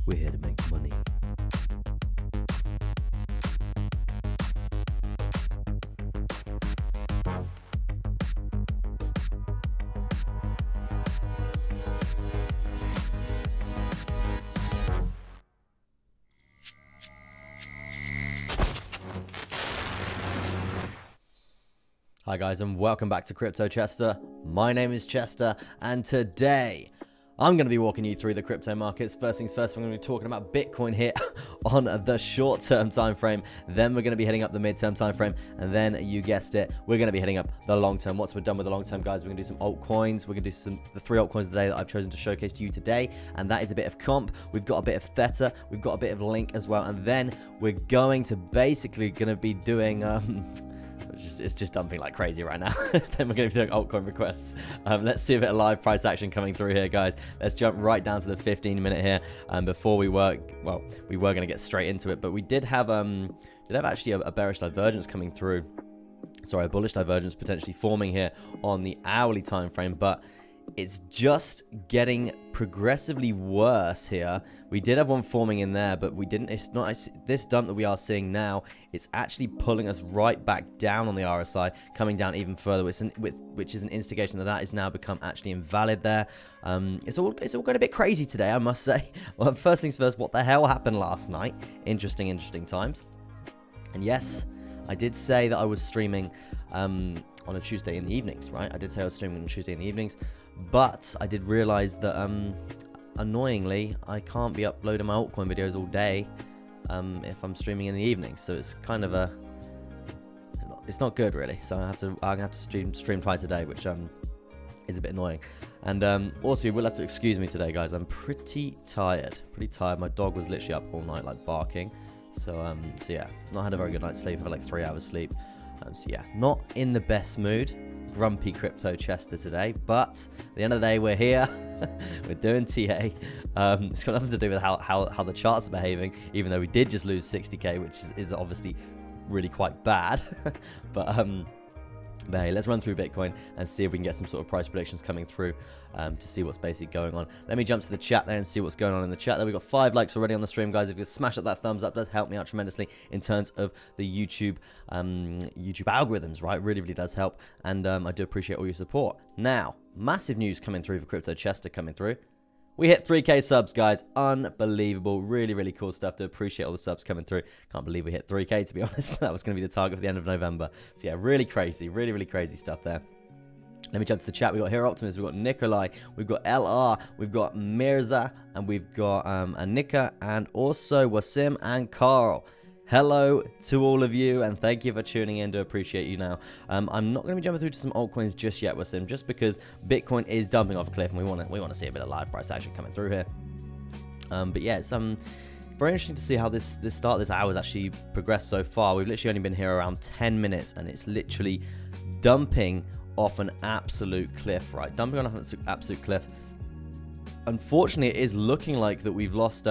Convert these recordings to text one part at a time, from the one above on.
We're here to make money. Hi guys, and welcome back to Crypto Chester. My name is Chester, and today I'm going to be walking you through the crypto markets. First things first, we're going to be talking about Bitcoin here on the short-term time frame. Then we're going to be hitting up the mid-term time frame, and then you guessed it, we're going to be hitting up the long-term. Once we're done with the long-term, guys, we're going to do some altcoins. We're going to do the three altcoins of the day that I've chosen to showcase to you today, and that is a bit of comp. We've got a bit of Theta. We've got a bit of Link as well, and then we're going to basically going to be doing it's just dumping like crazy right now. Then we're going to be doing altcoin requests. Let's see a bit of live price action coming through here, guys. Let's jump right down to the 15-minute here. Before we were going to get straight into it, but we did have actually a bearish divergence coming through. Sorry, a bullish divergence potentially forming here on the hourly time frame, but it's just getting progressively worse here. We did have one forming in there, but we didn't. It's not this dump that we are seeing now. It's actually pulling us right back down on the RSI, coming down even further, which is an instigation that is now become actually invalid there. It's all going a bit crazy today, I must say. Well, first things first, what the hell happened last night? Interesting times. And yes, I did say that I was streaming on a Tuesday in the evenings, right? I did say I was streaming on Tuesday in the evenings, but I did realize that annoyingly I can't be uploading my altcoin videos all day if I'm streaming in the evenings. So it's kind of it's not good really. So I'm gonna have to stream twice a day, which is a bit annoying. And also, you will have to excuse me today, guys. I'm pretty tired. My dog was literally up all night, like barking. So yeah, not had a very good night's sleep. I had like 3 hours sleep. So yeah, not in the best mood. Grumpy Crypto Chester today, but at the end of the day, we're here. We're doing TA. It's got nothing to do with how the charts are behaving, even though we did just lose 60k, which is obviously really quite bad. But hey, let's run through Bitcoin and see if we can get some sort of price predictions coming through to see what's basically going on. Let me jump to the chat there and see what's going on in the chat there. We've got 5 likes already on the stream, guys. If you smash up that thumbs up, does help me out tremendously in terms of the YouTube algorithms, right? Really does help, and I do appreciate all your support. Now, massive news coming through for Crypto Chester coming through. We hit 3k subs, guys. Unbelievable. Really cool stuff. To appreciate all the subs coming through. Can't believe we hit 3k, to be honest. That was going to be the target for the end of November. So yeah, really crazy. Really crazy stuff there. Let me jump to the chat. We've got Hero Optimus, we've got Nikolai, we've got LR, we've got Mirza, and we've got Anika, and also Wasim and Carl. Hello to all of you, and thank you for tuning in. Do appreciate you now. I'm not going to be jumping through to some altcoins just yet, Wasim, just because Bitcoin is dumping off a cliff, and we want to see a bit of live price action coming through here. But yeah, it's very interesting to see how this start of this hour has actually progressed so far. We've literally only been here around 10 minutes, and it's literally dumping off an absolute cliff, right? Dumping on an absolute cliff. Unfortunately, it is looking like that we've lost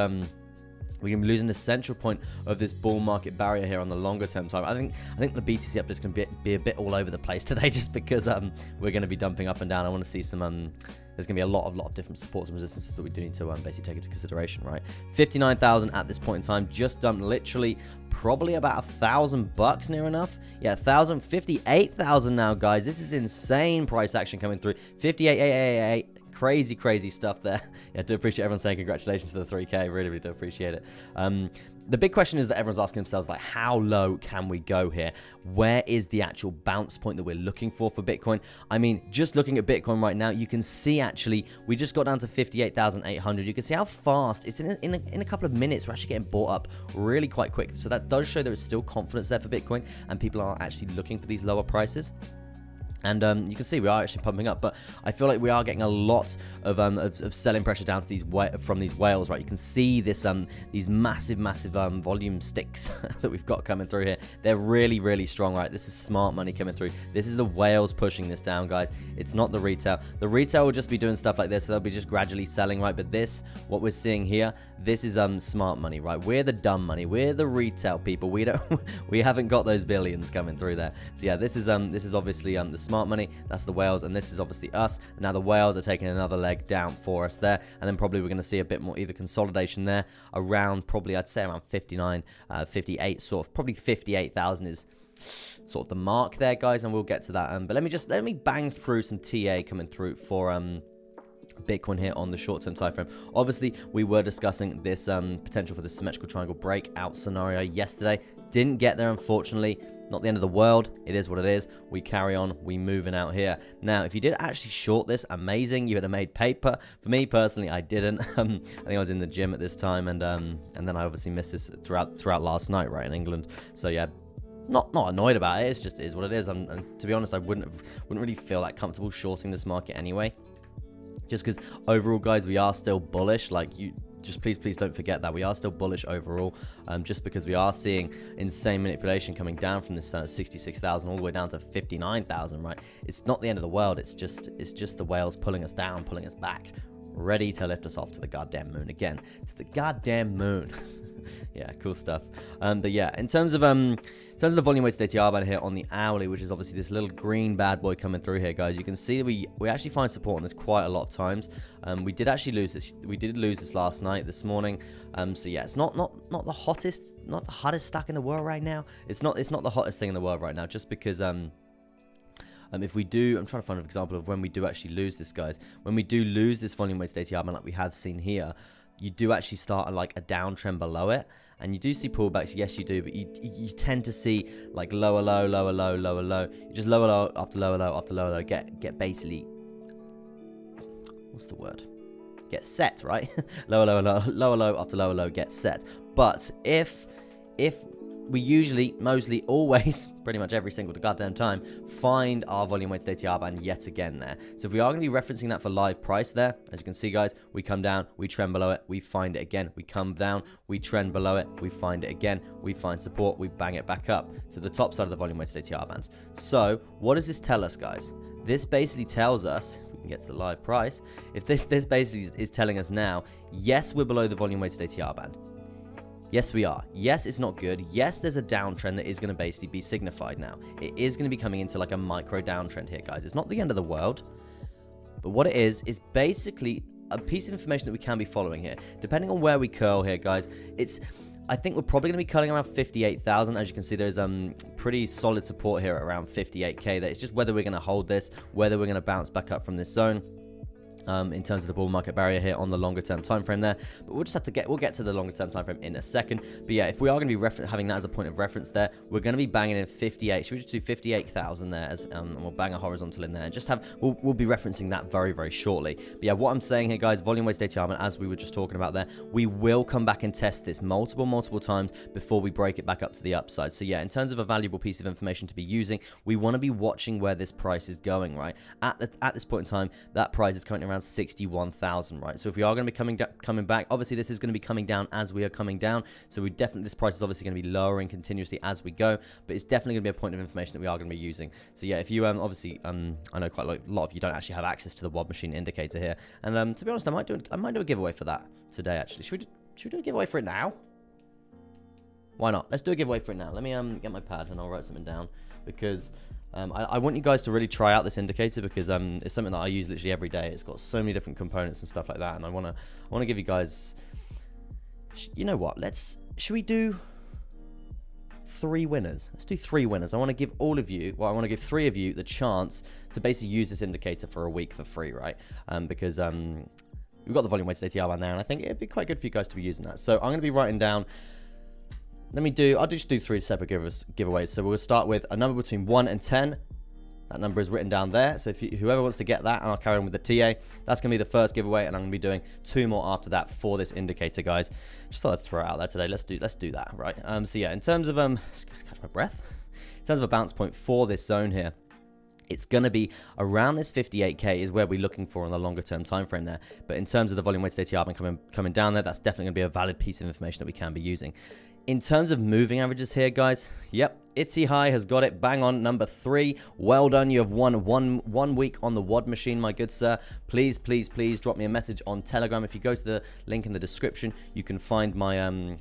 we're going to be losing the central point of this bull market barrier here on the longer term time. I think the BTC up is going to be a bit all over the place today, just because we're going to be dumping up and down. I want to see some there's going to be a lot of different supports and resistances that we do need to basically take into consideration, right? 59,000 at this point in time, just dumped literally probably about $1,000 near enough. Yeah, 1,000, 58,000 now, guys. This is insane price action coming through. 58,888. Crazy stuff there. Yeah, I do appreciate everyone saying congratulations for the 3k. Really do appreciate it. The big question is that everyone's asking themselves, like, how low can we go here? Where is the actual bounce point that we're looking for Bitcoin? I mean, just looking at Bitcoin right now, you can see actually we just got down to 58,800. You can see how fast it's in a couple of minutes. We're actually getting bought up really quite quick. So that does show there is still confidence there for Bitcoin, and people are actually looking for these lower prices. And you can see we are actually pumping up, but I feel like we are getting a lot of selling pressure down to these from these whales, right? You can see this these massive volume sticks that we've got coming through here. They're really strong, right? This is smart money coming through. This is the whales pushing this down, guys. It's not the retail. The retail will just be doing stuff like this, so they'll be just gradually selling, right? But this, what we're seeing here, this is smart money, right? We're the dumb money. We're the retail people. We haven't got those billions coming through there. So yeah, this is obviously the smart smart money, that's the whales, and this is obviously us. And now the whales are taking another leg down for us there, and then probably we're going to see a bit more either consolidation there around, probably I'd say around 59, 58, sort of, probably 58,000 is sort of the mark there, guys, and we'll get to that. But let me bang through some TA coming through for Bitcoin here on the short-term time frame. Obviously, we were discussing this potential for the symmetrical triangle breakout scenario yesterday. Didn't get there, unfortunately. Not the end of the world. It is what it is. We carry on. We moving out here. Now, if you did actually short this, amazing. You would have made paper. For me personally, I didn't. I think I was in the gym at this time, and then I obviously missed this throughout last night, right, in England. So yeah. Not annoyed about it. It's just is what it is. And to be honest, I wouldn't really feel that comfortable shorting this market anyway. Just because overall, guys, we are still bullish. Like, you just please don't forget that we are still bullish overall. Just because we are seeing insane manipulation coming down from this 66,000 all the way down to 59,000. Right? It's not the end of the world. It's just the whales pulling us down, pulling us back, ready to lift us off to the goddamn moon again. To the goddamn moon. Yeah, cool stuff. But yeah, in terms of the volume weighted ATR band here on the hourly, which is obviously this little green bad boy coming through here, guys, you can see we actually find support on this quite a lot of times. We did actually lose this. We did lose this last night, this morning. So yeah, it's not the hottest stack in the world right now. It's not the hottest thing in the world right now, just because if we do, I'm trying to find an example of when we do actually lose this, guys. When we do lose this volume weighted ATR band, like we have seen here, you do actually start like a downtrend below it, and you do see pullbacks. Yes, you do, but you tend to see like lower low, lower low, lower low. You just lower low after lower low after lower low. Get basically, what's the word? Get set, right? Lower low, lower low after lower low. Get set. But if we usually, mostly, always, pretty much every single goddamn time, find our volume weighted ATR band yet again there. So if we are going to be referencing that for live price there, as you can see, guys, we come down, we trend below it, we find it again, we come down, we trend below it, we find it again, we find support, we bang it back up to the top side of the volume weighted ATR bands. So what does this tell us, guys? This basically tells us, if we can get to the live price, if this basically is telling us now, yes, we're below the volume weighted ATR band. Yes, we are. Yes, it's not good. Yes, there's a downtrend that is going to basically be signified now. It is going to be coming into like a micro downtrend here, guys. It's not the end of the world. But what it is basically a piece of information that we can be following here. Depending on where we curl here, guys, I think we're probably going to be curling around 58,000. As you can see, there's pretty solid support here at around 58k. That it's just whether we're going to hold this, whether we're going to bounce back up from this zone. In terms of the bull market barrier here on the longer term time frame there, but we'll just have to we'll get to the longer term time frame in a second. But yeah, if we are going to be having that as a point of reference there, we're going to be banging in 58. Should we just do 58,000 there, as and we'll bang a horizontal in there, and just have we'll be referencing that very shortly. But yeah, what I'm saying here, guys, volume weighted ATR band, as we were just talking about there, we will come back and test this multiple times before we break it back up to the upside. So yeah, in terms of a valuable piece of information to be using, we want to be watching where this price is going, right? At this point in time, that price is currently around 61,000, right? So if we are going to be coming back, obviously this is going to be coming down as we are coming down. So this price is obviously going to be lowering continuously as we go, but it's definitely going to be a point of information that we are going to be using. So yeah, if you obviously I know quite a lot of you don't actually have access to the WOD machine indicator here, and to be honest, I might do a giveaway for that today. Actually, should we do a giveaway for it now? Why not? Let's do a giveaway for it now. Let me get my pad and I'll write something down, because I want you guys to really try out this indicator, because it's something that I use literally every day. It's got so many different components and stuff like that, and I want to give you guys, you know what, should we do 3 winners? Let's do 3 winners. I want to give all of you, well, I want to give 3 of you the chance to basically use this indicator for a week for free, right? Because we've got the volume weighted ATR band there, and I think it'd be quite good for you guys to be using that. So I'm going to be writing down, I'll just do 3 separate giveaways. So we'll start with a number between 1 and 10. That number is written down there. So if whoever wants to get that, and I'll carry on with the TA, that's going to be the first giveaway, and I'm going to be doing 2 more after that for this indicator, guys. Just thought I'd throw it out there today. Let's do that, right? So yeah, in terms of catch my breath. In terms of a bounce point for this zone here, it's going to be around this 58k is where we're looking for on the longer term time frame there. But in terms of the volume weighted ATR band coming down there, that's definitely going to be a valid piece of information that we can be using. In terms of moving averages here, guys, yep, Itsy High has got it bang on, number 3. Well done, you have won one week on the WOD machine, my good sir. Please drop me a message on Telegram. If you go to the link in the description, you can find my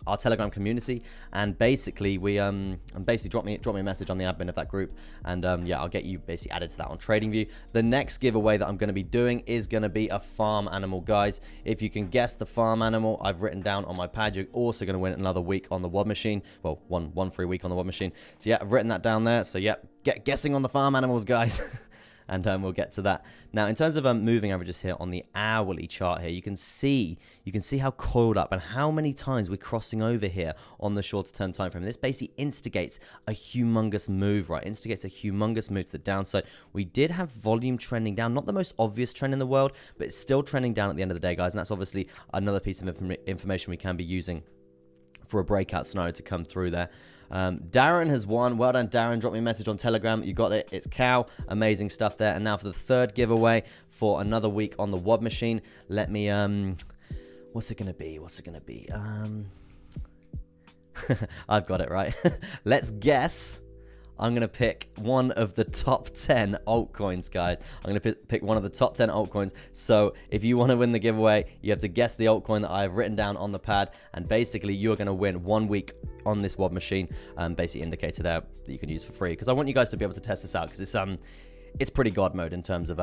our Telegram community, and basically drop me a message on the admin of that group, and yeah, I'll get you basically added to that on TradingView. The next giveaway that I'm going to be doing is going to be a farm animal, guys. If you can guess the farm animal I've written down on my pad, you're also going to win another week on the WOD machine. Well, one free week on the WOD machine. So yeah, I've written that down there. So yeah, get guessing on the farm animals, guys. And we'll get to that. Now, in terms of moving averages here on the hourly chart here, you can see how coiled up and how many times we're crossing over here on the shorter term time frame. This basically instigates a humongous move, right? Instigates a humongous move to the downside. We did have volume trending down, not the most obvious trend in the world, but it's still trending down at the end of the day, guys. And that's obviously another piece of information we can be using for a breakout scenario to come through there. Darren has won. Well done, Darren. Drop me a message on Telegram. You got it. It's cow. Amazing stuff there. And now for the third giveaway for another week on the WOD machine. Let me, what's it going to be? What's it going to be? I've got it right. Let's guess. I'm going to pick one of the top 10 altcoins, guys. I'm going to pick one of the top 10 altcoins. So if you want to win the giveaway, you have to guess the altcoin that I've written down on the pad. And basically, you're going to win 1 week on this WOD machine, basically indicator there that you can use for free. Because I want you guys to be able to test this out, because it's pretty god mode in terms of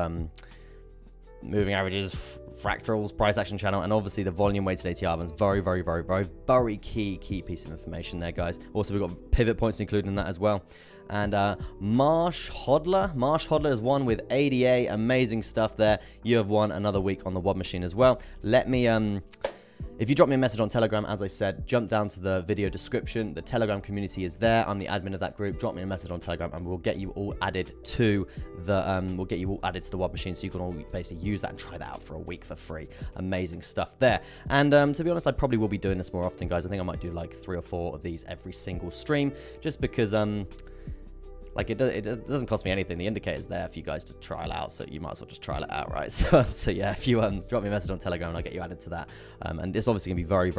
moving averages, fractals, price action channel, and obviously the volume weighted ATR one's very key piece of information there, guys. Also, we've got pivot points included in that as well. And Marsh Hodler has won with ADA. Amazing stuff there. You have won another week on the WOD machine as well. Let me if you drop me a message on Telegram, as I said, jump down to the video description. The Telegram community is there. I'm the admin of that group. Drop me a message on Telegram, and we'll get you all added to the WOD machine, so you can all basically use that and try that out for a week for free. Amazing stuff there. And to be honest, I probably will be doing this more often, guys. I think I might do like 3 or 4 of these every single stream, just because like it doesn't cost me anything. The indicator's there for you guys to trial out, so you might as well just trial it out, right? So yeah, if you drop me a message on Telegram, and I'll get you added to that. And it's obviously gonna be very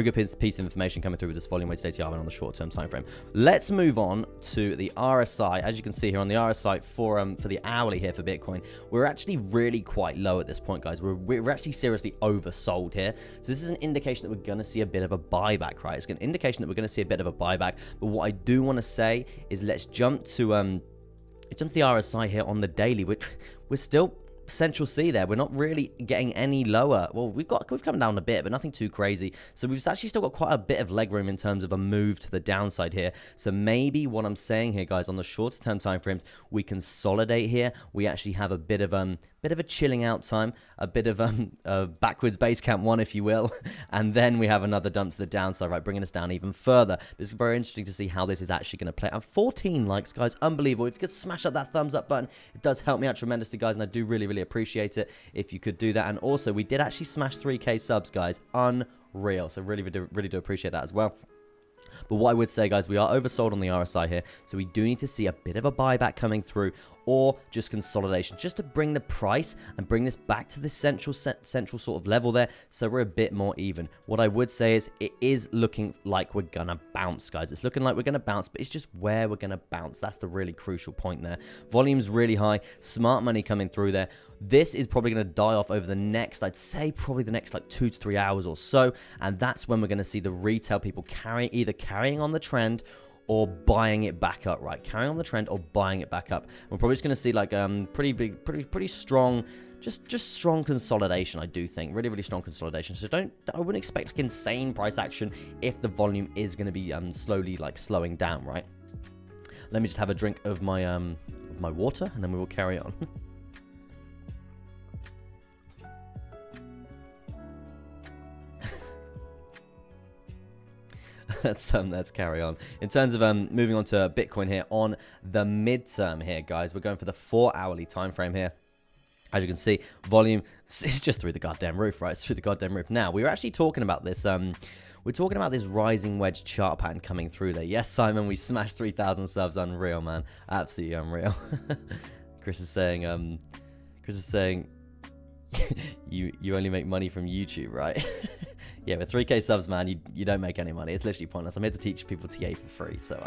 good piece of information coming through with this volume weighted ATR on the short term time frame. Let's move on to the RSI. As you can see here on the RSI for the hourly here for Bitcoin, we're actually really quite low at this point, guys. We're actually seriously oversold here. So this is an indication that we're gonna see a bit of a buyback, right? It's an indication that we're gonna see a bit of a buyback. But what I do want to say is let's jump to the RSI here on the daily. We're still Central C there. We're not really getting any lower. Well, we've come down a bit, but nothing too crazy. So we've actually still got quite a bit of leg room in terms of a move to the downside here. So maybe what I'm saying here, guys, on the shorter term time frames, we consolidate here. We actually have a bit of a chilling out time, a bit of a backwards base camp one, if you will, and then we have another dump to the downside, right, bringing us down even further. It's very interesting to see how this is actually going to play. And 14 likes, guys, unbelievable. If you could smash up that thumbs up button, it does help me out tremendously, guys, and I do really appreciate it if you could do that. And also, we did actually smash 3K subs, guys. Unreal. So really do appreciate that as well. But what I would say, guys, we are oversold on the RSI here, so we do need to see a bit of a buyback coming through, or just consolidation, just to bring the price and bring this back to this central sort of level there, so we're a bit more even. What I would say is it is looking like we're gonna bounce, guys. It's looking like we're gonna bounce, but it's just where we're gonna bounce. That's the really crucial point there. Volume's really high, smart money coming through there. This is probably going to die off over the next, I'd say probably the next like 2 to 3 hours or so, and that's when we're going to see the retail people either carrying on the trend or buying it back up, right? Carrying on the trend or buying it back up. We're probably just going to see like pretty strong, just strong consolidation, I do think. Really strong consolidation. So I wouldn't expect like insane price action if the volume is going to be slowly like slowing down, right? Let me just have a drink of my water, and then we will carry on. Let's carry on. In terms of moving on to Bitcoin here on the midterm here, guys, we're going for the 4-hourly time frame here. As you can see, volume is just through the goddamn roof, right? It's through the goddamn roof. Now, we were actually talking about this. We're talking about this rising wedge chart pattern coming through there. Yes, Simon, we smashed 3,000 subs. Unreal, man. Absolutely unreal. Chris is saying, you only make money from YouTube, right? Yeah, with 3K subs, man, you don't make any money. It's literally pointless. I'm here to teach people TA for free. So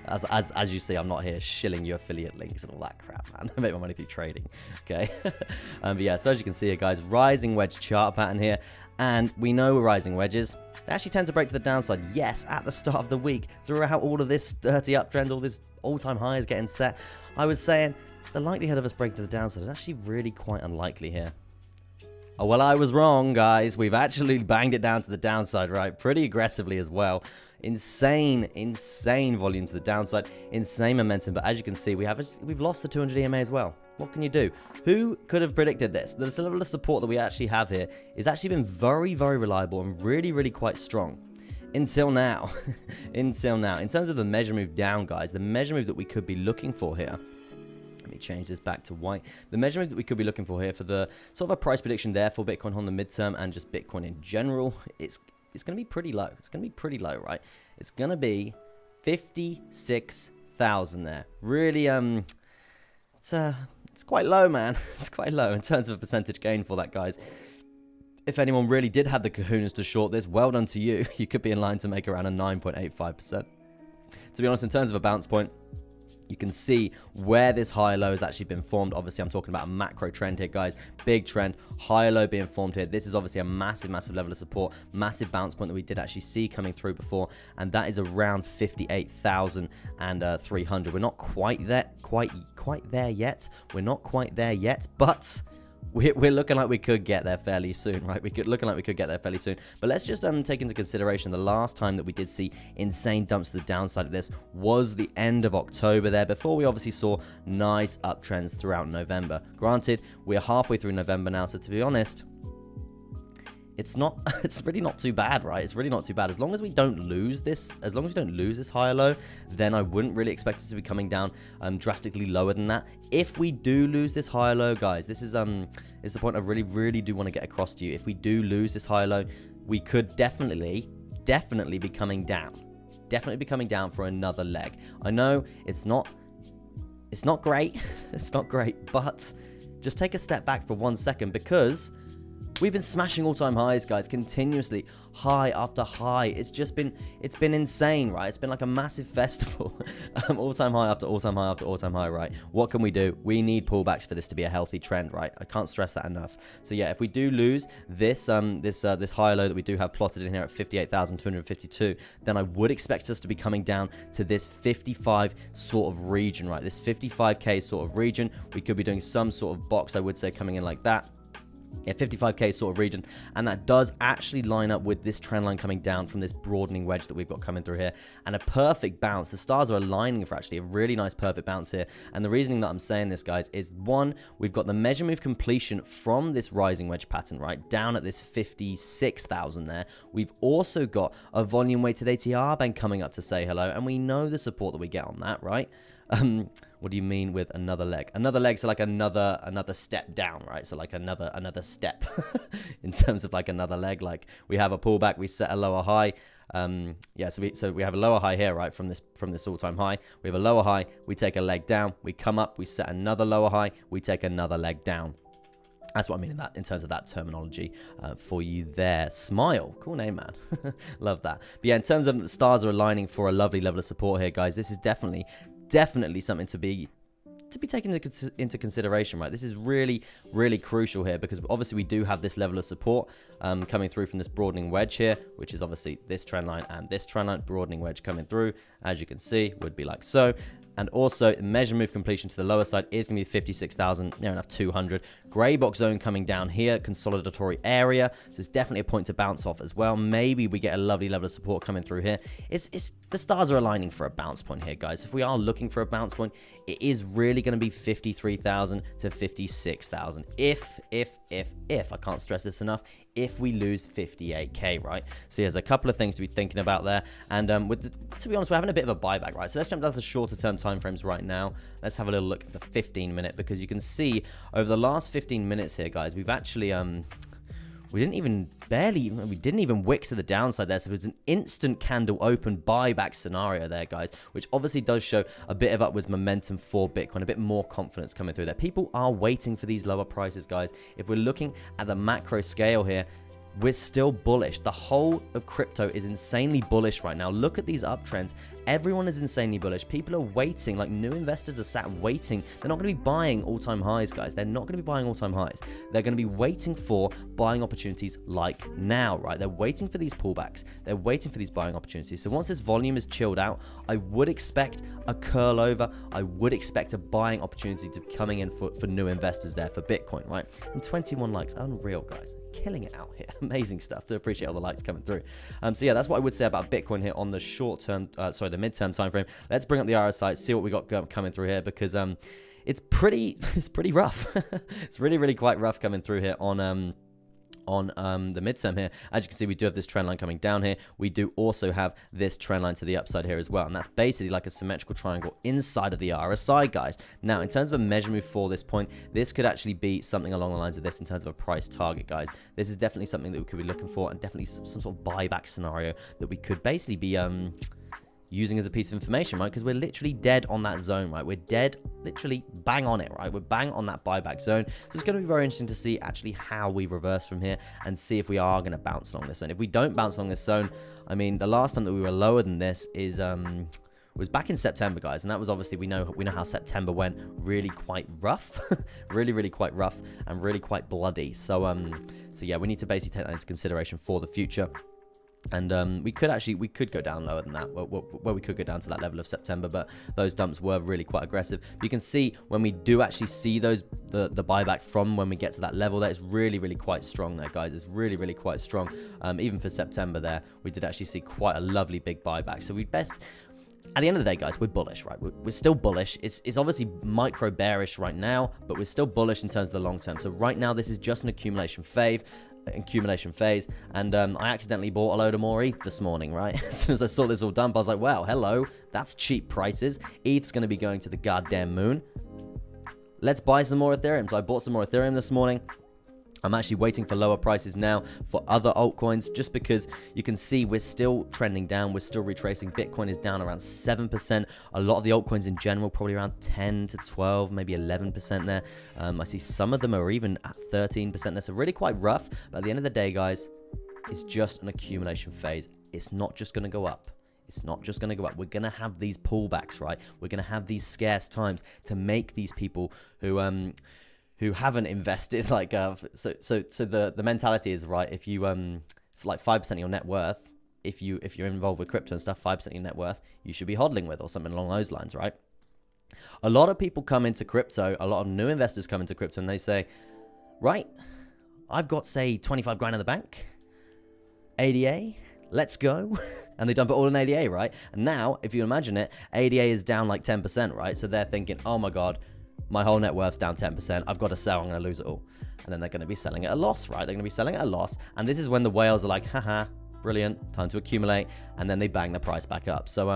as you see, I'm not here shilling you affiliate links and all that crap, man. I make my money through trading. Okay. But yeah, so as you can see here, guys, rising wedge chart pattern here. And we know rising wedges, they actually tend to break to the downside. Yes, at the start of the week, throughout all of this dirty uptrend, all this all-time highs getting set, I was saying the likelihood of us breaking to the downside is actually really quite unlikely here. Oh, well, I was wrong, guys. We've actually banged it down to the downside, right? Pretty aggressively as well. Insane volume to the downside. Insane momentum. But as you can see, we've lost the 200 EMA as well. What can you do? Who could have predicted this? The level of support that we actually have here is actually been very, very reliable and really, really quite strong. Until now. Until now. In terms of the measure move down, guys, the measure move that we could be looking for here. Let me change this back to white. The measurement that we could be looking for here for the sort of a price prediction there for Bitcoin on the midterm and just Bitcoin in general, it's going to be pretty low. It's going to be pretty low, right? It's going to be 56,000 there. Really, it's quite low, man. It's quite low in terms of a percentage gain for that, guys. If anyone really did have the kahunas to short this, well done to you. You could be in line to make around a 9.85%. To be honest, in terms of a bounce point, you can see where this higher low has actually been formed. Obviously, I'm talking about a macro trend here, guys. Big trend, higher low being formed here. This is obviously a massive, massive level of support, massive bounce point that we did actually see coming through before, and that is around 58,300. We're not quite there, quite there yet. We're not quite there yet, but we're looking like we could get there fairly soon, right? Looking like we could get there fairly soon. But let's just take into consideration the last time that we did see insane dumps to the downside of this was the end of October there, before we obviously saw nice uptrends throughout November. Granted, we're halfway through November now, so to be honest, it's really not too bad, right? It's really not too bad. As long as we don't lose this, higher low, then I wouldn't really expect it to be coming down drastically lower than that. If we do lose this higher low, guys, this is the point I really, really do want to get across to you. If we do lose this higher low, we could definitely be coming down. Definitely be coming down for another leg. I know it's not great. It's not great, but just take a step back for 1 second, because we've been smashing all-time highs, guys, continuously, high after high. It's been insane, right? It's been like a massive festival. All-time high after all-time high after all-time high, right? What can we do? We need pullbacks for this to be a healthy trend, right? I can't stress that enough. So yeah, if we do lose this higher low that we do have plotted in here at 58,252, then I would expect us to be coming down to this 55 sort of region, right? This 55K sort of region. We could be doing some sort of box, I would say, coming in like that. Yeah, 55K sort of region, and that does actually line up with this trend line coming down from this broadening wedge that we've got coming through here, and a perfect bounce. The stars are aligning for actually a really nice perfect bounce here, and the reasoning that I'm saying this, guys, is one, we've got the measure move completion from this rising wedge pattern, right, down at this 56,000 there. We've also got a volume weighted ATR band coming up to say hello, and we know the support that we get on that, right? What do you mean with another leg? Another leg, so like another step down, right? So like another step in terms of like another leg. Like we have a pullback, we set a lower high. Yeah, so we have a lower high here, right, from this all-time high. We have a lower high, we take a leg down, we come up, we set another lower high, we take another leg down. That's what I mean in terms of that terminology for you there. Smile. Cool name, man. Love that. But yeah, in terms of the stars are aligning for a lovely level of support here, guys, this is definitely something to be taken into consideration, right? This is really, really crucial here, because obviously we do have this level of support coming through from this broadening wedge here, which is obviously this trend line and this trend line, broadening wedge coming through, as you can see, would be like so. And also, measure move completion to the lower side is going to be 56,000, near enough 200. Grey box zone coming down here, consolidatory area. So it's definitely a point to bounce off as well. Maybe we get a lovely level of support coming through here. The stars are aligning for a bounce point here, guys. If we are looking for a bounce point, it is really going to be 53,000 to 56,000. If, I can't stress this enough, if we lose 58K, right? So there's a couple of things to be thinking about there. And to be honest, we're having a bit of a buyback, right? So let's jump down to the shorter term timeframes right now. Let's have a little look at the 15-minute, because you can see over the last 15 minutes here, guys, we've actually we didn't even wick to the downside there. So it was an instant candle open buyback scenario there, guys, which obviously does show a bit of upwards momentum for Bitcoin, a bit more confidence coming through there. People are waiting for these lower prices, guys. If we're looking at the macro scale here, we're still bullish. The whole of crypto is insanely bullish right now. Look at these uptrends. Everyone is insanely bullish. People are waiting, like new investors are sat waiting. They're not going to be buying all-time highs, guys. They're not going to be buying all-time highs. They're going to be waiting for buying opportunities like now, right? They're waiting for these pullbacks. They're waiting for these buying opportunities. So once this volume is chilled out, I would expect a curl over. I would expect a buying opportunity to be coming in for new investors there for Bitcoin, right? And 21 likes, unreal, guys. Killing it out here. Amazing stuff. To appreciate all the likes coming through. So yeah, that's what I would say about Bitcoin here on the short term, the midterm time frame. Let's bring up the RSI, see what we got coming through here, because it's pretty rough. It's really quite rough coming through here on the midterm here. As you can see, we do have this trend line coming down here. We do also have this trend line to the upside here as well, and that's basically like a symmetrical triangle inside of the RSI, guys. Now, in terms of a measure move for this point, this could actually be something along the lines of this in terms of a price target, guys. This is definitely something that we could be looking for, and definitely some sort of buyback scenario that we could basically be using as a piece of information, right? Because we're literally dead on that zone, right? We're dead, literally bang on it, right? We're bang on that buyback zone. So it's going to be very interesting to see actually how we reverse from here and see if we are going to bounce along this zone. If we don't bounce along this zone, I mean, the last time that we were lower than this is was back in September, guys, and that was obviously, we know how September went, really quite rough. really quite rough and really quite bloody. So yeah, we need to basically take that into consideration for the future. And we could go down lower than that, where we could go down to that level of September, but those dumps were really quite aggressive. But you can see when we do actually see those the buyback from when we get to that level, that is really quite strong there, guys. It's really quite strong. Even for September there, we did actually see quite a lovely big buyback. So at the end of the day, guys, we're bullish, right? We're still bullish. It's obviously micro bearish right now, but we're still bullish in terms of the long term. So right now, this is just an accumulation phase, and I accidentally bought a load of more ETH this morning, right? As soon as I saw this all dump, I was like, wow, hello, that's cheap prices. ETH's going to be going to the goddamn moon. Let's buy some more Ethereum. So I bought some more Ethereum this morning. I'm actually waiting for lower prices now for other altcoins, just because you can see we're still trending down. We're still retracing. Bitcoin is down around 7%. A lot of the altcoins in general, probably around 10 to 12, maybe 11% there. I see some of them are even at 13% there. So really quite rough. But at the end of the day, guys, it's just an accumulation phase. It's not just going to go up. It's not just going to go up. We're going to have these pullbacks, right? We're going to have these scarce times to make these people who haven't invested, like so the mentality is, right, if you for like 5% of your net worth, if you're involved with crypto and stuff, 5% of your net worth you should be hodling with, or something along those lines, right? A lot of people come into crypto, a lot of new investors come into crypto, and they say, right, I've got, say, 25 grand in the bank, ADA, let's go. And they dump it all in ADA, right? And now, if you imagine it, ADA is down like 10%, right? So they're thinking, oh my god, my whole net worth's down 10%. I've got to sell. I'm going to lose it all. And then they're going to be selling at a loss, right? They're going to be selling at a loss. And this is when the whales are like, haha, brilliant, time to accumulate. And then they bang the price back up. So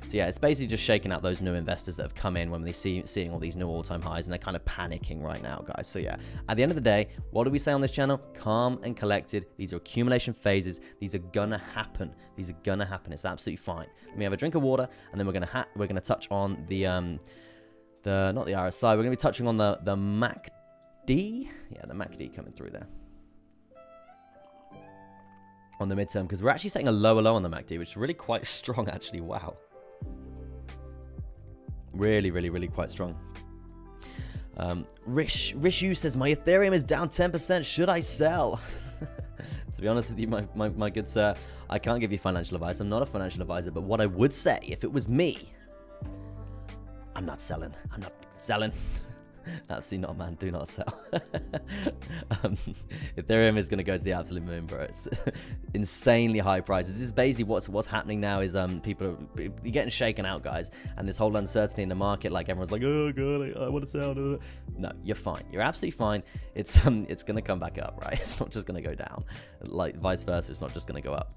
yeah, it's basically just shaking out those new investors that have come in when they seeing all these new all-time highs, and they're kind of panicking right now, guys. So yeah, at the end of the day, what do we say on this channel? Calm and collected. These are accumulation phases. These are gonna happen. These are gonna happen. It's absolutely fine. Let me have a drink of water, and then we're gonna touch on not the RSI, we're going to be touching on the MACD. Yeah, the MACD coming through there on the midterm, because we're actually setting a lower low on the MACD, which is really quite strong, actually. Wow. Really quite strong. Rishu says, my Ethereum is down 10%. Should I sell? To be honest with you, my good sir, I can't give you financial advice. I'm not a financial advisor, but what I would say, if it was me, I'm not selling. I'm not selling. Absolutely not, man. Do not sell. Ethereum is going to go to the absolute moon, bro. It's insanely high prices. This is basically what's happening now is you're getting shaken out, guys. And this whole uncertainty in the market, like everyone's like, oh god, I want to sell. No, you're fine. You're absolutely fine. It's going to come back up, right? It's not just going to go down. Like vice versa, it's not just going to go up.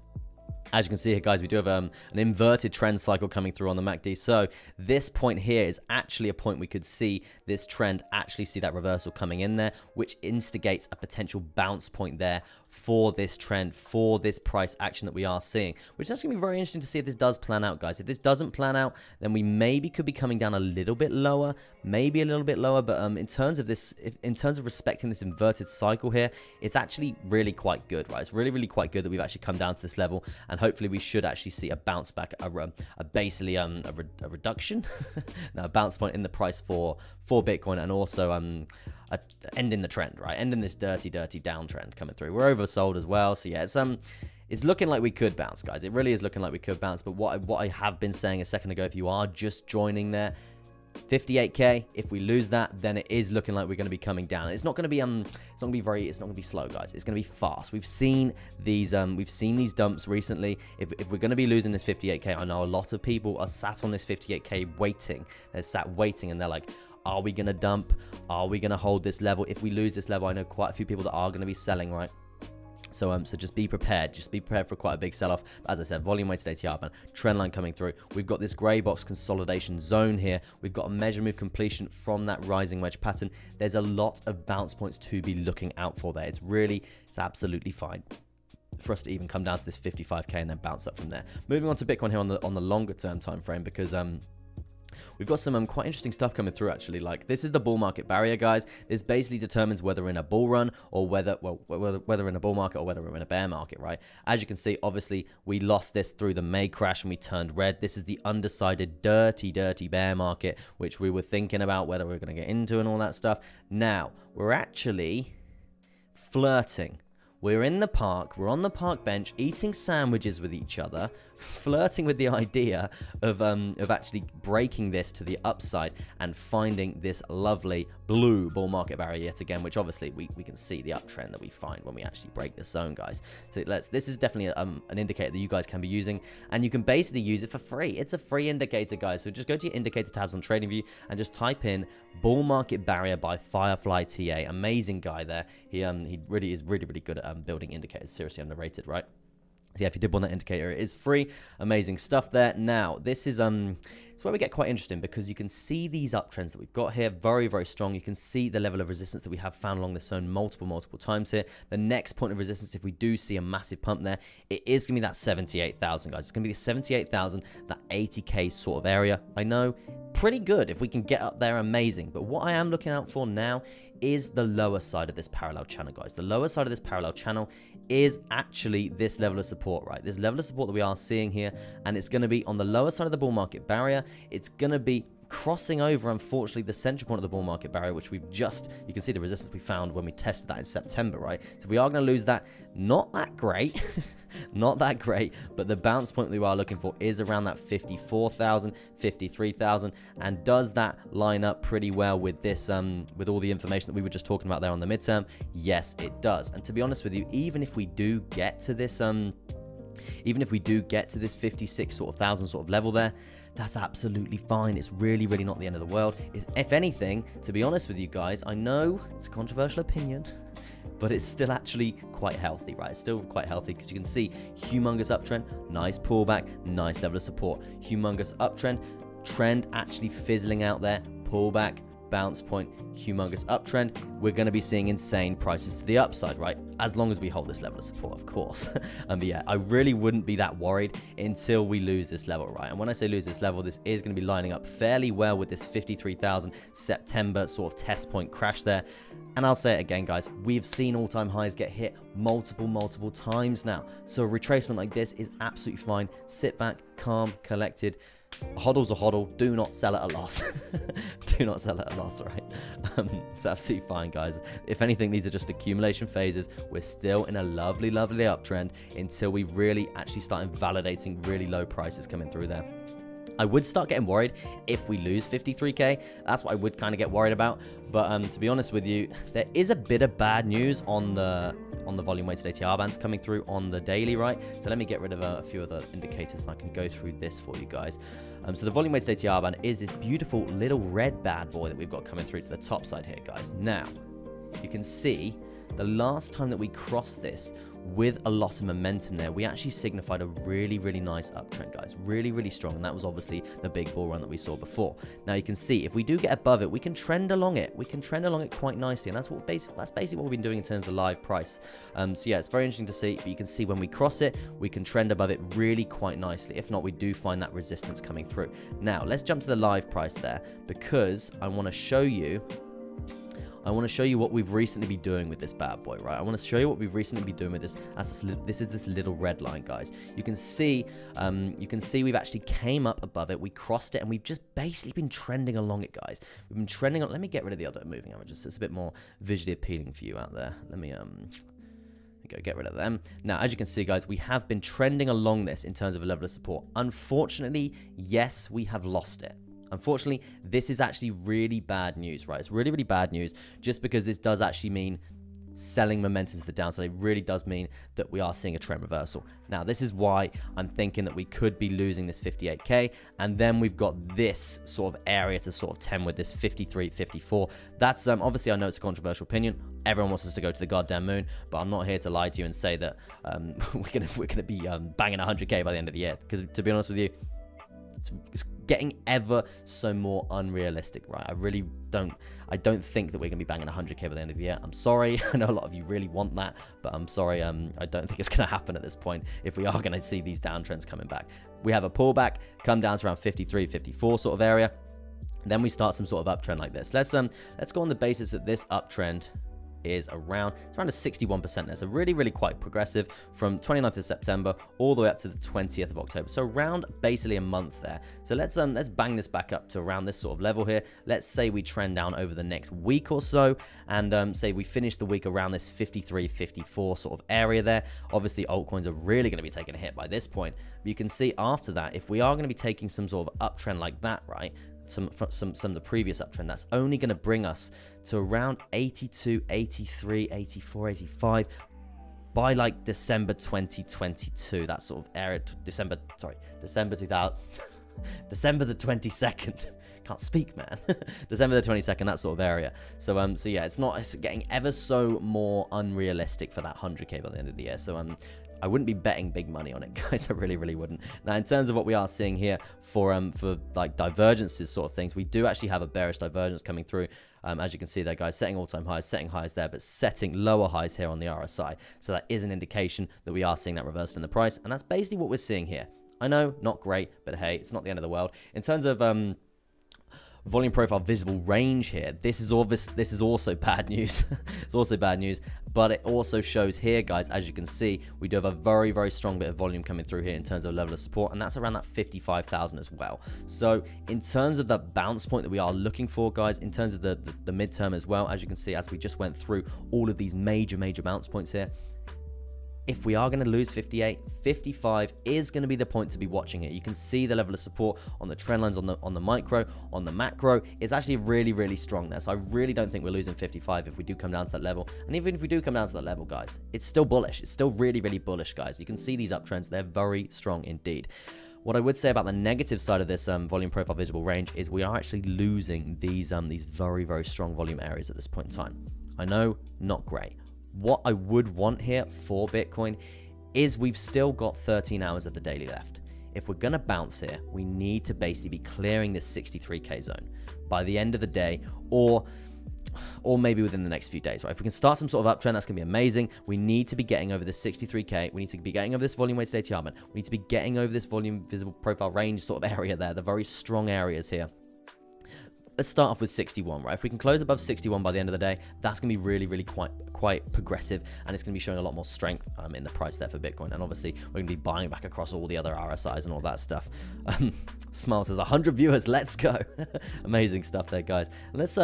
As you can see here, guys, we do have an inverted trend cycle coming through on the MACD. So this point here is actually a point we could see this trend actually see that reversal coming in there, which instigates a potential bounce point there for this trend, for this price action that we are seeing, which is actually going to be very interesting to see if this does plan out, guys. If this doesn't plan out, then we maybe could be coming down a little bit lower, maybe a little bit lower. But in terms of this, in terms of respecting this inverted cycle here, it's actually really quite good, right? It's really, really quite good that we've actually come down to this level, and hopefully we should actually see a bounce back, basically a reduction, no, a bounce point in the price for Bitcoin, and also ending the trend, right? Ending this dirty downtrend coming through. We're oversold as well, so yeah, it's looking like we could bounce, guys. It really is looking like we could bounce. But what I have been saying a second ago, if you are just joining there, 58k, if we lose that, then it is looking like we're going to be coming down. It's not going to be it's not going to be slow, guys. It's going to be fast. We've seen these dumps recently. If we're going to be losing this 58k, I know a lot of people are sat on this 58k waiting. They're sat waiting, and they're like, are we going to dump? Are we going to hold this level? If we lose this level, I know quite a few people that are going to be selling, right? So just be prepared. Just be prepared for quite a big sell-off. As I said, volume weighted ATR band, trend line coming through. We've got this grey box consolidation zone here. We've got a measure move completion from that rising wedge pattern. There's a lot of bounce points to be looking out for there. It's absolutely fine for us to even come down to this 55k and then bounce up from there. Moving on to Bitcoin here on the longer term time frame, because we've got some quite interesting stuff coming through, actually. Like, this is the bull market barrier, guys. This basically determines whether we're in a bull run or whether we're in a bull market or whether we're in a bear market, right? As you can see, obviously, we lost this through the May crash and we turned red. This is the undecided, dirty bear market, which we were thinking about whether we're going to get into and all that stuff. Now, we're actually flirting. We're in the park, we're on the park bench, eating sandwiches with each other, flirting with the idea of actually breaking this to the upside and finding this lovely blue bull market barrier yet again, which obviously we can see the uptrend that we find when we actually break this zone, guys. So this is definitely an indicator that you guys can be using, and you can basically use it for free. It's a free indicator, guys. So just go to your indicator tabs on TradingView and just type in bull market barrier by Firefly TA. Amazing guy there. He really is really good at building indicators. Seriously underrated, right? So yeah, if you did want that indicator, it is free. Amazing stuff there. Now, this is it's where we get quite interesting, because you can see these uptrends that we've got here, very strong. You can see the level of resistance that we have found along this zone multiple times here. The next point of resistance, if we do see a massive pump there, it is going to be that 78,000, guys. It's going to be the 78,000, that 80k sort of area. I know, pretty good. If we can get up there, amazing. But what I am looking out for now is the lower side of this parallel channel, guys. The lower side of this parallel channel is actually this level of support, right? This level of support that we are seeing here, and it's going to be on the lower side of the bull market barrier. It's going to be crossing over, unfortunately, the central point of the bull market barrier, which you can see the resistance we found when we tested that in September, right? So we are going to lose that. Not that great. Not that great, but the bounce point we are looking for is around that 54,000, 53,000, and does that line up pretty well with this, with all the information that we were just talking about there on the midterm? Yes, it does. And to be honest with you, even if we do get to this, 56 sort of thousand sort of level there, that's absolutely fine. It's really not the end of the world. If anything, to be honest with you guys, I know it's a controversial opinion, but it's still actually quite healthy, right? It's still quite healthy, because you can see humongous uptrend, nice pullback, nice level of support, humongous uptrend, trend actually fizzling out there, pullback, bounce point, humongous uptrend. We're going to be seeing insane prices to the upside, right? As long as we hold this level of support, of course. But yeah, I really wouldn't be that worried until we lose this level, right? And when I say lose this level, this is going to be lining up fairly well with this 53,000 September sort of test point crash there. And I'll say it again, guys, we've seen all-time highs get hit multiple times now. So a retracement like this is absolutely fine. Sit back, calm, collected. A hodl's a hodl. Do not sell at a loss. Do not sell at a loss, right? It's absolutely fine, guys. If anything, these are just accumulation phases. We're still in a lovely uptrend until we really actually start invalidating really low prices coming through there. I would start getting worried if we lose 53k. That's what I would kind of get worried about. But to be honest with you, there is a bit of bad news on the volume weighted ATR bands coming through on the daily, right? So let me get rid of a few of the indicators and I can go through this for you guys. So the volume weighted ATR band is this beautiful little red bad boy that we've got coming through to the top side here, guys. Now, you can see the last time that we crossed this with a lot of momentum there, we actually signified a really, really nice uptrend, guys. Really, really strong. And that was obviously the big bull run that we saw before. Now you can see if we do get above it, we can trend along it. We can trend along it quite nicely. And that's basically what we've been doing in terms of live price. So yeah, it's very interesting to see. But you can see when we cross it, we can trend above it really quite nicely. If not, we do find that resistance coming through. Now let's jump to the live price there, because I want to show you what we've recently been doing with this bad boy, right? I want to show you what we've recently been doing with this. This is this little red line, guys. You can see we've actually came up above it. We crossed it, and we've just basically been trending along it, guys. We've been trending on. Let me get rid of the other moving averages. So it's a bit more visually appealing for you out there. Let me go get rid of them. Now, as you can see, guys, we have been trending along this in terms of a level of support. Unfortunately, yes, we have lost it. Unfortunately, this is actually really bad news, right? It's really, really bad news, just because this does actually mean selling momentum to the downside. It really does mean that we are seeing a trend reversal. Now, this is why I'm thinking that we could be losing this 58K, and then we've got this sort of area to sort of tend with this 53, 54. That's obviously, I know it's a controversial opinion. Everyone wants us to go to the goddamn moon, but I'm not here to lie to you and say that we're gonna be banging 100K by the end of the year. Because to be honest with you, it's getting ever so more unrealistic, right? I don't think that we're gonna be banging 100K by the end of the year. I'm sorry. I know a lot of you really want that, but I'm sorry. I don't think it's gonna happen at this point if we are gonna see these downtrends coming back. We have a pullback, come down to around 53, 54 sort of area. Then we start some sort of uptrend like this. Let's go on the basis that this uptrend is around a 61% there, so really, really quite progressive from 29th of September all the way up to the 20th of October, so around basically a month there. So let's bang this back up to around this sort of level here. Let's say we trend down over the next week or so, and say we finish the week around this 53, 54 sort of area there. Obviously, altcoins are really going to be taking a hit by this point, but you can see after that, if we are going to be taking some sort of uptrend like that, right, some of the previous uptrend, that's only going to bring us to around 82, 83, 84, 85 by like December 2022, that sort of area. December the 22nd. Can't speak, man. December the 22nd, that sort of area. So yeah, it's getting ever so more unrealistic for that 100K by the end of the year. So I wouldn't be betting big money on it, guys. I really, really wouldn't. Now, in terms of what we are seeing here for like divergences sort of things, we do actually have a bearish divergence coming through. As you can see there, guys, setting all-time highs, setting highs there, but setting lower highs here on the RSI. So that is an indication that we are seeing that reversed in the price, and that's basically what we're seeing here. I know, not great, but hey, it's not the end of the world. In terms of volume profile visible range here, this is also bad news. It's also bad news, but it also shows here, guys, as you can see, we do have a very, very strong bit of volume coming through here in terms of level of support, and that's around that 55,000 as well. So in terms of the bounce point that we are looking for, guys, in terms of the midterm as well, as you can see, as we just went through all of these major bounce points here, if we are going to lose 58, 55 is going to be the point to be watching it. You can see the level of support on the trend lines, on the micro, on the macro. It's actually really, really strong there. So I really don't think we're losing 55 if we do come down to that level. And even if we do come down to that level, guys, it's still bullish. It's still really, really bullish, guys. You can see these uptrends. They're very strong indeed. What I would say about the negative side of this volume profile visible range is we are actually losing these very, very strong volume areas at this point in time. I know, not great. What I would want here for Bitcoin is we've still got 13 hours of the daily left. If we're going to bounce here, we need to basically be clearing this 63K zone by the end of the day, or maybe within the next few days, right? If we can start some sort of uptrend, that's going to be amazing. We need to be getting over this 63K. We need to be getting over this volume weighted ATR band. We need to be getting over this volume visible profile range sort of area there, the very strong areas here. Let's start off with 61, right? If we can close above 61 by the end of the day, that's going to be really, really quite progressive, and it's going to be showing a lot more strength in the price there for Bitcoin. And obviously, we're going to be buying back across all the other RSIs and all that stuff. Smile says 100 viewers, let's go. Amazing stuff there, guys. And let's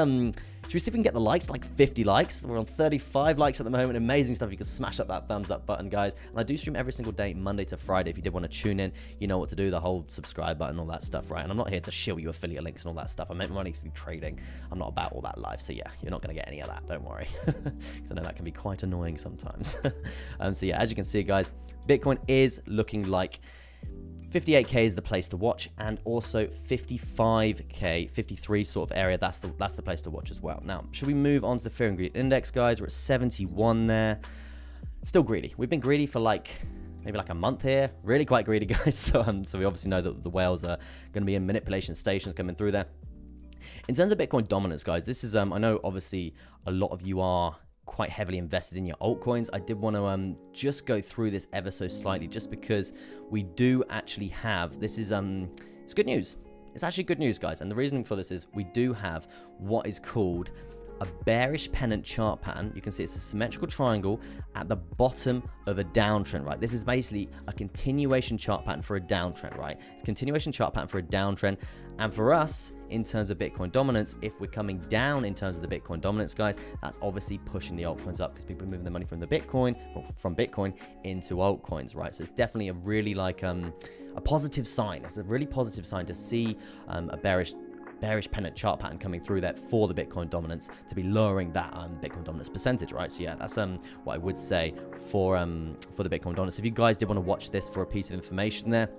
should we see if we can get the likes, like 50 likes? We're on 35 likes at the moment. Amazing stuff. You can smash up that thumbs up button, guys. And I do stream every single day, Monday to Friday. If you did want to tune in, you know what to do, the whole subscribe button, all that stuff, right? And I'm not here to shill you affiliate links and all that stuff. I make money through trading. I'm not about all that life. So yeah, you're not going to get any of that. Don't worry. Because I know that can be quite annoying sometimes. So yeah, as you can see, guys, Bitcoin is looking like 58K is the place to watch, and also 55K, 53 sort of area, that's the place to watch as well. Now, should we move on to the fear and greed index, guys? We're at 71 there. still greedy. We've been greedy for maybe a month here. Really quite greedy, guys. So we obviously know that the whales are going to be in manipulation stations coming through there. In terms of Bitcoin dominance, guys, this is, I know obviously a lot of you are quite heavily invested in your altcoins. I did want to just go through this ever so slightly, just because we do actually have, this is, it's good news. It's actually good news, guys. And the reasoning for this is we do have what is called a bearish pennant chart pattern. You can see it's a symmetrical triangle at the bottom of a downtrend, right? This is basically a continuation chart pattern for a downtrend, right? Continuation chart pattern for a downtrend. And for us, in terms of Bitcoin dominance, if we're coming down in terms of the Bitcoin dominance, guys, that's obviously pushing the altcoins up, because people are moving their money from the Bitcoin, or from Bitcoin into altcoins, right? So it's definitely a really a positive sign. It's a really positive sign to see a bearish pennant chart pattern coming through there for the Bitcoin dominance, to be lowering that Bitcoin dominance percentage, right? So yeah, that's what I would say for the Bitcoin dominance. If you guys did want to watch this for a piece of information there,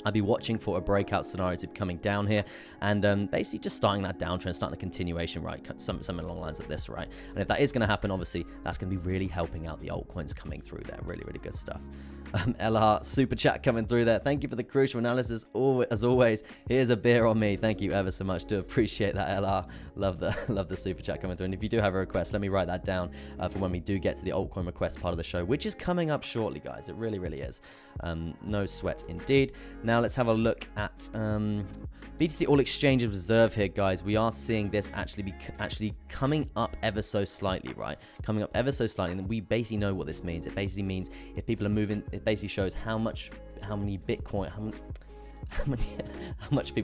I'd be watching for a breakout scenario to be coming down here, and basically just starting that downtrend, starting the continuation, right? Something along the lines of this, right? And if that is going to happen, obviously, that's going to be really helping out the altcoins coming through there. Really, really good stuff. LR super chat coming through there. Thank you for the crucial analysis. As always, here's a beer on me. Thank you ever so much. Do appreciate that, LR. Love the super chat coming through. And if you do have a request, let me write that down for when we do get to the altcoin request part of the show, which is coming up shortly, guys. It really, really is. No sweat indeed. Now let's have a look at BTC All Exchanges Reserve here, guys. We are seeing this actually coming up ever so slightly, right? Coming up ever so slightly, and we basically know what this means. It basically means if people are moving, it basically shows how much people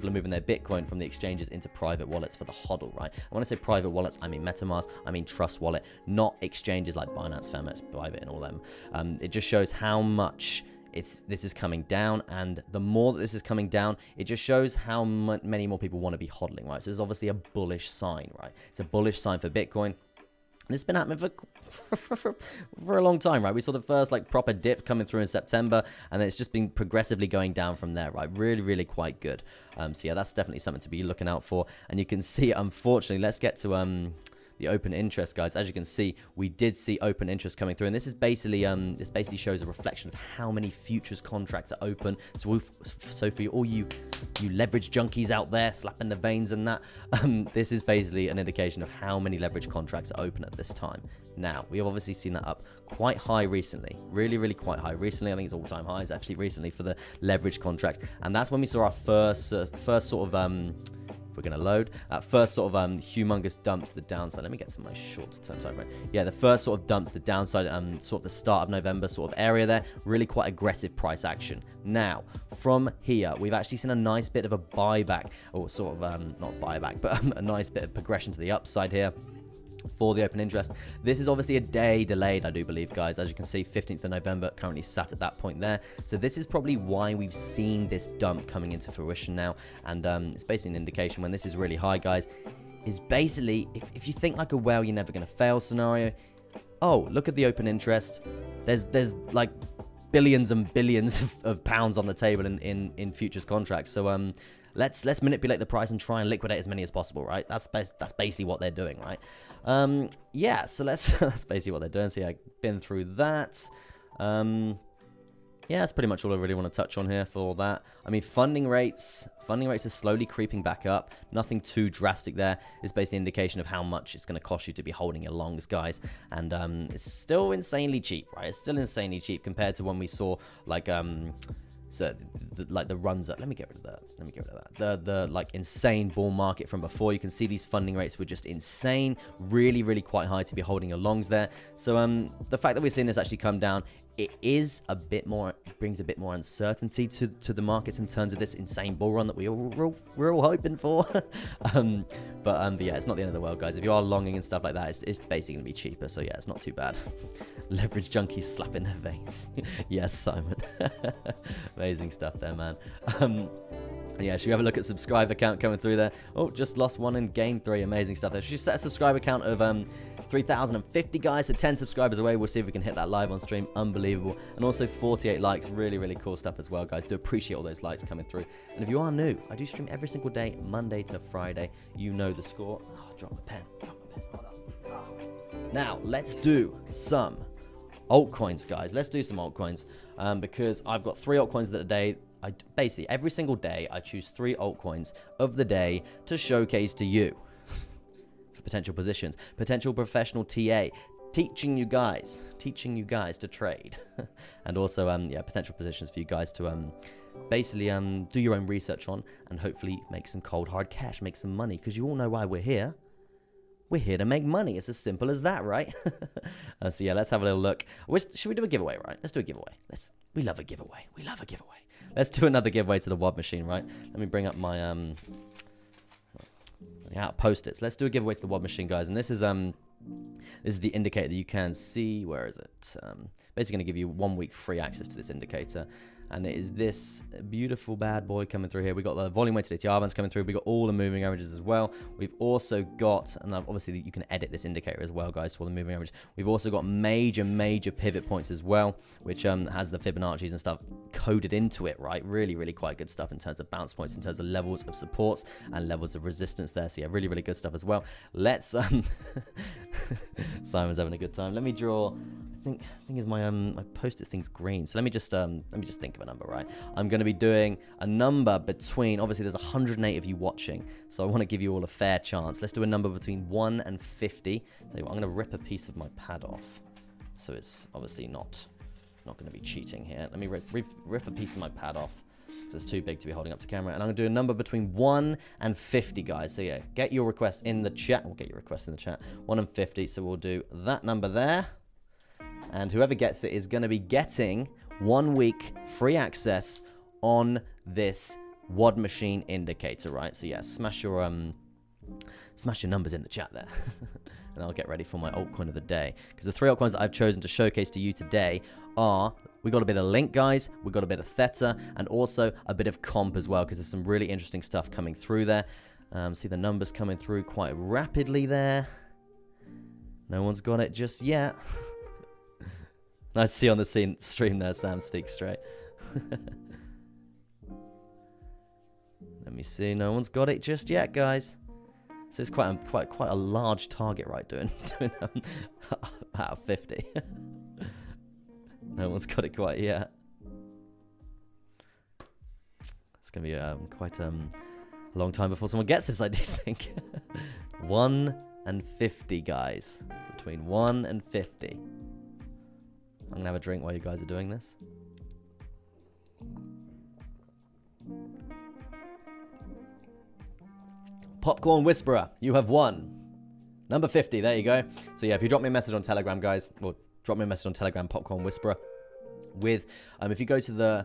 are moving their Bitcoin from the exchanges into private wallets for the HODL, right? And when I say private wallets, I mean MetaMask, I mean Trust Wallet, not exchanges like Binance, Femex, Bybit, and all them. It just shows how much this is coming down, and the more that this is coming down, it just shows how many more people want to be hodling, right? So it's obviously a bullish sign, right? It's a bullish sign for Bitcoin. And it's been happening for a long time, right? We saw the first proper dip coming through in September, and then it's just been progressively going down from there, right? Really, really quite good. So yeah, that's definitely something to be looking out for. And you can see, unfortunately, let's get to the open interest, guys. As you can see, we did see open interest coming through, and this is basically this basically shows a reflection of how many futures contracts are open. So for all you leverage junkies out there slapping the veins and that, this is basically an indication of how many leverage contracts are open at this time. Now, we have obviously seen that up quite high recently, really, really quite high recently. I think it's all-time highs actually recently for the leverage contracts, and that's when we saw our first sort of we're going to load that first sort of humongous dump to the downside. Let me get to my short-term time frame. Yeah, the first sort of dump to the downside, sort of the start of November sort of area there. Really quite aggressive price action. Now, from here, we've actually seen a nice bit of a buyback, or sort of not buyback, but a nice bit of progression to the upside here for the open interest. This is obviously a day delayed, I do believe, guys. As you can see, 15th of November currently sat at that point there. So this is probably why we've seen this dump coming into fruition now. And it's basically an indication when this is really high, guys, is basically, if you think like a well, you're never going to fail scenario. Oh, look at the open interest. There's like billions and billions of pounds on the table in futures contracts. So let's manipulate the price and try and liquidate as many as possible, right? That's basically what they're doing, right? Yeah, so that's basically what they're doing. So yeah, I've been through that. Yeah, that's pretty much all I really want to touch on here for all that. I mean, funding rates are slowly creeping back up. Nothing too drastic there. It's basically an indication of how much it's going to cost you to be holding your longs, guys. And it's still insanely cheap, right? It's still insanely cheap compared to when we saw like so the runs up. Let me get rid of that. The like insane bull market from before. You can see these funding rates were just insane, really, really quite high to be holding your longs there. So the fact that we're seeing this actually come down, it is a bit more, brings a bit more uncertainty to the markets in terms of this insane bull run that we're all hoping for. But yeah, it's not the end of the world, guys. If you are longing and stuff like that, it's basically gonna be cheaper. So yeah, it's not too bad. Leverage junkies slapping their veins. Yes, Simon. Amazing stuff there, man. Yeah, should we have a look at subscriber count coming through there? Oh, just lost one and gained 3. Amazing stuff there. Should we set a subscriber count of 3,050, guys? So 10 subscribers away. We'll see if we can hit that live on stream. Unbelievable. And also 48 likes. Really, really cool stuff as well, guys. Do appreciate all those likes coming through. And if you are new, I do stream every single day, Monday to Friday. You know the score. Oh, drop my pen. Hold on. Now, let's do some Altcoins, guys. Let's do some altcoins because I've got 3 altcoins of the day. Basically, every single day, I choose 3 altcoins of the day to showcase to you for potential positions, potential professional TA, teaching you guys to trade, and also yeah, potential positions for you guys to basically do your own research on and hopefully make some cold hard cash, make some money, because you all know why we're here. We're here to make money. It's as simple as that, right? So yeah, let's have a little look. Should we do a giveaway, right? Let's do a giveaway. We love a giveaway. We love a giveaway. Let's do another giveaway to the WOD machine, right? Let me bring up my post-its. Let's do a giveaway to the WOD machine, guys. And this is the indicator that you can see. Where is it? Basically going to give you 1 week free access to this indicator. And it is this beautiful bad boy coming through here. We got the volume weighted ATR bands coming through. We got all the moving averages as well. We've also got, and obviously you can edit this indicator as well, guys, for the moving average. We've also got major pivot points as well, which has the Fibonacci's and stuff coded into it, right? Really, really quite good stuff in terms of bounce points, in terms of levels of supports and levels of resistance there. So yeah, really, really good stuff as well. Let's Simon's having a good time. Let me draw. I think is my post-it thing's green. So let me just think of a number, right? I'm going to be doing a number between, obviously there's 108 of you watching, so I want to give you all a fair chance. Let's do a number between 1 and 50. Tell you what, I'm going to rip a piece of my pad off, so it's obviously not going to be cheating here. Let me rip a piece of my pad off, because it's too big to be holding up to camera. And I'm going to do a number between 1 and 50, guys. So yeah, get your requests in the chat. We'll get your requests in the chat. 1 and 50, so we'll do that number there. And whoever gets it is going to be getting 1 week free access on this WOD machine indicator, right? So yeah, smash your numbers in the chat there. And I'll get ready for my altcoin of the day. Because the 3 altcoins that I've chosen to showcase to you today are, we got a bit of Link, guys, we got a bit of Theta, and also a bit of Comp as well, because there's some really interesting stuff coming through there. See the numbers coming through quite rapidly there. No one's got it just yet. Nice to see on the stream there, Sam Speak Straight. Let me see. No one's got it just yet, guys. So it's quite a large target, right? Doing out of 50. No one's got it quite yet. It's gonna be quite a long time before someone gets this, I do think. 1 and 50, guys. Between 1 and 50. I'm going to have a drink while you guys are doing this. Popcorn Whisperer, you have won. Number 50, there you go. So yeah, if you drop me a message on Telegram, guys, or drop me a message on Telegram, Popcorn Whisperer, with, if you go to the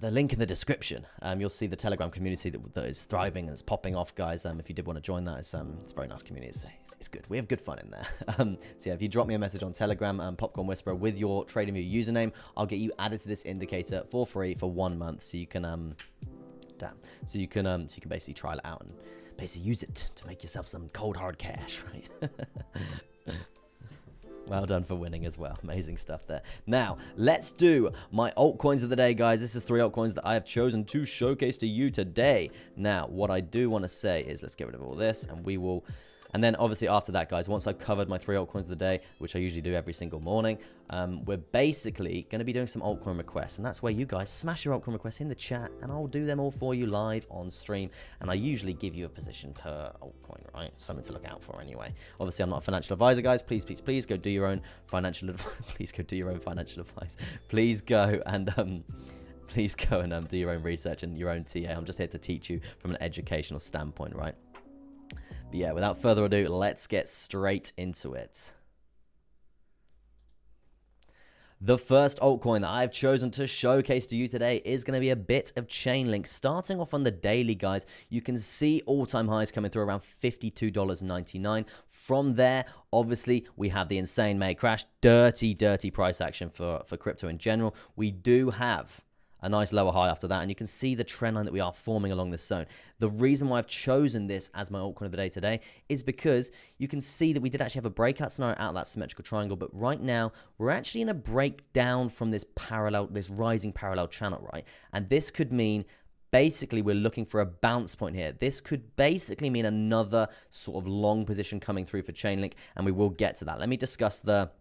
link in the description, you'll see the Telegram community that is thriving and it's popping off, guys. If you did want to join that, it's a very nice community. It's good. We have good fun in there. So yeah, if you drop me a message on Telegram, Popcorn Whisperer, with your TradingView username, I'll get you added to this indicator for free for 1 month, so you can so you can basically trial it out and basically use it to make yourself some cold hard cash, right? Well done for winning as well. Amazing stuff there. Now, let's do my altcoins of the day, guys. This is 3 altcoins that I have chosen to showcase to you today. Now, what I do want to say is, let's get rid of all this, and we will... And then, obviously, after that, guys, once I've covered my 3 altcoins of the day, which I usually do every single morning, we're basically going to be doing some altcoin requests. And that's where you guys smash your altcoin requests in the chat, and I'll do them all for you live on stream. And I usually give you a position per altcoin, right? Something to look out for anyway. Obviously, I'm not a financial advisor, guys. Please, please, please go do your own financial advice. Please go do your own financial advice. Please go and... please go and do your own research and your own TA. I'm just here to teach you from an educational standpoint, right? But yeah, without further ado, let's get straight into it. The first altcoin that I've chosen to showcase to you today is going to be a bit of Chainlink. Starting off on the daily, guys, you can see all-time highs coming through around $52.99. From there, obviously, we have the insane May crash. Dirty price action for crypto in general. We do have a nice lower high after that, and you can see the trend line that we are forming along this zone. The reason why I've chosen this as my altcoin of the day today is because you can see that we did actually have a breakout scenario out of that symmetrical triangle, but right now we're actually in a breakdown from this rising parallel channel, right? And this could mean basically we're looking for a bounce point here. This could basically mean another sort of long position coming through for Chainlink, and we will get to that. Let me discuss the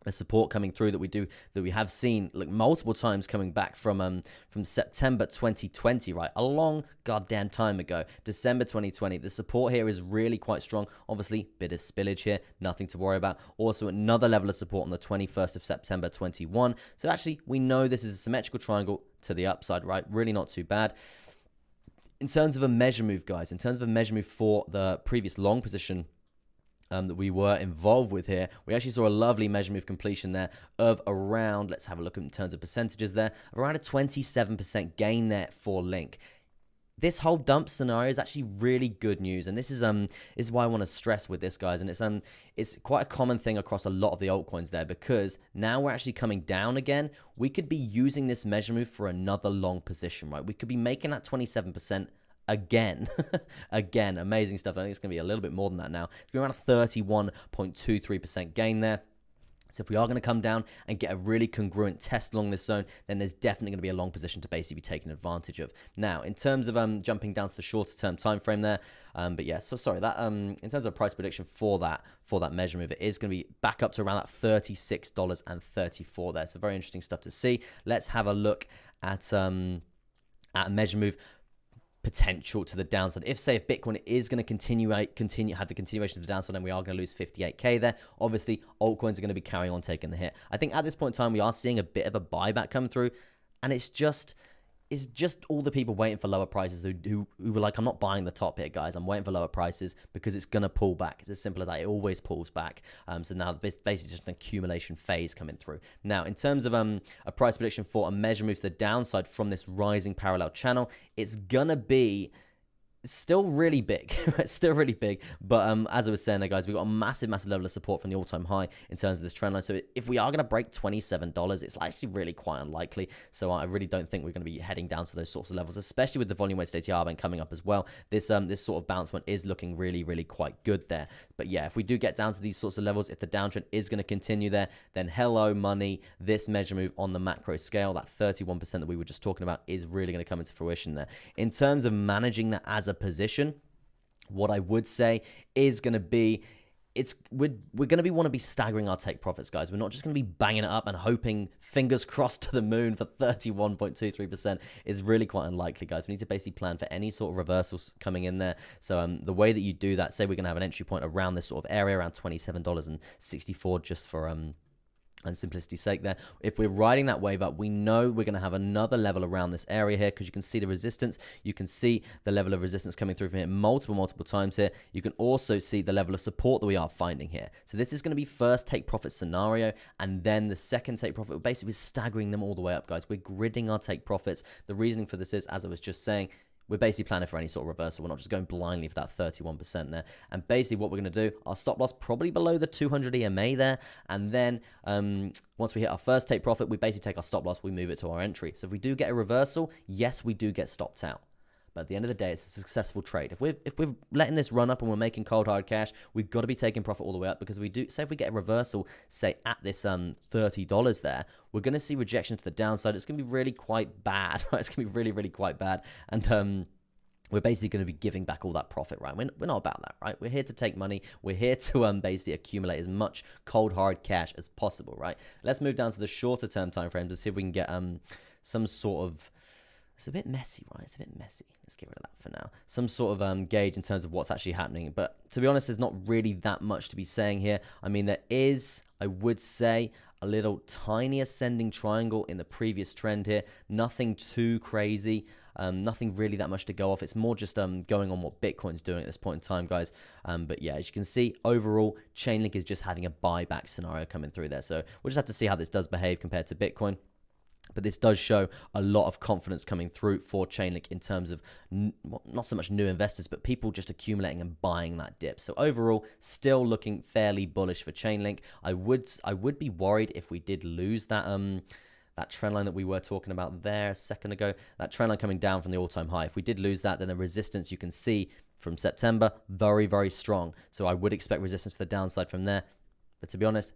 a support coming through that we have seen like multiple times coming back from September 2020, right? A long goddamn time ago, December 2020. The support here is really quite strong. Obviously, bit of spillage here, nothing to worry about. Also, another level of support on the 21st of September 21. So actually, we know this is a symmetrical triangle to the upside, right? Really not too bad. In terms of a measure move, guys, in terms of a measure move for the previous long position that we were involved with here, we actually saw a lovely measure move completion there of around, let's have a look in terms of percentages there, of around a 27% gain there for Link. This whole dump scenario is actually really good news, and this is why I want to stress with this, guys. And it's quite a common thing across a lot of the altcoins there, because now we're actually coming down again. We could be using this measure move for another long position, right? We could be making that 27% again. Again, amazing stuff. I think it's going to be a little bit more than that now. It's going to be around a 31.23% gain there. So if we are going to come down and get a really congruent test along this zone, then there's definitely going to be a long position to basically be taken advantage of. Now, in terms of jumping down to the shorter term time frame there, but yeah, so sorry, that in terms of price prediction for that measure move, it is going to be back up to around that $36.34 there. So very interesting stuff to see. Let's have a look at a measure move potential to the downside. If Bitcoin is going to continue have the continuation of the downside, then we are going to lose 58k there. Obviously, altcoins are going to be carrying on taking the hit. I think at this point in time, we are seeing a bit of a buyback come through, and it's just all the people waiting for lower prices who were like, I'm not buying the top here, guys. I'm waiting for lower prices because it's going to pull back. It's as simple as that. It always pulls back. So now it's basically just an accumulation phase coming through. Now, in terms of a price prediction for a measure move to the downside from this rising parallel channel, it's going to be still really big, right? Still really big. But as I was saying there, guys, we've got a massive level of support from the all-time high in terms of this trend line. So if we are going to break $27, it's actually really quite unlikely. So I really don't think we're going to be heading down to those sorts of levels, especially with the volume weighted ATR band coming up as well. This sort of bounce one is looking really quite good there. But yeah, if we do get down to these sorts of levels, if the downtrend is going to continue there, then hello money, this measure move on the macro scale, that 31% that we were just talking about, is really going to come into fruition there. In terms of managing that as a position, what I would say is going to be, we're going to want to be staggering our take profits, guys. We're not just going to be banging it up and hoping, fingers crossed to the moon for 31.23%. Is really quite unlikely, guys. We need to basically plan for any sort of reversals coming in there. So the way that you do that, say we're going to have an entry point around this sort of area, around $27.64, just for and simplicity's sake there. If we're riding that wave up, we know we're going to have another level around this area here, because you can see the resistance. You can see the level of resistance coming through from here multiple times here. You can also see the level of support that we are finding here. So this is going to be first take profit scenario, and then the second take profit, basically we're staggering them all the way up, guys. We're gridding our take profits. The reasoning for this is, as I was just saying, we're basically planning for any sort of reversal. We're not just going blindly for that 31% there. And basically what we're going to do, our stop loss probably below the 200 EMA there. And then once we hit our first take profit, we basically take our stop loss, we move it to our entry. So if we do get a reversal, yes, we do get stopped out. But at the end of the day, it's a successful trade. If we're letting this run up and we're making cold hard cash, we've got to be taking profit all the way up, because we do, say if we get a reversal, say at this $30 there, we're going to see rejection to the downside. It's going to be really quite bad, right? It's going to be really quite bad. And we're basically going to be giving back all that profit, right? We're not about that, right? We're here to take money. We're here to basically accumulate as much cold hard cash as possible, right? Let's move down to the shorter term time frames to see if we can get some sort of, it's a bit messy, right? It's a bit messy. Let's get rid of that for now. Some sort of gauge in terms of what's actually happening. But to be honest, there's not really that much to be saying here. I mean, there is, I would say, a little tiny ascending triangle in the previous trend here. Nothing too crazy. Nothing really that much to go off. It's more just going on what Bitcoin's doing at this point in time, guys. But yeah, as you can see, overall, Chainlink is just having a buyback scenario coming through there. So we'll just have to see how this does behave compared to Bitcoin. But this does show a lot of confidence coming through for Chainlink in terms of not so much new investors, but people just accumulating and buying that dip. So overall, still looking fairly bullish for Chainlink. I would be worried if we did lose that that trend line that we were talking about there a second ago. That trend line coming down from the all-time high. If we did lose that, then the resistance you can see from September, very strong. So I would expect resistance to the downside from there. But to be honest,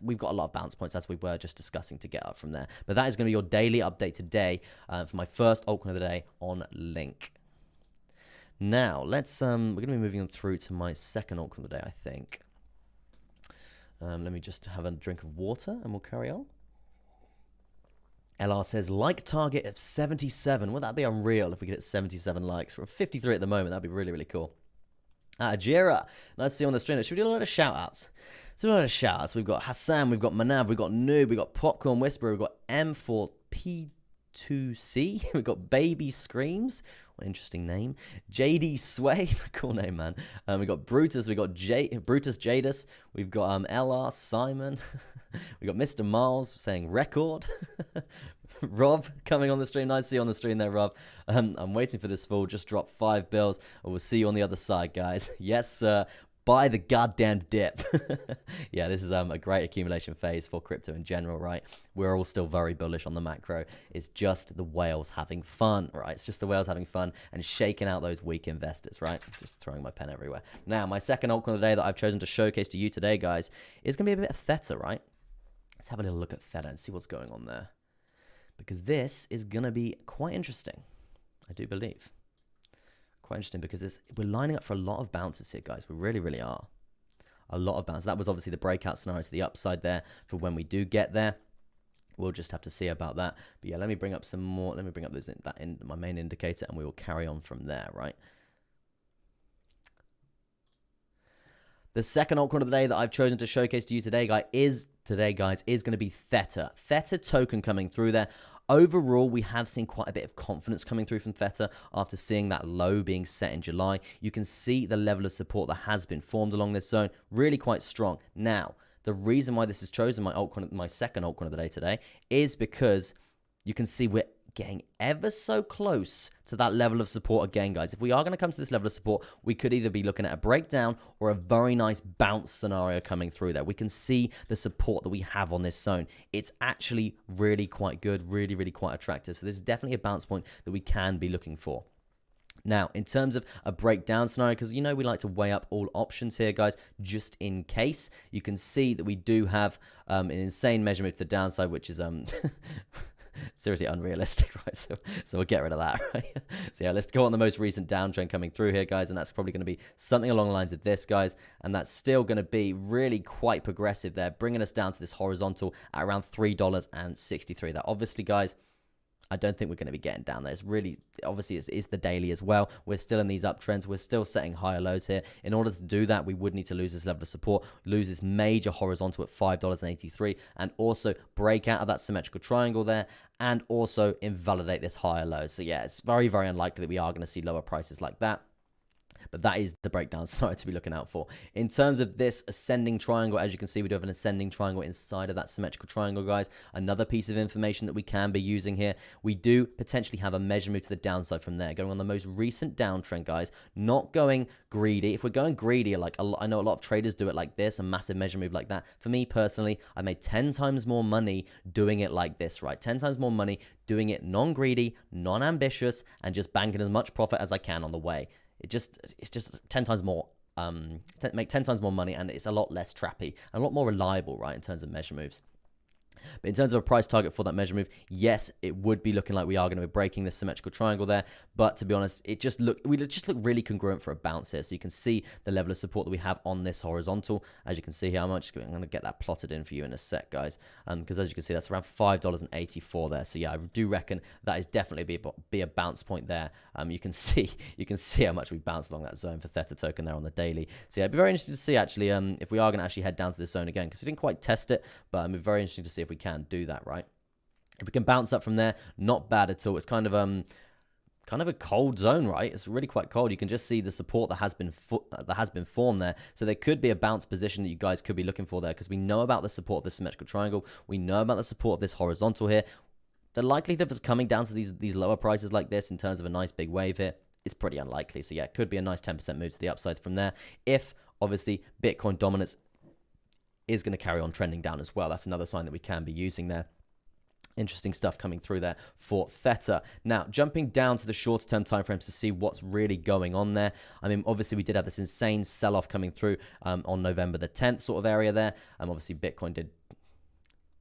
we've got a lot of bounce points, as we were just discussing, to get up from there. But that is going to be your daily update today for my first altcoin of the day on Link. Now, let's we're going to be moving on through to my second altcoin of the day, I think. Let me just have a drink of water and we'll carry on. LR says, like target of 77. Well, that'd be unreal if we get 77 likes. We're at 53 at the moment. That'd be really, really cool. Jira, nice to see you on the stream. Should we do a lot of shout-outs? So a lot of shout-outs. We've got Hassan, we've got Manav, we've got Noob, we've got Popcorn Whisperer, we've got M4P2C, we've got Baby Screams. What an interesting name. JD Sway, cool name, man. We've got Brutus, we've got Brutus Jadis, we've got LR Simon, we've got Mr. Miles saying record. Rob coming on the stream. Nice to see you on the stream there, Rob. I'm waiting for this fall. Just drop 5 bills and we'll see you on the other side, guys. Yes, sir. Buy the goddamn dip. Yeah, this is a great accumulation phase for crypto in general, right? We're all still very bullish on the macro. It's just the whales having fun, right? It's just the whales having fun and shaking out those weak investors, right? Just throwing my pen everywhere. Now, my second altcoin of the day that I've chosen to showcase to you today, guys, is going to be a bit of Theta, right? Let's have a little look at Theta and see what's going on there. Because this is going to be quite interesting, I do believe. Quite interesting because we're lining up for a lot of bounces here, guys. We really, really are. A lot of bounces. That was obviously the breakout scenario to the upside there for when we do get there. We'll just have to see about that. But yeah, let me bring up some more. Let me bring up my main indicator and we will carry on from there, right? The second altcoin of the day that I've chosen to showcase to you today, guys, is going to be Theta. Theta token coming through there. Overall, we have seen quite a bit of confidence coming through from Theta after seeing that low being set in July. You can see the level of support that has been formed along this zone, really quite strong. Now, the reason why this is chosen my second altcoin of the day today is because you can see we're getting ever so close to that level of support again, guys. If we are going to come to this level of support, we could either be looking at a breakdown or a very nice bounce scenario coming through there. We can see the support that we have on this zone. It's actually really quite good, really, really quite attractive. So this is definitely a bounce point that we can be looking for. Now, in terms of a breakdown scenario, because you know we like to weigh up all options here, guys, just in case, you can see that we do have an insane measurement to the downside, which is seriously unrealistic, right? So we'll get rid of that, right? So yeah, let's go on the most recent downtrend coming through here, guys, and that's probably going to be something along the lines of this, guys, and that's still going to be really quite progressive there, bringing us down to this horizontal at around $3.63. That obviously, guys, I don't think we're going to be getting down there. It's really, obviously, it's the daily as well. We're still in these uptrends. We're still setting higher lows here. In order to do that, we would need to lose this level of support, lose this major horizontal at $5.83, and also break out of that symmetrical triangle there, and also invalidate this higher low. So yeah, it's very, very unlikely that we are going to see lower prices like that. But that is the breakdown scenario to be looking out for. In terms of this ascending triangle, as you can see, we do have an ascending triangle inside of that symmetrical triangle, guys. Another piece of information that we can be using here. We do potentially have a measure move to the downside from there, going on the most recent downtrend, guys. Not going greedy. If we're going greedy, like I know a lot of traders do it like this, a massive measure move like that. For me personally, I made 10 times more money doing it like this, right? 10 times more money doing it non-greedy, non-ambitious, and just banking as much profit as I can on the way. It's just 10 times more, make 10 times more money, and it's a lot less trappy and a lot more reliable, right, in terms of measure moves. But in terms of a price target for that measure move, yes, it would be looking like we are going to be breaking this symmetrical triangle there. But to be honest, we just look really congruent for a bounce here. So you can see the level of support that we have on this horizontal. As you can see here, I'm going to get that plotted in for you in a sec, guys. Because as you can see, that's around $5.84 there. So yeah, I do reckon that is definitely be a bounce point there. You can see how much we've bounced along that zone for Theta token there on the daily. So yeah, it'd be very interesting to see actually if we are going to actually head down to this zone again, because we didn't quite test it, but it'd be very interesting to see if we can do that, right? If we can bounce up from there, not bad at all. It's kind of a cold zone, right? It's really quite cold. You can just see the support that has been formed there. So there could be a bounce position that you guys could be looking for there, because we know about the support of this symmetrical triangle. We know about the support of this horizontal here. The likelihood of us coming down to these lower prices like this in terms of a nice big wave here is pretty unlikely. So yeah, it could be a nice 10% move to the upside from there, if obviously Bitcoin dominance is going to carry on trending down as well. That's another sign that we can be using there. Interesting stuff coming through there for Theta. Now, jumping down to the shorter term timeframes to see what's really going on there. I mean, obviously, we did have this insane sell-off coming through on November the 10th sort of area there. Obviously, Bitcoin did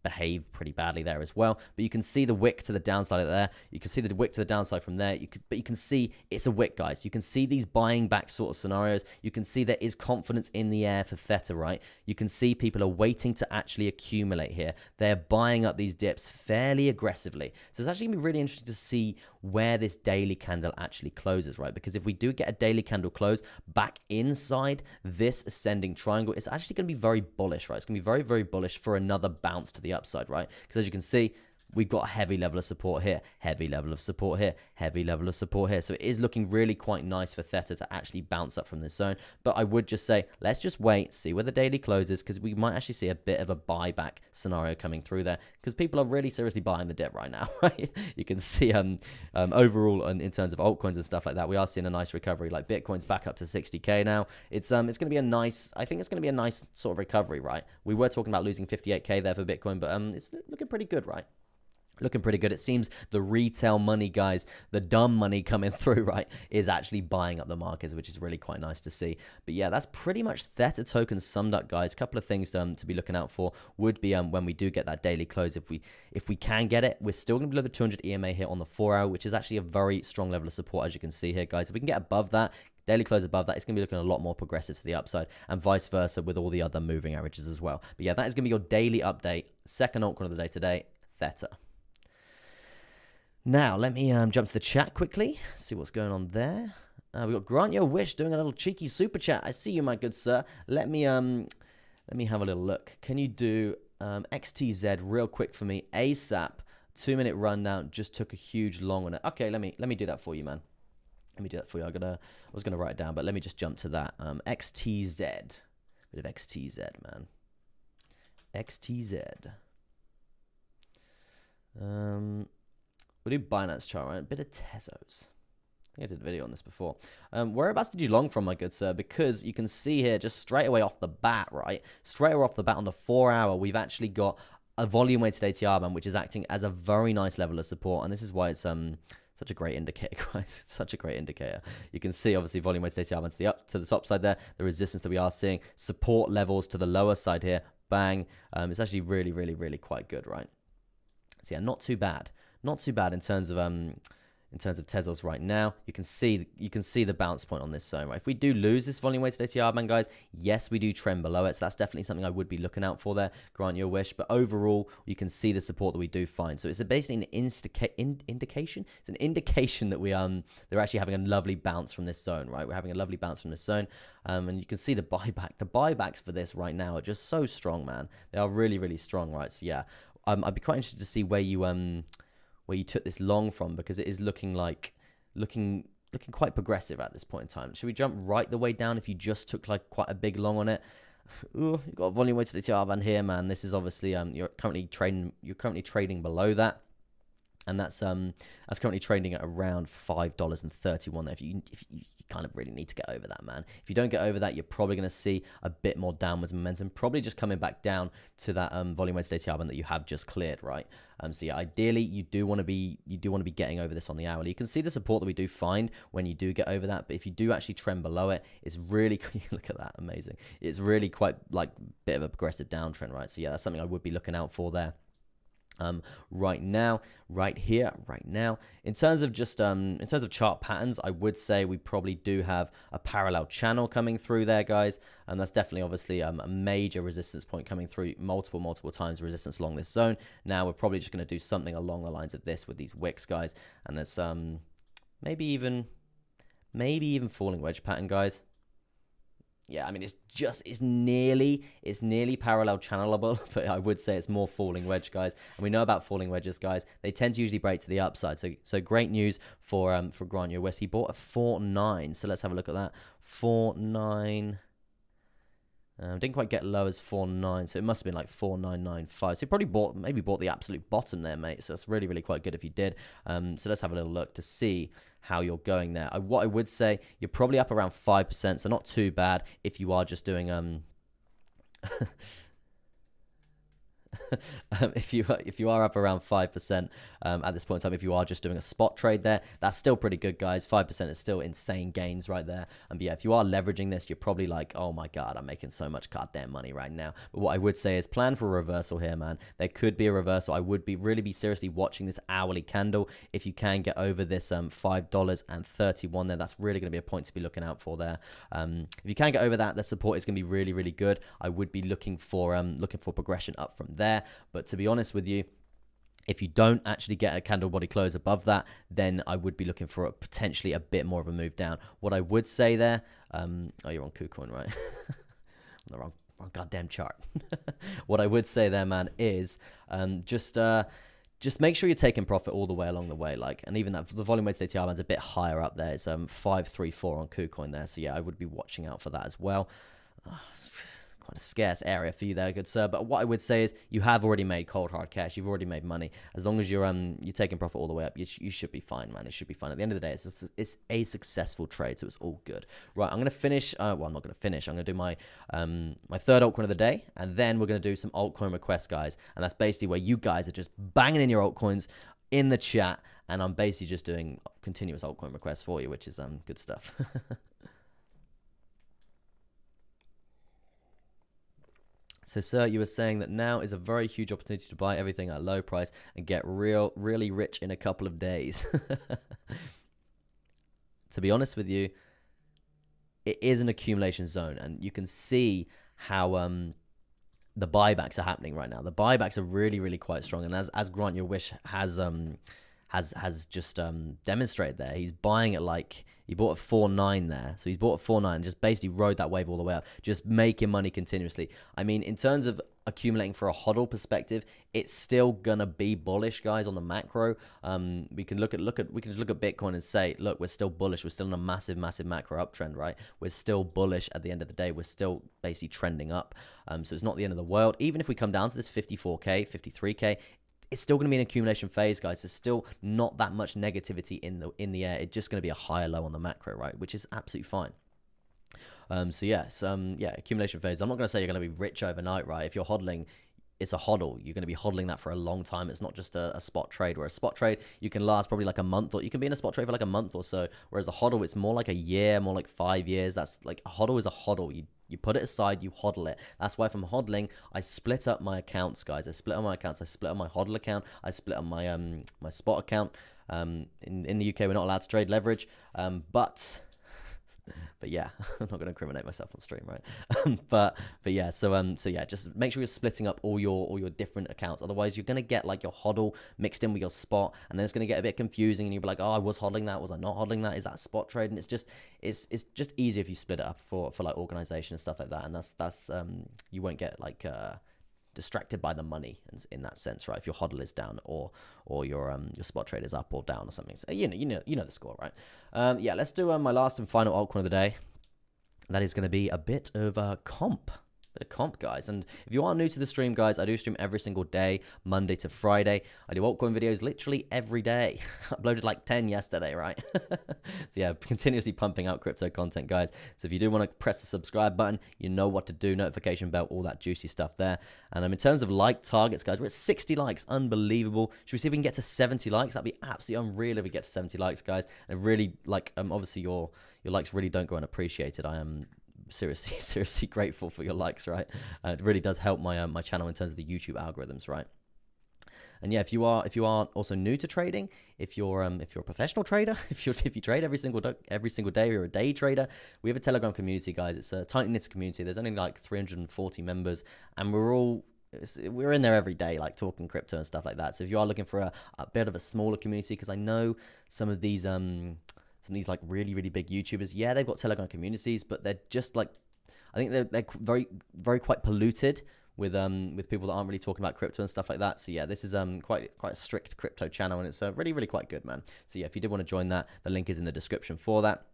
behaved pretty badly there as well. But you can see the wick to the downside there. You can see the wick to the downside from there. But you can see it's a wick, guys. You can see these buying back sort of scenarios. You can see there is confidence in the air for Theta, right? You can see people are waiting to actually accumulate here. They're buying up these dips fairly aggressively. So it's actually going to be really interesting to see where this daily candle actually closes, right? Because if we do get a daily candle close back inside this ascending triangle, it's actually going to be very bullish, right? It's going to be very, very bullish for another bounce to the upside, right? Because as you can see, we've got a heavy level of support here, heavy level of support here, heavy level of support here. So it is looking really quite nice for Theta to actually bounce up from this zone. But I would just say, let's just wait, see where the daily closes, because we might actually see a bit of a buyback scenario coming through there, because people are really seriously buying the dip right now, right? You can see overall in terms of altcoins and stuff like that, we are seeing a nice recovery. Like Bitcoin's back up to 60K now. It's going to be a nice, I think it's going to be a nice sort of recovery, right? We were talking about losing 58K there for Bitcoin, but it's looking pretty good, right? Looking pretty good. It seems the retail money, guys, the dumb money coming through, right, is actually buying up the markets, which is really quite nice to see. But yeah, that's pretty much Theta tokens summed up, guys. A couple of things to be looking out for would be when we do get that daily close. If we can get it, we're still going to be below the 200 EMA here on the 4-hour, which is actually a very strong level of support, as you can see here, guys. If we can get above that, daily close above that, it's going to be looking a lot more progressive to the upside, and vice versa with all the other moving averages as well. But yeah, that is going to be your daily update. Second altcoin of the day today, Theta. Now, let me jump to the chat quickly, see what's going on there. We got Grant Your Wish doing a little cheeky super chat. I see you, my good sir. Let me have a little look. Can you do XTZ real quick for me ASAP? 2-minute rundown. Just took a huge long on it. Okay, let me do that for you, man. Let me do that for you. I was gonna write it down, but let me just jump to that. XTZ, bit of XTZ, man. XTZ. We'll do Binance chart, right? A bit of Tezos. I think I did a video on this before. Whereabouts did you long from, my good sir? Because you can see here, just straight away off the bat, right? Straight away off the bat on the 4-hour, we've actually got a volume-weighted ATR band, which is acting as a very nice level of support. And this is why it's such a great indicator, guys. It's such a great indicator. You can see, obviously, volume-weighted ATR band to the top side there. The resistance that we are seeing. Support levels to the lower side here. Bang. It's actually really, really, really quite good, right? So yeah, not too bad. Not too bad in terms of Tezos right now. You can see the bounce point on this zone, right? If we do lose this volume weighted ATR band, guys, yes, we do trend below it. So that's definitely something I would be looking out for there. Grant your wish. But overall, you can see the support that we do find. So it's basically an indication. It's an indication that they're actually having a lovely bounce from this zone, right? We're having a lovely bounce from this zone. And you can see the buyback. The buybacks for this right now are just so strong, man. They are really, really strong, right? So yeah, I'd be quite interested to see where you took this long from, because it is looking quite progressive at this point in time. Should we jump right the way down if you just took like quite a big long on it? Ooh, you've got a volume weighted ATR band here, man. This is obviously you're currently trading below that. And that's currently trading at around $5.31 there. If you kind of really need to get over that, man. If you don't get over that, you're probably going to see a bit more downwards momentum, probably just coming back down to that volume weighted ATR band that you have just cleared, right? So yeah, ideally you do want to be getting over this on the hourly. You can see the support that we do find when you do get over that, but if you do actually trend below it, it's really look at that, amazing. It's really quite like a bit of a progressive downtrend, right? So yeah, that's something I would be looking out for there. Right now, right here, right now. In terms of chart patterns, I would say we probably do have a parallel channel coming through there, guys. And that's definitely obviously a major resistance point coming through multiple times resistance along this zone. Now we're probably just going to do something along the lines of this with these wicks, guys. And there's maybe even falling wedge pattern, guys. Yeah, I mean, it's nearly parallel channelable, but I would say it's more falling wedge, guys. And we know about falling wedges, guys. They tend to usually break to the upside. So great news for Grant Your Wish. He bought a 4.9. So let's have a look at that. 4.9. Didn't quite get low as 4.9, so it must have been like 4.995. So he probably maybe bought the absolute bottom there, mate. So that's really, really quite good if you did. So let's have a little look to see how you're going there. What I would say, you're probably up around 5%, so not too bad if you are just doing If you are up around 5% at this point in time, if you are just doing a spot trade there, that's still pretty good, guys. 5% is still insane gains right there. And yeah, if you are leveraging this, you're probably like, oh my god, I'm making so much goddamn money right now. But what I would say is plan for a reversal here, man. There could be a reversal. I would really be seriously watching this hourly candle. If you can get over this $5.31 there, that's really going to be a point to be looking out for there. If you can get over that, the support is going to be really, really good. I would be looking for progression up from there. But to be honest with you, if you don't actually get a candle body close above that, then I would be looking for potentially a bit more of a move down. What I would say there, oh, you're on KuCoin, right? On the wrong goddamn chart. What I would say there, man, is just make sure you're taking profit all the way along the way. And even that the volume weighted ATR band's a bit higher up there. It's 534 on KuCoin there. So yeah, I would be watching out for that as well. Quite a scarce area for you there, good sir. But what I would say is you have already made cold hard cash. You've already made money. As long as you're taking profit all the way up, you should be fine, man. It should be fine. At the end of the day, it's a successful trade, so it's all good. Right, I'm gonna finish. Well, I'm not gonna finish. I'm gonna do my my third altcoin of the day, and then we're gonna do some altcoin requests, guys. And that's basically where you guys are just banging in your altcoins in the chat, and I'm basically just doing continuous altcoin requests for you, which is good stuff. So, sir, you were saying that now is a very huge opportunity to buy everything at a low price and get really rich in a couple of days. To be honest with you, it is an accumulation zone, and you can see how the buybacks are happening right now. The buybacks are really quite strong, and as Grant Your Wish has just demonstrated there, he's buying it like he bought at 4.9 there. So he's bought at 4.9 and just basically rode that wave all the way up, just making money continuously. I mean, in terms of accumulating for a hodl perspective, it's still gonna be bullish, guys, on the macro. We can just look at Bitcoin and say, look, we're still bullish. We're still in a massive uptrend, right? We're still bullish at the end of the day. We're still basically trending up. So it's not the end of the world. Even if we come down to this 54K, 53K, it's still going to be an accumulation phase, guys. There's still not that much negativity in the air. It's just going to be a higher low on the macro, right? Which is absolutely fine. So yes, yeah, accumulation phase. I'm not going to say you're going to be rich overnight, right? If you're hodling, it's a hodl. You're going to be hodling that for a long time. It's not just a spot trade. Where a spot trade, you can last probably like a month, or you can be in a spot trade for like a month or so. Whereas a hodl, it's more like a year, more like 5 years. That's like a hodl is a hodl. You put it aside, you hodl it. That's why if I'm hodling, I split up my accounts, guys. I split up my accounts. I split up my hodl account. I split up my my spot account. In the UK, we're not allowed to trade leverage, but yeah, I'm not going to incriminate myself on stream, right? but yeah, so yeah, just make sure you're splitting up all your different accounts. Otherwise, you're going to get like your hodl mixed in with your spot, and then it's going to get a bit confusing, and you'll be like, oh, I was hodling that, was I not hodling that? Is that spot trade? And it's just easier if you split it up for like organization and stuff like that, and that's you won't get like distracted by the money in that sense, right? If your hodl is down or your spot trade is up or down or something. So, you know the score, right? Yeah, let's do my last and final altcoin of the day. That is going to be a bit of a comp. Guys. And if you are new to the stream, guys, I do stream every single day, Monday to Friday. I do altcoin videos literally every day. Uploaded like 10 yesterday, right? So yeah, continuously pumping out crypto content, guys. So if you do want to press the subscribe button, you know what to do, notification bell, all that juicy stuff there. And in terms of like targets, guys, we're at 60 likes, unbelievable. Should we see if we can get to 70 likes? That'd be absolutely unreal if we get to 70 likes, guys. And really, like, obviously your likes really don't go unappreciated. I am seriously grateful for your likes, right? It really does help my my channel in terms of the YouTube algorithms, right? And yeah, if you are also new to trading, if you're a professional trader, if you trade every single day, or you're a day trader, we have a Telegram community, guys. It's a tight knit community. There's only like 340 members, and we're in there every day, like talking crypto and stuff like that. So if you are looking for a bit of a smaller community, because I know some of these like really big YouTubers, yeah, they've got Telegram communities, but they're just like, I think they're very quite polluted with people that aren't really talking about crypto and stuff like that. So yeah, this is quite a strict crypto channel, and it's really quite good, man. So yeah, if you did want to join that, the link is in the description for that.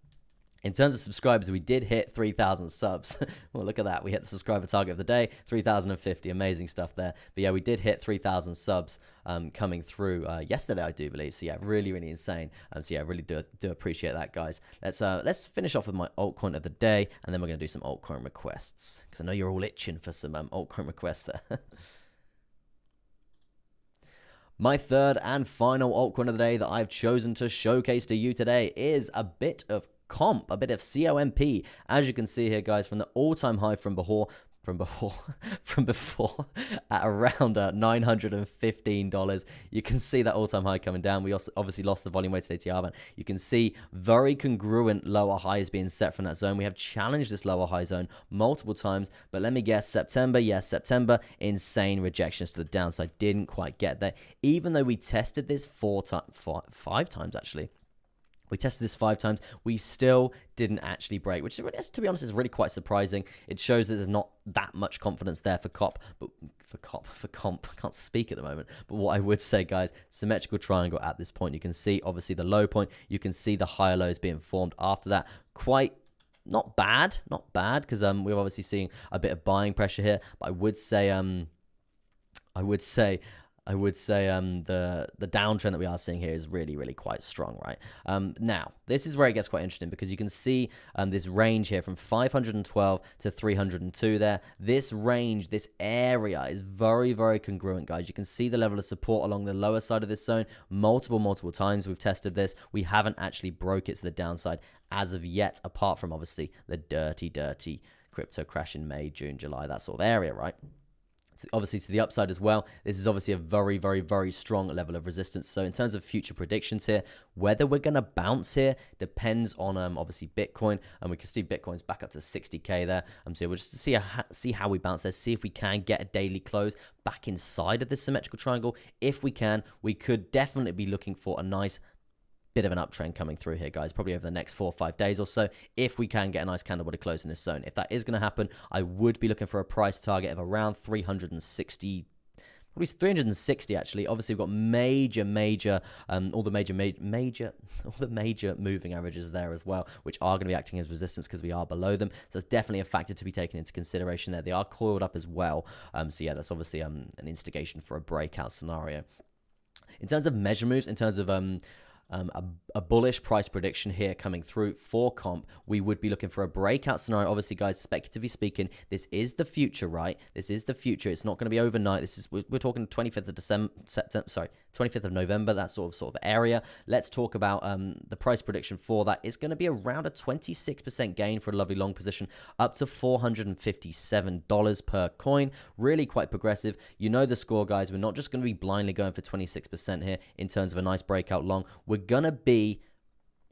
In terms of subscribers, we did hit 3,000 subs. Well, look at that. We hit the subscriber target of the day, 3,050. Amazing stuff there. But yeah, we did hit 3,000 subs coming through yesterday, I do believe. So yeah, really insane. So yeah, really do appreciate that, guys. Let's finish off with my altcoin of the day, and then we're going to do some altcoin requests, because I know you're all itching for some altcoin requests there. My third and final altcoin of the day that I've chosen to showcase to you today is a bit of comp, a bit of COMP. As you can see here, guys, from the all-time high from before at around $915. You can see that all-time high coming down. We also obviously lost the volume weighted ATR band. You can see very congruent lower highs being set from that zone. We have challenged this lower high zone multiple times, but let me guess, September, yes, September, insane rejections to the downside. Didn't quite get there, even though we tested this five times actually. We tested this 5 times. We still didn't actually break, which, to be honest, is really quite surprising. It shows that there's not that much confidence there for comp. I can't speak at the moment. But what I would say, guys, symmetrical triangle at this point. You can see, obviously, the low point. You can see the higher lows being formed after that. Quite not bad, because we're obviously seeing a bit of buying pressure here. But I would say the downtrend that we are seeing here is really quite strong, right? Now, this is where it gets quite interesting because you can see this range here from 512 to 302 there. This range, this area is very congruent, guys. You can see the level of support along the lower side of this zone multiple times. We've tested this. We haven't actually broke it to the downside as of yet, apart from obviously the dirty crypto crash in May, June, July, that sort of area, right? Obviously to the upside as well. This is obviously a very strong level of resistance. So in terms of future predictions here, whether we're going to bounce here depends on obviously Bitcoin, and we can see Bitcoin's back up to 60k there. So we'll just see how we bounce there, see if we can get a daily close back inside of this symmetrical triangle. If we can, we could definitely be looking for a nice bit of an uptrend coming through here, guys, probably over the next 4 or 5 days or so, if we can get a nice candle body close in this zone. If that is going to happen, I would be looking for a price target of around 360, probably 360 actually. Obviously we've got all the major moving averages there as well, which are going to be acting as resistance because we are below them. So that's definitely a factor to be taken into consideration there. They are coiled up as well. So yeah, that's obviously an instigation for a breakout scenario. In terms of measure moves, in terms of a bullish price prediction here coming through for comp, we would be looking for a breakout scenario. Obviously, guys, speculatively speaking, this is the future, right? This is the future. It's not going to be overnight. We're talking 25th of November, that sort of area. Let's talk about the price prediction for that. It's going to be around a 26% gain for a lovely long position, up to $457 per coin. Really quite progressive. You know the score, guys. We're not just going to be blindly going for 26% here in terms of a nice breakout long. We're going to be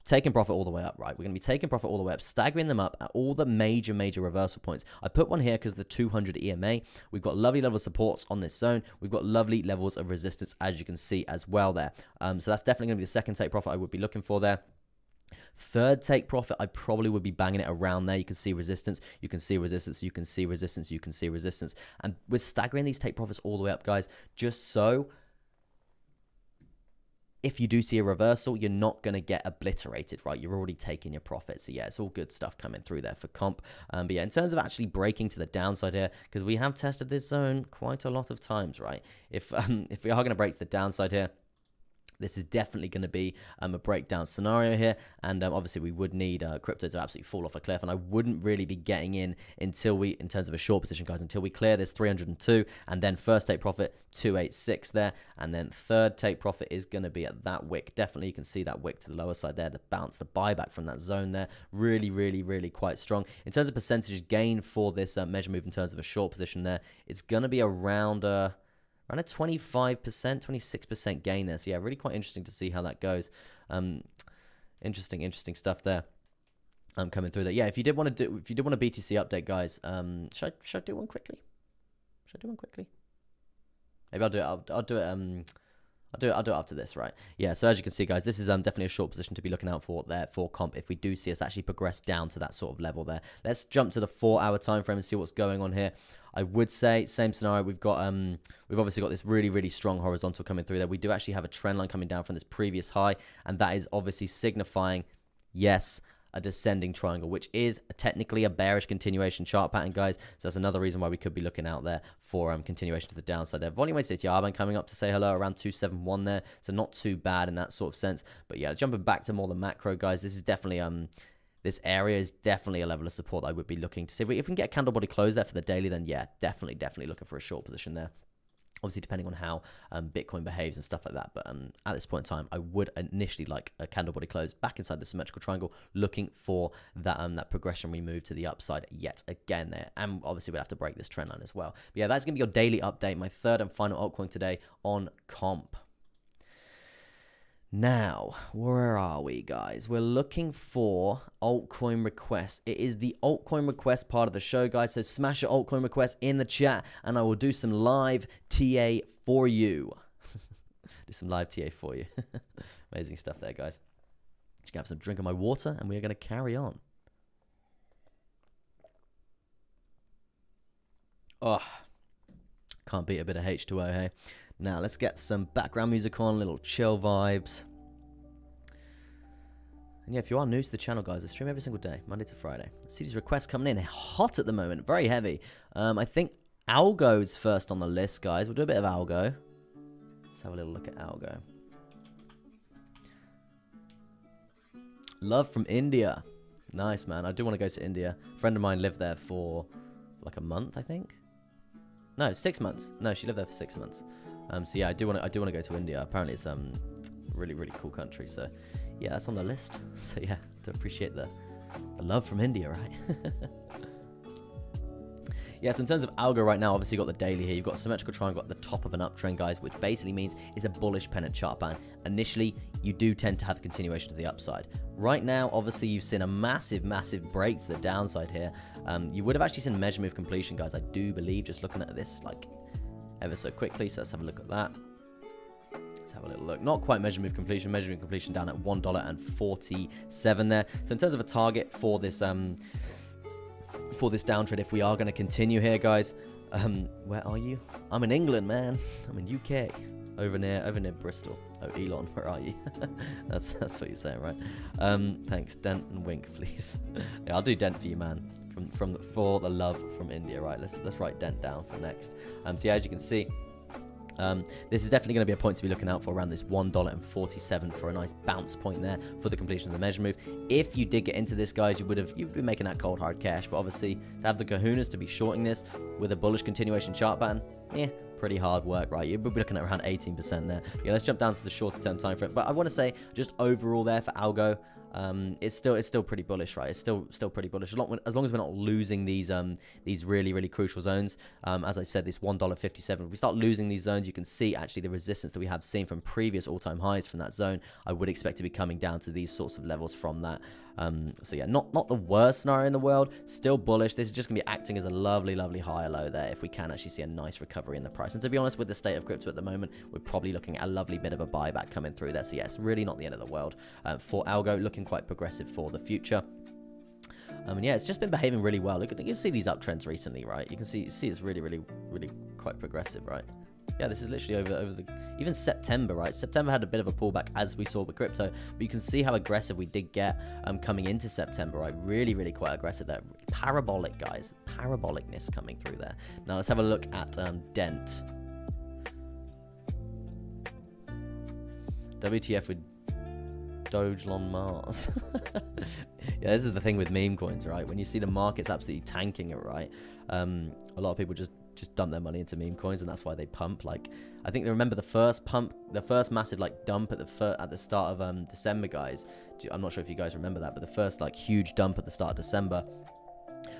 taking profit all the way up, right? We're going to be taking profit all the way up, staggering them up at all the major reversal points. I put one here because the 200 EMA, we've got lovely level of supports on this zone. We've got lovely levels of resistance, as you can see as well there. So that's definitely going to be the second take profit I would be looking for there. Third take profit, I probably would be banging it around there. You can see resistance, you can see resistance, you can see resistance, you can see resistance. And we're staggering these take profits all the way up, guys, just so if you do see a reversal, you're not going to get obliterated, right? You're already taking your profit. So yeah, it's all good stuff coming through there for comp. But yeah, in terms of actually breaking to the downside here, because we have tested this zone quite a lot of times, right? If we are going to break to the downside here, this is definitely going to be a breakdown scenario here, and obviously we would need crypto to absolutely fall off a cliff, and I wouldn't really be getting in until in terms of a short position, guys, until we clear this 302, and then first take profit 286 there, and then third take profit is going to be at that wick. Definitely you can see that wick to the lower side there, the bounce, the buyback from that zone there, really quite strong. In terms of percentage gain for this measure move in terms of a short position there, it's going to be around a 25%, 26% gain there. So yeah, really quite interesting to see how that goes. Interesting stuff there. Coming through there. Yeah, if you did want a BTC update, guys, should I do one quickly? Maybe I'll do it. I'll do it after this, right? Yeah, so as you can see, guys, this is definitely a short position to be looking out for there for comp if we do see us actually progress down to that sort of level there. Let's jump to the 4-hour time frame and see what's going on here. I would say same scenario. We've obviously got this really strong horizontal coming through there. We do actually have a trend line coming down from this previous high, and that is obviously signifying, yes, a descending triangle, which is technically a bearish continuation chart pattern, guys. So that's another reason why we could be looking out there for continuation to the downside there. Volume weighted ATR band coming up to say hello around 271 there, so not too bad in that sort of sense. But yeah, jumping back to more the macro, guys, this is definitely this area is definitely a level of support I would be looking to see. If we can get a candle body close there for the daily, then yeah, definitely looking for a short position there. Obviously, depending on how Bitcoin behaves and stuff like that. But at this point in time, I would initially like a candle body close back inside the symmetrical triangle, looking for that that progression we move to the upside yet again there. And obviously, we'll have to break this trend line as well. But yeah, that's going to be your daily update, my third and final altcoin today on comp. Now, where are we, guys? We're looking for altcoin requests. It is the altcoin request part of the show, guys. So smash your altcoin request in the chat, and I will do some live TA for you. Do some live TA for you. Amazing stuff there, guys. Just gonna have some drink of my water, and we are going to carry on. Oh, can't beat a bit of H2O, hey? Now, let's get some background music on, little chill vibes. And yeah, if you are new to the channel, guys, I stream every single day, Monday to Friday. I see these requests coming in hot at the moment, very heavy. I think Algo's first on the list, guys. We'll do a bit of Algo. Let's have a little look at Algo. Love from India. Nice, man. I do want to go to India. A friend of mine lived there for like a month, I think. No, 6 months. No, she lived there for 6 months. So yeah, I do want to go to India. Apparently, it's really cool country. So yeah, that's on the list. So yeah, to appreciate the love from India, right? Yeah, so in terms of algo right now, obviously you've got the daily here. You've got a symmetrical triangle at the top of an uptrend, guys, which basically means it's a bullish pennant chart band. Initially, you do tend to have continuation to the upside. Right now, obviously, you've seen a massive break to the downside here. You would have actually seen measure move completion, guys, I do believe, just looking at this like ever so quickly. So let's have a look at that. Let's have a little look. Not quite measure move completion down at $1.47 there. So in terms of a target for this downtrend, if we are going to continue here, guys, where are you? I'm in England, man. I'm in UK, over near Bristol. Oh, Elon, where are you? that's what you're saying, right? Thanks. Dent and wink, please. Yeah, I'll do Dent for you, man. For the love from India, right? Let's write Dent down for next. So yeah, as you can see, this is definitely going to be a point to be looking out for around this $1.47 for a nice bounce point there for the completion of the measure move. If you did get into this, guys, you'd be making that cold hard cash. But obviously, to have the kahunas to be shorting this with a bullish continuation chart pattern, pretty hard work, right? You'll be looking at around 18% there. Yeah, let's jump down to the shorter term time frame. But I want to say, just overall there for algo, it's still pretty bullish, right? It's still pretty bullish as long as we're not losing these really crucial zones. As I said, this $1.57. If we start losing these zones, you can see actually the resistance that we have seen from previous all-time highs from that zone. I would expect to be coming down to these sorts of levels from that. So yeah, not the worst scenario in the world. Still bullish. This is just gonna be acting as a lovely high low there. If we can actually see a nice recovery in the price. And to be honest, with the state of crypto at the moment, we're probably looking at a lovely bit of a buyback coming through there. So yeah, it's really not the end of the world for algo. Looking quite progressive for the future. And yeah, it's just been behaving really well. Look, you can see these uptrends recently, right? You can see it's really quite progressive, right? Yeah, this is literally over the even September, right? September had a bit of a pullback as we saw with crypto, but you can see how aggressive we did get coming into September, right? Really quite aggressive there. Parabolic, guys. Parabolicness coming through there. Now let's have a look at Dent. WTF with Dogelon Mars. Yeah, this is the thing with meme coins, right? When you see the market's absolutely tanking it, right? A lot of people just dump their money into meme coins, and that's why they pump. Like, I think they remember the first massive like dump at the start of December, guys. I'm not sure if you guys remember that, but the first like huge dump at the start of December,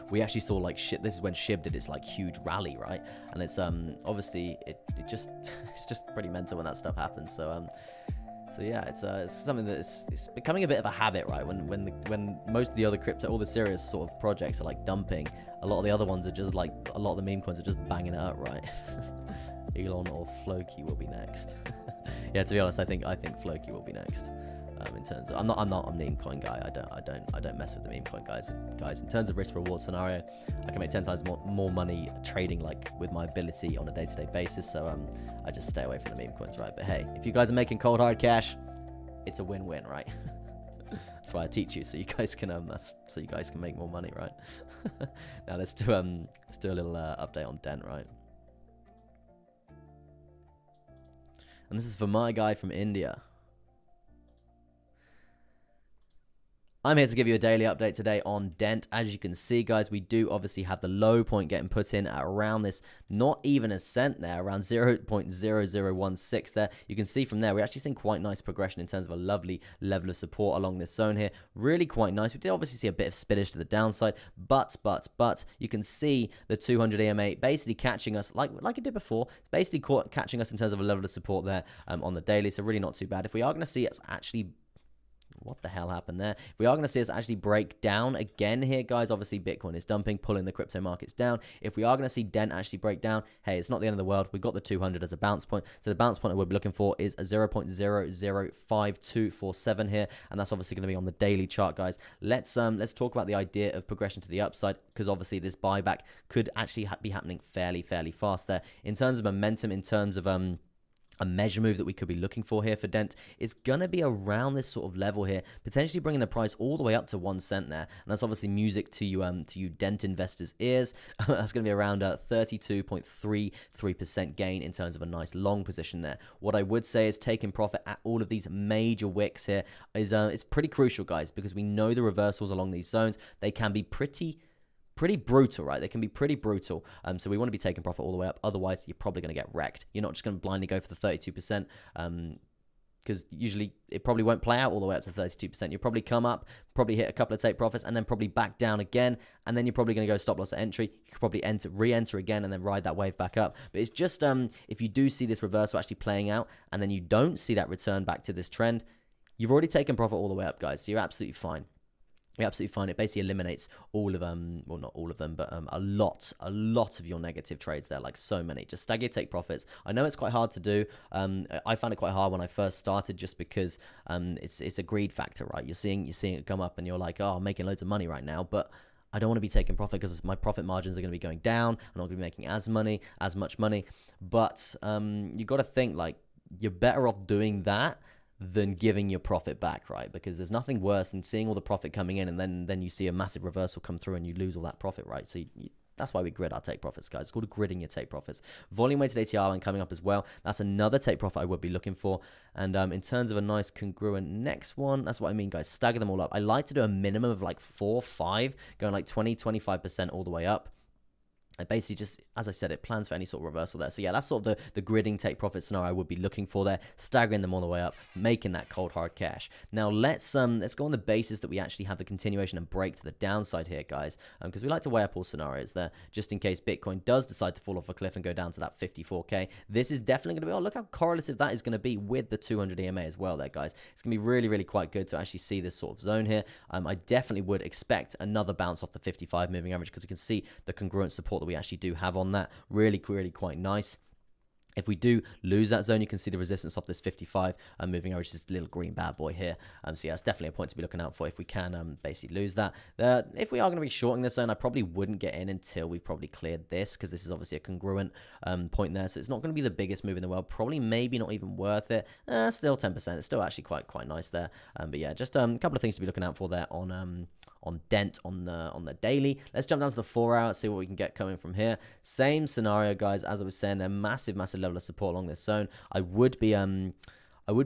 we actually saw like shit. This is when SHIB did its like huge rally, right? And it's obviously it's just pretty mental when that stuff happens. So yeah, it's something that it's becoming a bit of a habit, right? When most of the other crypto, all the serious sort of projects are like dumping, a lot of the other ones are just like, a lot of the meme coins are just banging it up, right? Elon or Floki will be next. Yeah, to be honest, I think Floki will be next. In terms of, I'm not a meme coin guy. I don't mess with the meme coin guys. In terms of risk reward scenario, I can make 10 times more money trading like with my ability on a day-to-day basis. So I just stay away from the meme coins, right? But hey, if you guys are making cold hard cash, it's a win-win, right? That's why I teach you, so you guys can make more money, right? Now let's do a little update on Dent, right? And this is for my guy from India. I'm here to give you a daily update today on Dent. As you can see, guys, we do obviously have the low point getting put in at around this, not even a cent there, around 0.0016 there. You can see from there, we're actually seeing quite nice progression in terms of a lovely level of support along this zone here. Really quite nice. We did obviously see a bit of spillage to the downside, but you can see the 200 EMA basically catching us like it did before. It's basically catching us in terms of a level of support there on the daily, so really not too bad. If we are going to see it actually... What the hell happened there? We are going to see us actually break down again here, guys. Obviously, Bitcoin is dumping, pulling the crypto markets down. If we are going to see Dent actually break down, hey, it's not the end of the world. We've got the 200 as a bounce point. So the bounce point that we'll be looking for is a 0.005247 here, and that's obviously going to be on the daily chart, guys. Let's talk about the idea of progression to the upside, because obviously this buyback could actually be happening fairly fast there. In terms of momentum, in terms of a measure move that we could be looking for here for Dent is going to be around this sort of level here, potentially bringing the price all the way up to 1 cent there. And that's obviously music to you Dent investors' ears. That's going to be around a 32.33% gain in terms of a nice long position there. What I would say is taking profit at all of these major wicks here is it's pretty crucial, guys, because we know the reversals along these zones, they can be pretty brutal, right? They can be pretty brutal. So we want to be taking profit all the way up. Otherwise, you're probably going to get wrecked. You're not just going to blindly go for the 32%, because usually it probably won't play out all the way up to 32%. You'll probably come up, probably hit a couple of take profits, and then probably back down again, and then you're probably going to go stop loss at entry. You could probably re-enter again and then ride that wave back up. But it's just if you do see this reversal actually playing out, and then you don't see that return back to this trend, you've already taken profit all the way up, guys. So you're absolutely fine. You're absolutely fine. It basically eliminates all of well, not all of them, but a lot of your negative trades there, like so many. Just stagger take profits. I know it's quite hard to do. I found it quite hard when I first started, just because it's a greed factor, right? You're seeing it come up, and you're like, oh, I'm making loads of money right now, but I don't want to be taking profit because my profit margins are going to be going down. I'm not going to be making as much money. But you got to think, like, you're better off doing that than giving your profit back, right? Because there's nothing worse than seeing all the profit coming in, and then you see a massive reversal come through and you lose all that profit, right? So that's why we grid our take profits, guys. It's called gridding your take profits. Volume weighted ATR line coming up as well. That's another take profit I would be looking for. And in terms of a nice congruent next one, that's what I mean, guys. Stagger them all up. I like to do a minimum of like 4, 5, going like 20-25% all the way up. I basically just, as I said, it plans for any sort of reversal there. So yeah, that's sort of the gridding take profit scenario I would be looking for there, staggering them all the way up, making that cold hard cash. Now let's go on the basis that we actually have the continuation and break to the downside here, guys, because we like to weigh up all scenarios there, just in case Bitcoin does decide to fall off a cliff and go down to that 54K. This is definitely going to be, oh, look how correlative that is going to be with the 200 EMA as well there, guys. It's going to be really quite good to actually see this sort of zone here. I definitely would expect another bounce off the 55 moving average, because you can see the congruent support that we actually do have on that. Really quite nice. If we do lose that zone, you can see the resistance off this 55 moving average, this little green bad boy here. So yeah, it's definitely a point to be looking out for if we can basically lose that. If we are going to be shorting this zone, I probably wouldn't get in until we've probably cleared this, because this is obviously a congruent point there. So it's not going to be the biggest move in the world. Probably maybe not even worth it. Still 10%. It's still actually quite nice there. But yeah, just a couple of things to be looking out for there on Dent on the daily. Let's jump down to the 4 hour, see what we can get coming from here. Same scenario, guys. As I was saying, a massive level of support along this zone. I would be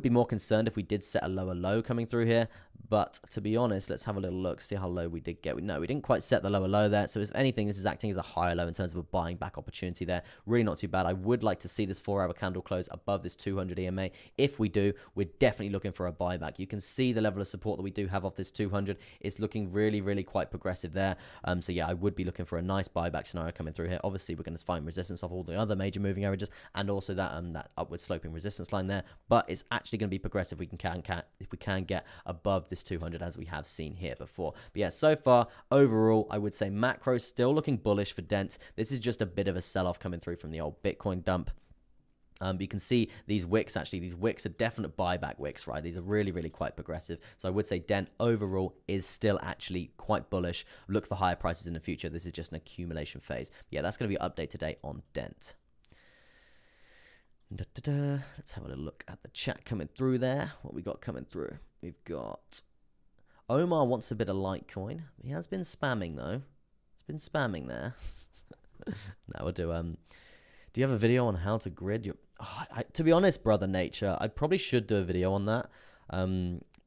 more concerned if we did set a lower low coming through here, but to be honest, let's have a little look, see how low we did get. No, we didn't quite set the lower low there, so if anything, this is acting as a higher low in terms of a buying back opportunity there. Really not too bad. I would like to see this 4 hour candle close above this 200 EMA. If we do, we're definitely looking for a buyback. You can see the level of support that we do have off this 200. It's looking really quite progressive there. So yeah, I would be looking for a nice buyback scenario coming through here. Obviously, we're going to find resistance off all the other major moving averages, and also that upward sloping resistance line there, but it's actually going to be progressive if we can get above this 200, as we have seen here before. But yeah, so far overall, I would say macro still looking bullish for Dent. This is just a bit of a sell-off coming through from the old Bitcoin dump. But you can see these wicks, actually, these wicks are definite buyback wicks, right? These are really quite progressive. So I would say Dent overall is still actually quite bullish. Look for higher prices in the future. This is just an accumulation phase. Yeah, that's going to be an update today on Dent. Let's have a little look at the chat coming through there. What we got coming through? We've got Omar wants a bit of Litecoin. He has been spamming though. He's been spamming there. Now we'll do. Do you have a video on how to grid your? To be honest, brother nature, I probably should do a video on that.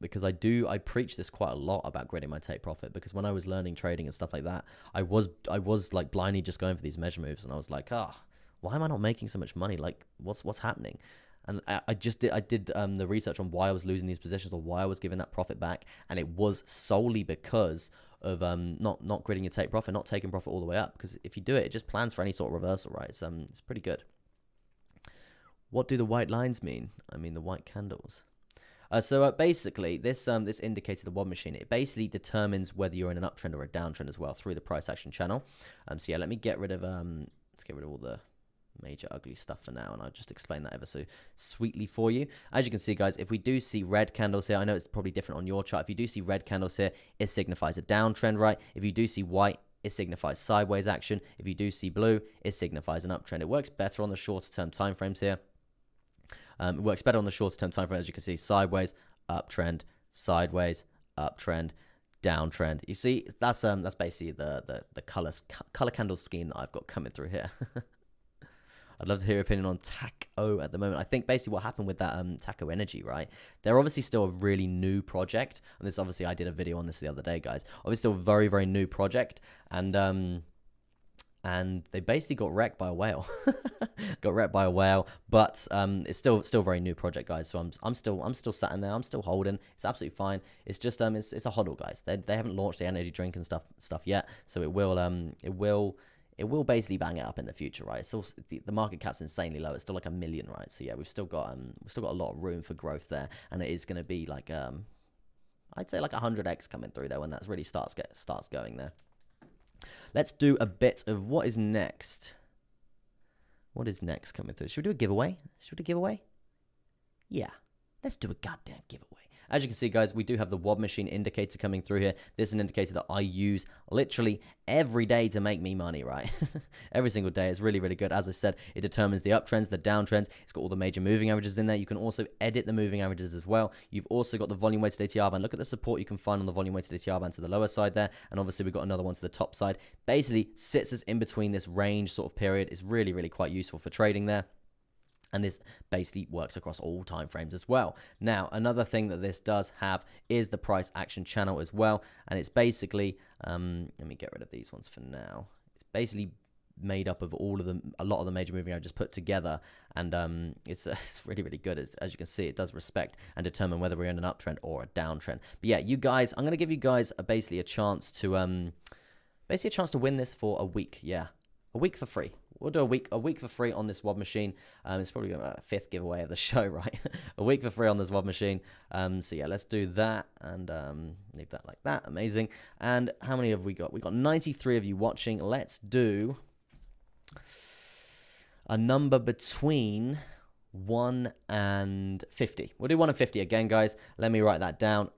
because I preach this quite a lot about grading my take profit, because when I was learning trading and stuff like that, I was like blindly just going for these measure moves, and I was like, why am I not making so much money? Like, what's happening? And I did the research on why I was losing these positions, or why I was giving that profit back, and it was solely because of not gridding your take profit, not taking profit all the way up. Because if you do it, it just plans for any sort of reversal, right? It's pretty good. What do the white lines mean? I mean the white candles. So basically, this indicator, the WOD machine, it basically determines whether you're in an uptrend or a downtrend as well through the price action channel. So yeah, let me get rid of let's get rid of all the major ugly stuff for now, and I'll just explain that ever so sweetly for you. As you can see, guys, if we do see red candles here, I know it's probably different on your chart. If you do see red candles here, it signifies a downtrend, right? If you do see white, it signifies sideways action. If you do see blue, it signifies an uptrend. It works better on the shorter term time frames here. It works better on the shorter term time frame, as you can see, sideways, uptrend, sideways, uptrend, downtrend. You see, that's basically the color candle scheme that I've got coming through here. I'd love to hear your opinion on TACO at the moment. I think basically what happened with that TACO Energy, right? They're obviously still a really new project, and this obviously I did a video on this the other day, guys. Obviously still a very, very new project, and they basically got wrecked by a whale. Got wrecked by a whale, but it's still a very new project, guys. So I'm still sat in there. I'm still holding. It's absolutely fine. It's just it's a hodl, guys. They haven't launched the energy drink and stuff yet, so it will basically bang it up in the future, right? It's still, the market cap's insanely low. It's still like $1 million, right? So yeah, we've still got a lot of room for growth there, and it is going to be like I'd say like 100x coming through there when that really starts going there. Let's do a bit of what is next. What is next coming through? Should we do a giveaway? Yeah, let's do a goddamn giveaway. As you can see, guys, we do have the WOD machine indicator coming through here. This is an indicator that I use literally every day to make me money, right? Every single day. It's really, really good. As I said, it determines the uptrends, the downtrends. It's got all the major moving averages in there. You can also edit the moving averages as well. You've also got the volume weighted ATR band. Look at the support you can find on the volume weighted ATR band to the lower side there. And obviously, we've got another one to the top side. Basically, sits us in between this range sort of period. It's really, really quite useful for trading there. And this basically works across all time frames as well. Now, another thing that this does have is the price action channel as well. And it's basically, let me get rid of these ones for now. It's basically made up of a lot of the major moving averages put together. And it's really, really good. As you can see, it does respect and determine whether we're in an uptrend or a downtrend. But yeah, you guys, I'm going to give you guys basically a chance to win this for a week. Yeah, a week for free. We'll do a week for free on this WOD machine. It's probably about a 5th giveaway of the show, right? A week for free on this WOD machine. So yeah, let's do that and leave that like that. Amazing. And how many have we got? We've got 93 of you watching. Let's do a number between 1 and 50. We'll do 1 and 50 again, guys. Let me write that down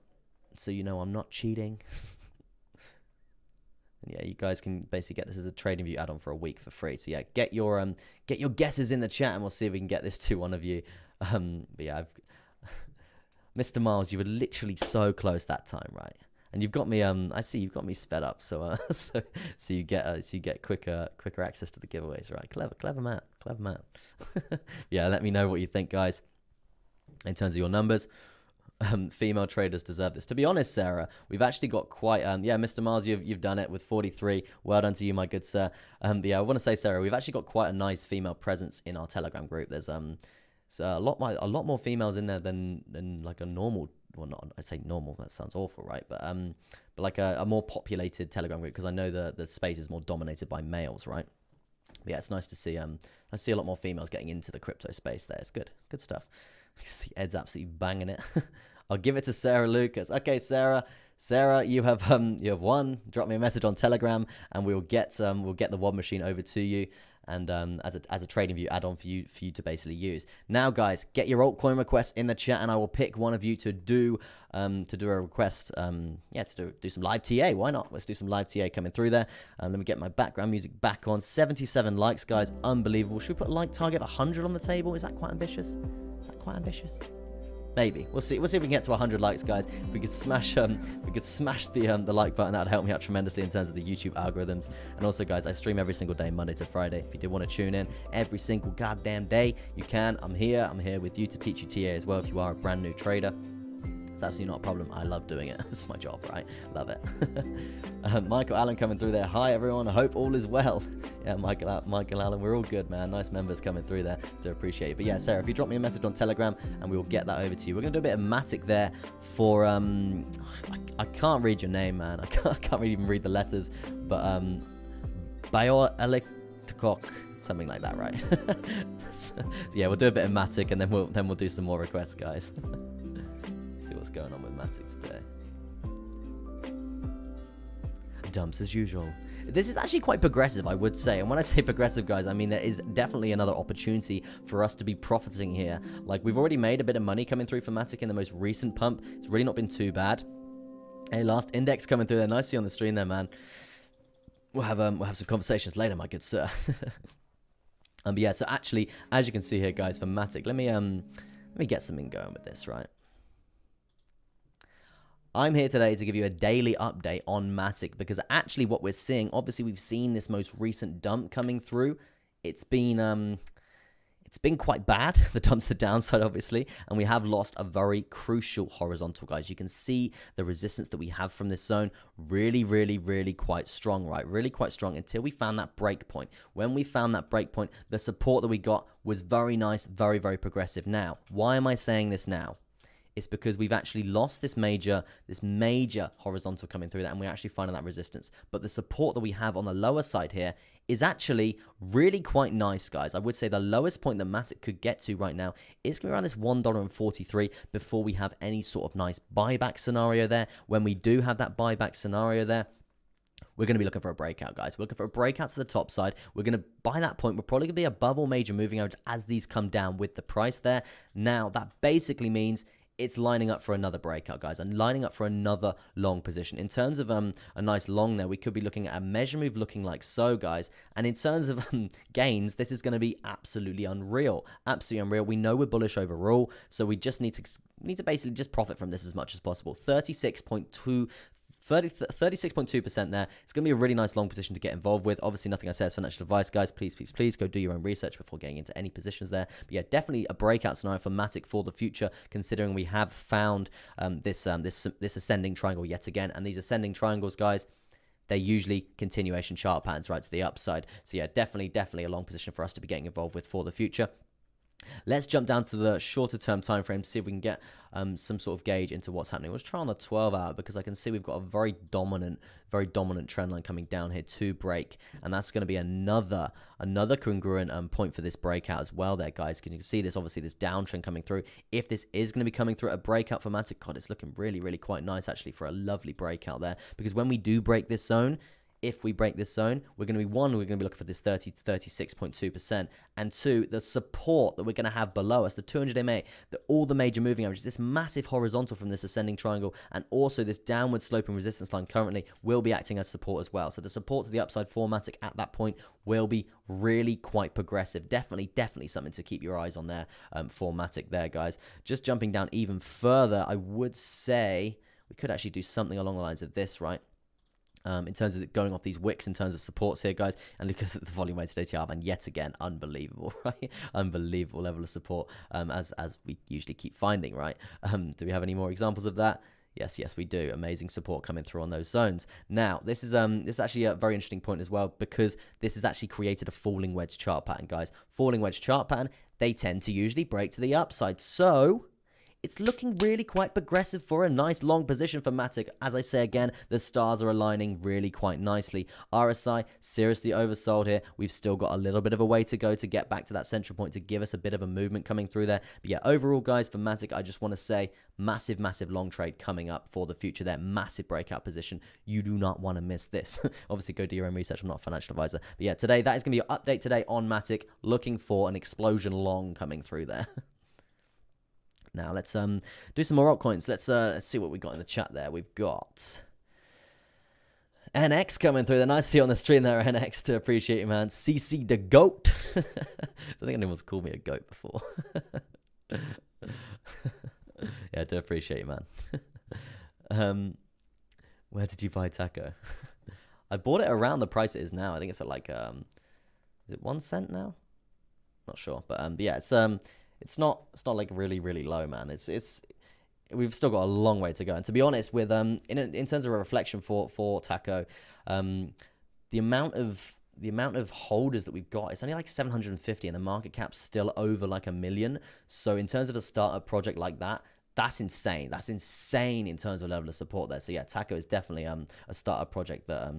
so you know I'm not cheating. And yeah, you guys can basically get this as a TradingView add-on for a week for free. So yeah, get your guesses in the chat, and we'll see if we can get this to one of you. But yeah, Mr. Miles, you were literally so close that time, right? And you've got me. I see you've got me sped up, so you get quicker access to the giveaways, right? Clever man. Yeah, let me know what you think, guys, in terms of your numbers. Female traders deserve this. To be honest, Sarah, we've actually got quite yeah, Mr. Mars, you've done it with 43. Well done to you, my good sir. Yeah, I want to say, Sarah, we've actually got quite a nice female presence in our Telegram group. There's a lot more females in there than like a normal, well, not I'd say normal, that sounds awful, right? But like a more populated Telegram group, because I know the space is more dominated by males, right? But yeah, it's nice to see I see a lot more females getting into the crypto space there. It's good stuff. See Ed's absolutely banging it. I'll give it to Sarah Lucas. Okay, Sarah, you have won. Drop me a message on Telegram, and we'll get the WOD machine over to you, and as a TradingView add-on for you to basically use. Now, guys, get your altcoin requests in the chat, and I will pick one of you to do a request. Yeah, to do some live TA. Why not? Let's do some live TA coming through there. Let me get my background music back on. 77 likes, guys. Unbelievable. Should we put a like target of 100 on the table? Is that quite ambitious? Maybe. We'll see if we can get to 100 likes, guys. If we could smash the like button, that would help me out tremendously in terms of the YouTube algorithms. And also, guys, I stream every single day, Monday to Friday. If you do want to tune in every single goddamn day, you can. I'm here with you to teach you TA as well if you are a brand new trader. It's absolutely not a problem. I love doing it. It's my job, right? Love it. Michael Allen coming through there. Hi, everyone. I hope all is well. Yeah, Michael Allen, we're all good, man. Nice members coming through there. Do appreciate it. But yeah, Sarah, if you drop me a message on Telegram, and we will get that over to you. We're going to do a bit of Matic there for, I can't read your name, man. I can't really even read the letters. But, Bioelectric, something like that, right? So, yeah, we'll do a bit of Matic, and then we'll do some more requests, guys. See what's going on with Matic today. Dumps as usual. This is actually quite progressive, I would say. And when I say progressive, guys, I mean there is definitely another opportunity for us to be profiting here. Like, we've already made a bit of money coming through for Matic in the most recent pump. It's really not been too bad. Hey, last index coming through there. Nice to see you on the stream there, man. We'll have some conversations later, my good sir. But yeah, so actually, as you can see here, guys, for Matic, let me get something going with this, right? I'm here today to give you a daily update on Matic, because actually what we're seeing, obviously we've seen this most recent dump coming through. It's been quite bad. The dump's the downside, obviously, and we have lost a very crucial horizontal, guys. You can see the resistance that we have from this zone, really, really, really quite strong, right? Really quite strong until we found that break point. When we found that break point, the support that we got was very nice, very, very progressive. Now, why am I saying this now? It's because we've actually lost this major horizontal coming through that, and we're actually finding that resistance. But the support that we have on the lower side here is actually really quite nice, guys. I would say the lowest point that Matic could get to right now is going to be around this $1.43 before we have any sort of nice buyback scenario there. When we do have that buyback scenario there, we're going to be looking for a breakout, guys. We're looking for a breakout to the top side. We're going to, by that point, we're probably going to be above all major moving averages as these come down with the price there. Now, that basically means it's lining up for another breakout, guys, and lining up for another long position. In terms of a nice long there, we could be looking at a measure move looking like so, guys. And in terms of gains, this is going to be absolutely unreal. Absolutely unreal. We know we're bullish overall, so we just need to basically just profit from this as much as possible. 36.2% there. It's going to be a really nice long position to get involved with. Obviously, nothing I say is financial advice, guys. Please, please, please go do your own research before getting into any positions there. But yeah, definitely a breakout scenario for Matic for the future, considering we have found this ascending triangle yet again. And these ascending triangles, guys, they're usually continuation chart patterns right to the upside. So yeah, definitely a long position for us to be getting involved with for the future. Let's jump down to the shorter term time frame, see if we can get some sort of gauge into what's happening. Let's try on the 12 hour, because I can see we've got a very dominant trend line coming down here to break, and that's going to be another congruent point for this breakout as well there, guys. You can see this, obviously, this downtrend coming through. If this is going to be coming through a breakout for Matic, God, it's looking really, really quite nice actually for a lovely breakout there, because when we do break this zone, if we break this zone, we're going to be, one, we're going to be looking for this 30 to 36.2%, and two, the support that we're going to have below us, the 200 MA, all the major moving averages, this massive horizontal from this ascending triangle, and also this downward sloping resistance line currently will be acting as support as well. So the support to the upside for Matic at that point will be really quite progressive. Definitely something to keep your eyes on there for Matic there, guys. Just jumping down even further, I would say we could actually do something along the lines of this, right? In terms of going off these wicks in terms of supports here, guys, and look at the volume weighted ATR, and yet again, unbelievable, right? Unbelievable level of support, as we usually keep finding, right? Do we have any more examples of that? Yes, we do. Amazing support coming through on those zones. Now, this is actually a very interesting point as well, because this has actually created a falling wedge chart pattern, guys. Falling wedge chart pattern, they tend to usually break to the upside. So it's looking really quite progressive for a nice long position for Matic. As I say again, the stars are aligning really quite nicely. RSI, seriously oversold here. We've still got a little bit of a way to go to get back to that central point to give us a bit of a movement coming through there. But yeah, overall, guys, for Matic, I just want to say massive long trade coming up for the future there. Massive breakout position. You do not want to miss this. Obviously, go do your own research. I'm not a financial advisor. But yeah, today, that is going to be your update today on Matic. Looking for an explosion long coming through there. Now, let's do some more altcoins. Let's see what we got in the chat there. We've got NX coming through. They're nice to see you on the stream there, NX. To appreciate you, man. CC the GOAT. I don't think anyone's called me a goat before. Yeah, I do appreciate you, man. Where did you buy Taco? I bought it around the price it is now. I think it's at like, is it 1 cent now? Not sure. But yeah, it's not like really low, man. It's we've still got a long way to go. And to be honest, with in terms of a reflection for Taco, the amount of holders that we've got, it's only like 750, and the market cap's still over like $1 million. So in terms of a startup project like that, that's insane. That's insane in terms of level of support there. So yeah, Taco is definitely a startup project that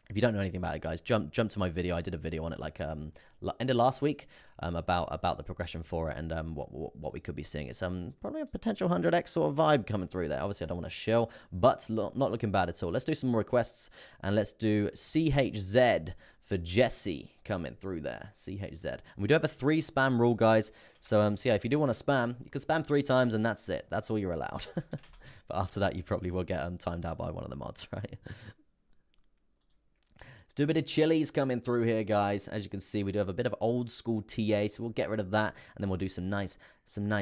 if you don't know anything about it, guys, jump to my video. I did a video on it like end of last week about the progression for it and what we could be seeing. It's probably a potential 100x sort of vibe coming through there. Obviously, I don't want to shill, but not looking bad at all. Let's do some more requests, and let's do CHZ for Jesse coming through there. CHZ. And we do have a 3 spam rule, guys. So yeah, if you do want to spam, you can spam 3 times, and that's it. That's all you're allowed. But after that, you probably will get timed out by one of the mods, right? Let's do a bit of chilies coming through here, guys. As you can see, we do have a bit of old school TA, so we'll get rid of that, and then we'll do some nice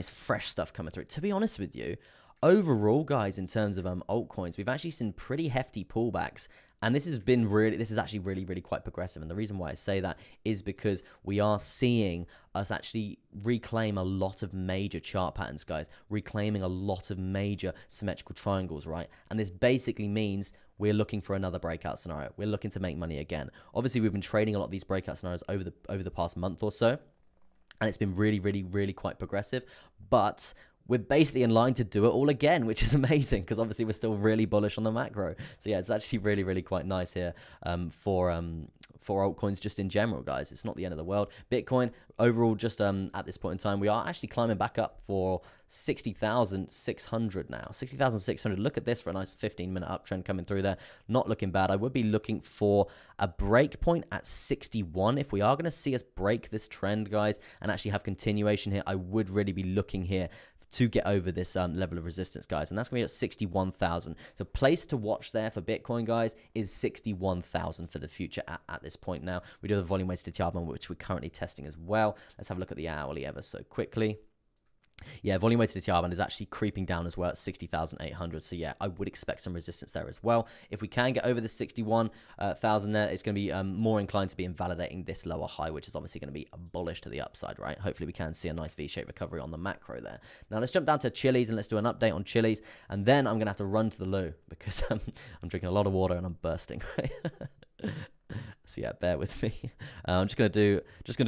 fresh stuff coming through. To be honest with you, overall, guys, in terms of altcoins, we've actually seen pretty hefty pullbacks. And this is actually really quite progressive. And the reason why I say that is because we are seeing us actually reclaim a lot of major chart patterns, guys, reclaiming a lot of major symmetrical triangles, right? And this basically means we're looking for another breakout scenario. We're looking to make money again. Obviously, we've been trading a lot of these breakout scenarios over the past month or so, and it's been really quite progressive. But we're basically in line to do it all again, which is amazing because obviously we're still really bullish on the macro. So yeah, it's actually really quite nice here for altcoins just in general, guys. It's not the end of the world. Bitcoin overall, just at this point in time, we are actually climbing back up for 60,600 now. 60,600. Look at this for a nice 15-minute uptrend coming through there. Not looking bad. I would be looking for a break point at 61. If we are going to see us break this trend, guys, and actually have continuation here, I would really be looking here to get over this level of resistance, guys, and that's gonna be at 61,000. So place to watch there for Bitcoin, guys, is 61,000 for the future at this point. Now we do have the volume weighted TR, which we're currently testing as well. Let's have a look at the hourly ever so quickly. Yeah, volume weighted TR band is actually creeping down as well at 60,800. So yeah, I would expect some resistance there as well. If we can get over the 61,000 there, it's going to be more inclined to be invalidating this lower high, which is obviously going to be bullish to the upside, right? Hopefully we can see a nice V-shaped recovery on the macro there. Now let's jump down to chilies and let's do an update on chilies, and then I'm going to have to run to the loo because I'm drinking a lot of water and I'm bursting. So yeah, bear with me. I'm just going to do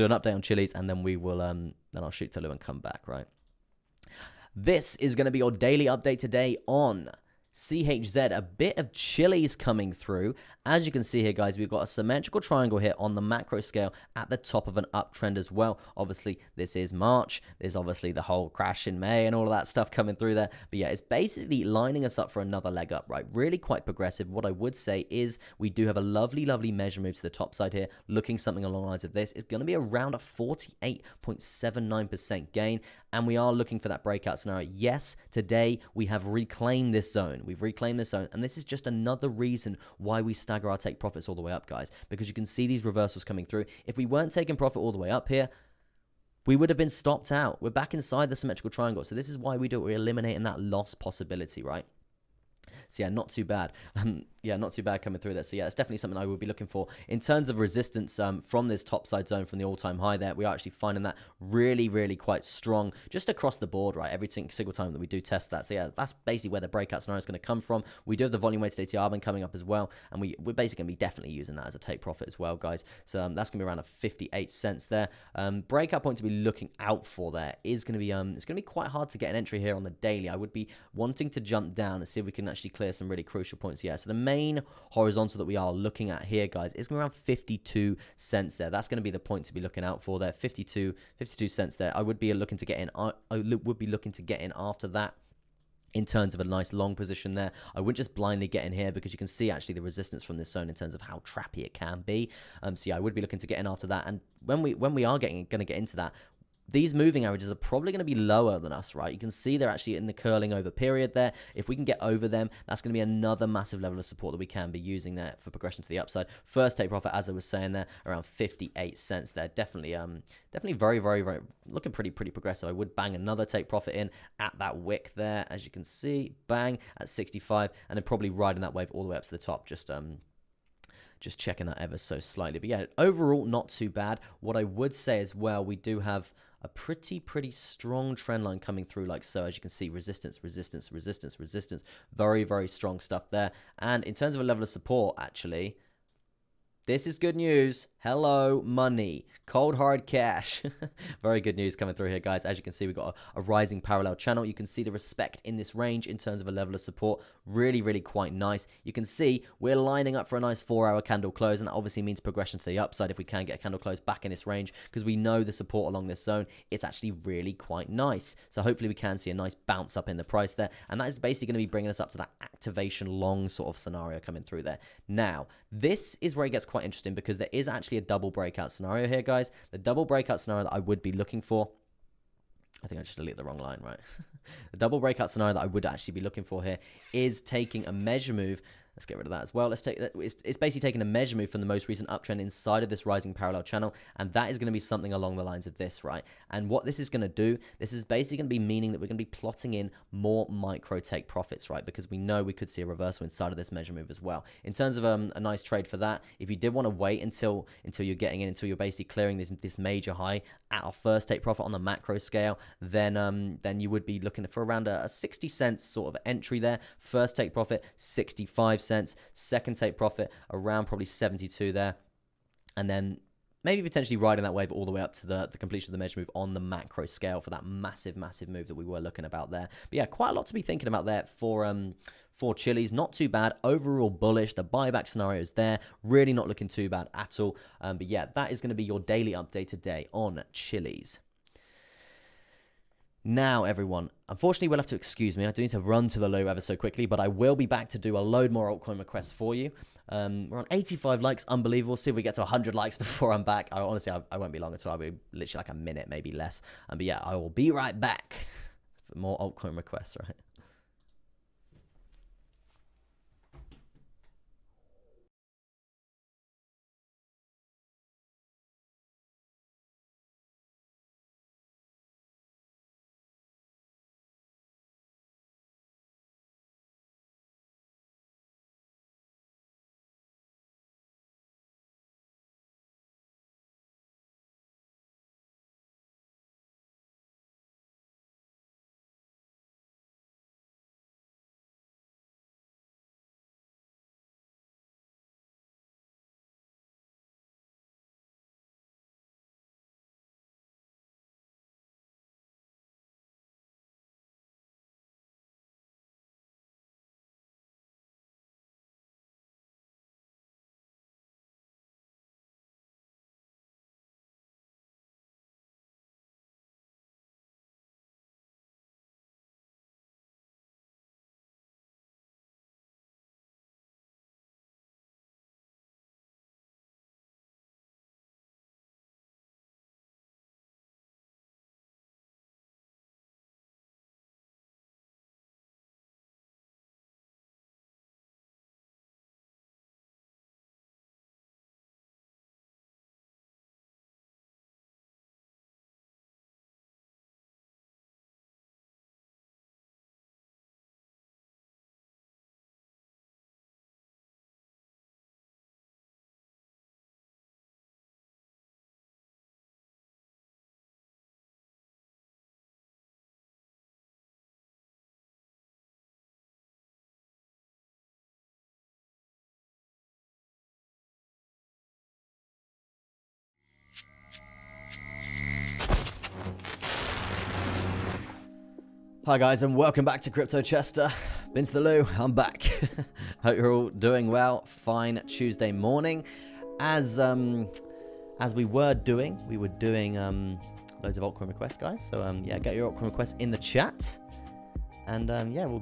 an update on chilies, and then we will then I'll shoot to loo and come back, right? This is going to be your daily update today on CHZ. A bit of chilies coming through. As you can see here, guys, we've got a symmetrical triangle here on the macro scale at the top of an uptrend as well. Obviously, this is March. There's obviously the whole crash in May and all of that stuff coming through there. But yeah, it's basically lining us up for another leg up, right? Really quite progressive. What I would say is we do have a lovely measure move to the top side here, looking something along the lines of this. It's going to be around a 48.79% gain, and we are looking for that breakout scenario. Yes, today we have reclaimed this zone. We've reclaimed this zone, and this is just another reason why we stagger our take profits all the way up, guys, because you can see these reversals coming through. If we weren't taking profit all the way up here, we would have been stopped out. We're back inside the symmetrical triangle, so this is why we do it. We're eliminating that loss possibility, right? So yeah, not too bad. Yeah, not too bad coming through there. So yeah, it's definitely something I would be looking for. In terms of resistance from this top side zone, from the all-time high there, we are actually finding that really quite strong just across the board, right? Every single time that we do test that. So yeah, that's basically where the breakout scenario is going to come from. We do have the volume weighted ATR band coming up as well, and we're basically going to be definitely using that as a take profit as well, guys. So that's going to be around a 58 cents there. Breakout point to be looking out for there is going to be it's going to be quite hard to get an entry here on the daily. I would be wanting to jump down and see if we can actually clear some really crucial points. Yeah, so the main horizontal that we are looking at here, guys, is going to be around 52 cents there. That's going to be the point to be looking out for there. 52 cents there. I would be looking to get in. I would be looking to get in after that. In terms of a nice long position there, I wouldn't just blindly get in here because you can see actually the resistance from this zone in terms of how trappy it can be. So yeah, I would be looking to get in after that. And when we are going to get into that, these moving averages are probably going to be lower than us, right? You can see they're actually in the curling over period there. If we can get over them, that's going to be another massive level of support that we can be using there for progression to the upside. First take profit, as I was saying there, around 58 cents there. Definitely very looking pretty progressive. I would bang another take profit in at that wick there, as you can see, bang at 65, and then probably riding that wave all the way up to the top. Just checking that ever so slightly. But yeah, overall, not too bad. What I would say as well, we do have a pretty strong trend line coming through like so. As you can see, resistance, resistance, resistance, resistance. Very strong stuff there. And in terms of a level of support, actually, this is good news. Hello, money. Cold, hard cash. Very good news coming through here, guys. As you can see, we've got a rising parallel channel. You can see the respect in this range in terms of a level of support. Really quite nice. You can see we're lining up for a nice 4-hour candle close, and that obviously means progression to the upside if we can get a candle close back in this range, because we know the support along this zone. It's actually really quite nice. So hopefully we can see a nice bounce up in the price there, and that is basically going to be bringing us up to that activation long sort of scenario coming through there. Now, this is where it gets quite interesting, because there is actually a double breakout scenario here, guys. The double breakout scenario that I would be looking for, I think I just deleted the wrong line, right? The double breakout scenario that I would actually be looking for here is taking a measure move. Let's get rid of that as well. Let's take that. It's basically taking a measure move from the most recent uptrend inside of this rising parallel channel, and that is going to be something along the lines of this, right? And what this is going to do, this is basically going to be meaning that we're going to be plotting in more micro take profits, right? Because we know we could see a reversal inside of this measure move as well. In terms of a nice trade for that, if you did want to wait until you're getting in, until you're basically clearing this major high at our first take profit on the macro scale, then you would be looking for around a 60 cents sort of entry there. First take profit 65 cents, second take profit around probably 72 there, and then maybe potentially riding that wave all the way up to the completion of the measure move on the macro scale for that massive move that we were looking about there. But yeah, quite a lot to be thinking about there for Chili's. Not too bad. Overall bullish. The buyback scenario is there. Really not looking too bad at all. But yeah, that is going to be your daily update today on Chili's. Now, everyone, unfortunately, we'll have to excuse me. I do need to run to the loo ever so quickly, but I will be back to do a load more altcoin requests for you. We're on 85 likes. Unbelievable. See if we get to 100 likes before I'm back. Honestly, I won't be long at all. I'll be literally like a minute, maybe less. But yeah, I will be right back for more altcoin requests, right? Hi guys, and welcome back to Crypto Chester. Been to the loo, I'm back. Hope you're all doing well. Fine Tuesday morning. As we were doing loads of altcoin requests, guys. So yeah, get your altcoin requests in the chat, and yeah, we'll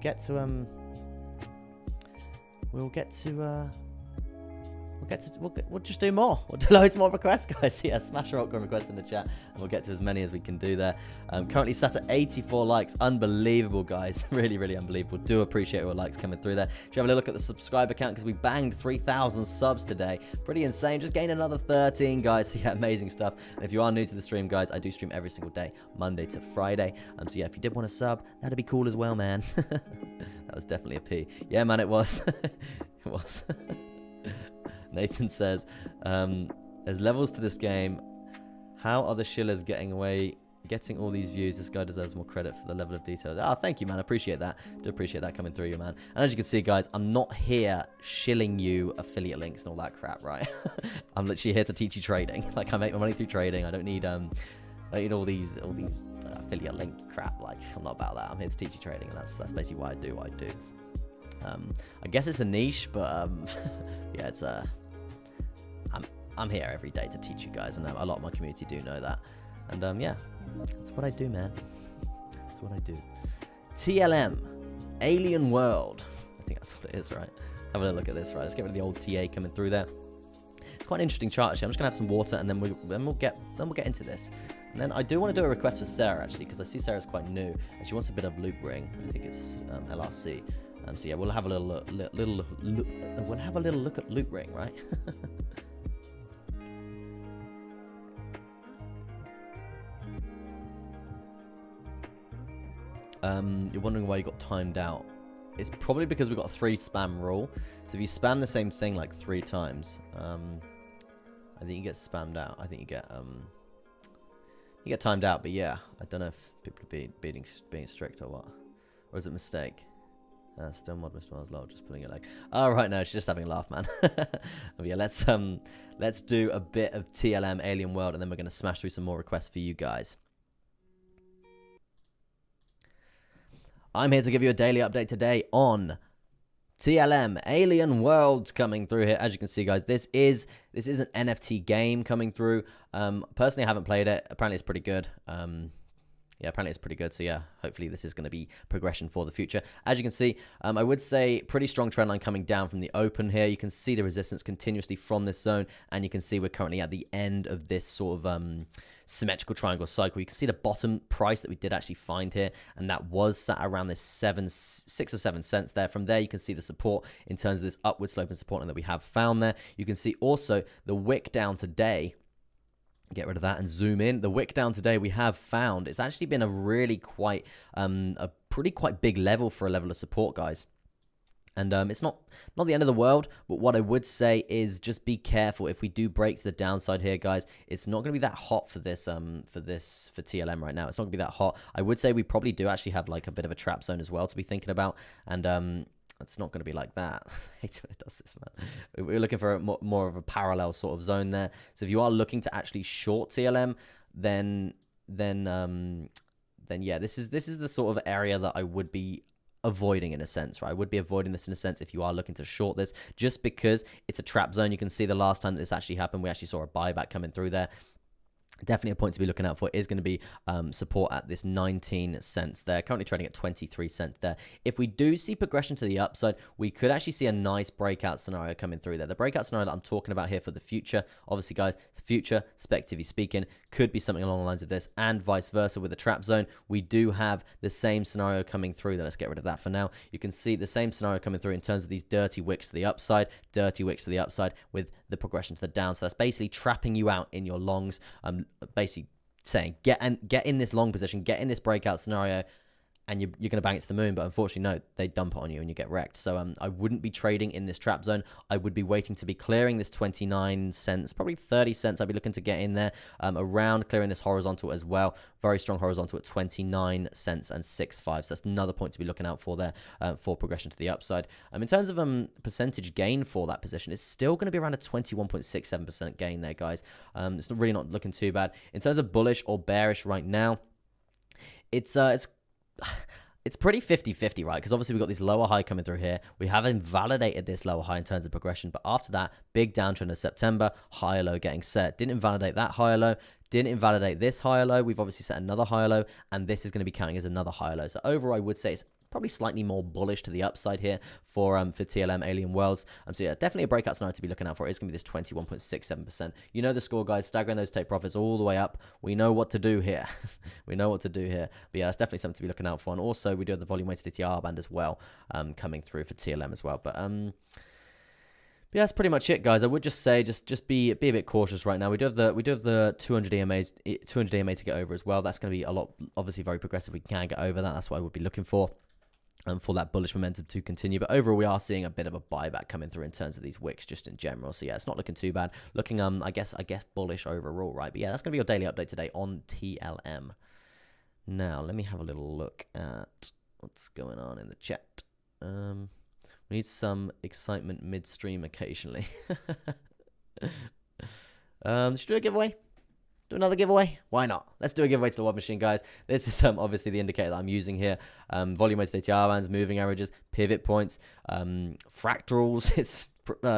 just do more. We'll do loads more requests, guys. Yeah, smash your altcoin requests in the chat, and we'll get to as many as we can do there. Currently sat at 84 likes. Unbelievable, guys. Really unbelievable. Do appreciate all likes coming through there. Should have a look at the subscriber count, because we banged 3,000 subs today. Pretty insane. Just gained another 13, guys. So yeah, amazing stuff. And if you are new to the stream, guys, I do stream every single day, Monday to Friday. So yeah, if you did want to sub, that'd be cool as well, man. That was definitely a P. Yeah, man, it was. It was. Nathan says, there's levels to this game. How are the shillers getting away Getting all these views. This guy deserves more credit for the level of detail. Ah, thank you, man. I appreciate that. Do appreciate that coming through you, man. And as you can see, guys, I'm not here shilling you affiliate links and all that crap, right? I'm literally here to teach you trading. Like, I make my money through trading. I don't need all these affiliate link crap. Like, I'm not about that. I'm here to teach you trading, and that's basically why I do what I do. I guess it's a niche, but yeah, it's I'm here every day to teach you guys, and a lot of my community do know that. And yeah, that's what I do, man. That's what I do. TLM, Alien World. I think that's what it is, right? Have a look at this, right? Let's get rid of the old TA coming through there. It's quite an interesting chart, actually. I'm just gonna have some water, and then we'll get into this. And then I do want to do a request for Sarah, actually, because I see Sarah's quite new, and she wants a bit of loop ring. I think it's LRC. So yeah, we'll have a little look at loop ring, right? You're wondering why you got timed out. It's probably because we got a 3 spam rule. So if you spam the same thing like 3 times, I think you get spammed out. I think you get timed out. But yeah, I don't know if people are being strict or what, or is it a mistake? Still mod Mr. Miles low, just putting it like. Oh right, no, she's just having a laugh, man. But yeah, let's do a bit of TLM Alien World, and then we're gonna smash through some more requests for you guys. I'm here to give you a daily update today on TLM Alien Worlds coming through here. As you can see, guys, this is an NFT game coming through. Personally, I haven't played it. Apparently, it's pretty good. Yeah, apparently it's pretty good. So yeah, hopefully this is going to be progression for the future. As you can see, I would say pretty strong trend line coming down from the open here. You can see the resistance continuously from this zone, and you can see we're currently at the end of this sort of symmetrical triangle cycle. You can see the bottom price that we did actually find here, and that was sat around this 6 or 7 cents there. From there, you can see the support in terms of this upward sloping support that we have found there. You can see also the wick down today. Get rid of that and zoom in. The wick down today we have found, it's actually been a really quite quite big level for a level of support, guys. And it's not the end of the world, but what I would say is just be careful if we do break to the downside here, guys. It's not going to be that hot for this for TLM right now. It's not going to be that hot. I would say we probably do actually have like a bit of a trap zone as well to be thinking about, and it's not going to be like that. I hate when it does this, man. We're looking for more of a parallel sort of zone there. So if you are looking to actually short TLM, then yeah, this is the sort of area that I would be avoiding in a sense, right? I would be avoiding this in a sense if you are looking to short this, just because it's a trap zone. You can see the last time that this actually happened, we actually saw a buyback coming through there. Definitely a point to be looking out for is going to be support at this 19 cents there. Currently trading at 23 cents there. If we do see progression to the upside, we could actually see a nice breakout scenario coming through there. The breakout scenario that I'm talking about here for the future, obviously, guys, future, speculatively speaking, could be something along the lines of this, and vice versa with the trap zone. We do have the same scenario coming through. Let's get rid of that for now. You can see the same scenario coming through in terms of these dirty wicks to the upside, with the progression to the down. So that's basically trapping you out in your longs. Basically saying get in this long position, get in this breakout scenario, and you're going to bang it to the moon. But unfortunately, no, they dump it on you and you get wrecked. So I wouldn't be trading in this trap zone. I would be waiting to be clearing this 29 cents, probably 30 cents. I'd be looking to get in there around clearing this horizontal as well. Very strong horizontal at 29 cents and 6.5. So that's another point to be looking out for there for progression to the upside. In terms of percentage gain for that position, it's still going to be around a 21.67% gain there, guys. It's really not looking too bad. In terms of bullish or bearish right now, it's pretty 50-50, right? Because obviously we've got this lower high coming through here. We have invalidated this lower high in terms of progression, but after that, big downtrend in September, higher low getting set. Didn't invalidate that higher low. Didn't invalidate this higher low. We've obviously set another higher low, and this is going to be counting as another higher low. So overall, I would say it's probably slightly more bullish to the upside here for TLM Alien Worlds. So yeah, definitely a breakout scenario to be looking out for. It's going to be this 21.67%. You know the score, guys. Staggering those take profits all the way up. We know what to do here. We know what to do here. But yeah, it's definitely something to be looking out for. And also, we do have the volume weighted ETR band as well coming through for TLM as well. But yeah, that's pretty much it, guys. I would just say just be a bit cautious right now. We do have the 200 EMA to get over as well. That's going to be a lot, obviously very progressive. We can get over that. That's what I would be looking for that bullish momentum to continue. But overall, we are seeing a bit of a buyback coming through in terms of these wicks just in general. So yeah, it's not looking too bad. Looking I guess bullish overall, right? But yeah, that's going to be your daily update today on TLM. Now, let me have a little look at what's going on in the chat. We need some excitement midstream occasionally. Should we do a giveaway? Do another giveaway? Why not? Let's do a giveaway to the Wad Machine, guys. This is obviously the indicator that I'm using here. Volume weighted ATR bands, moving averages, pivot points, fractals. It's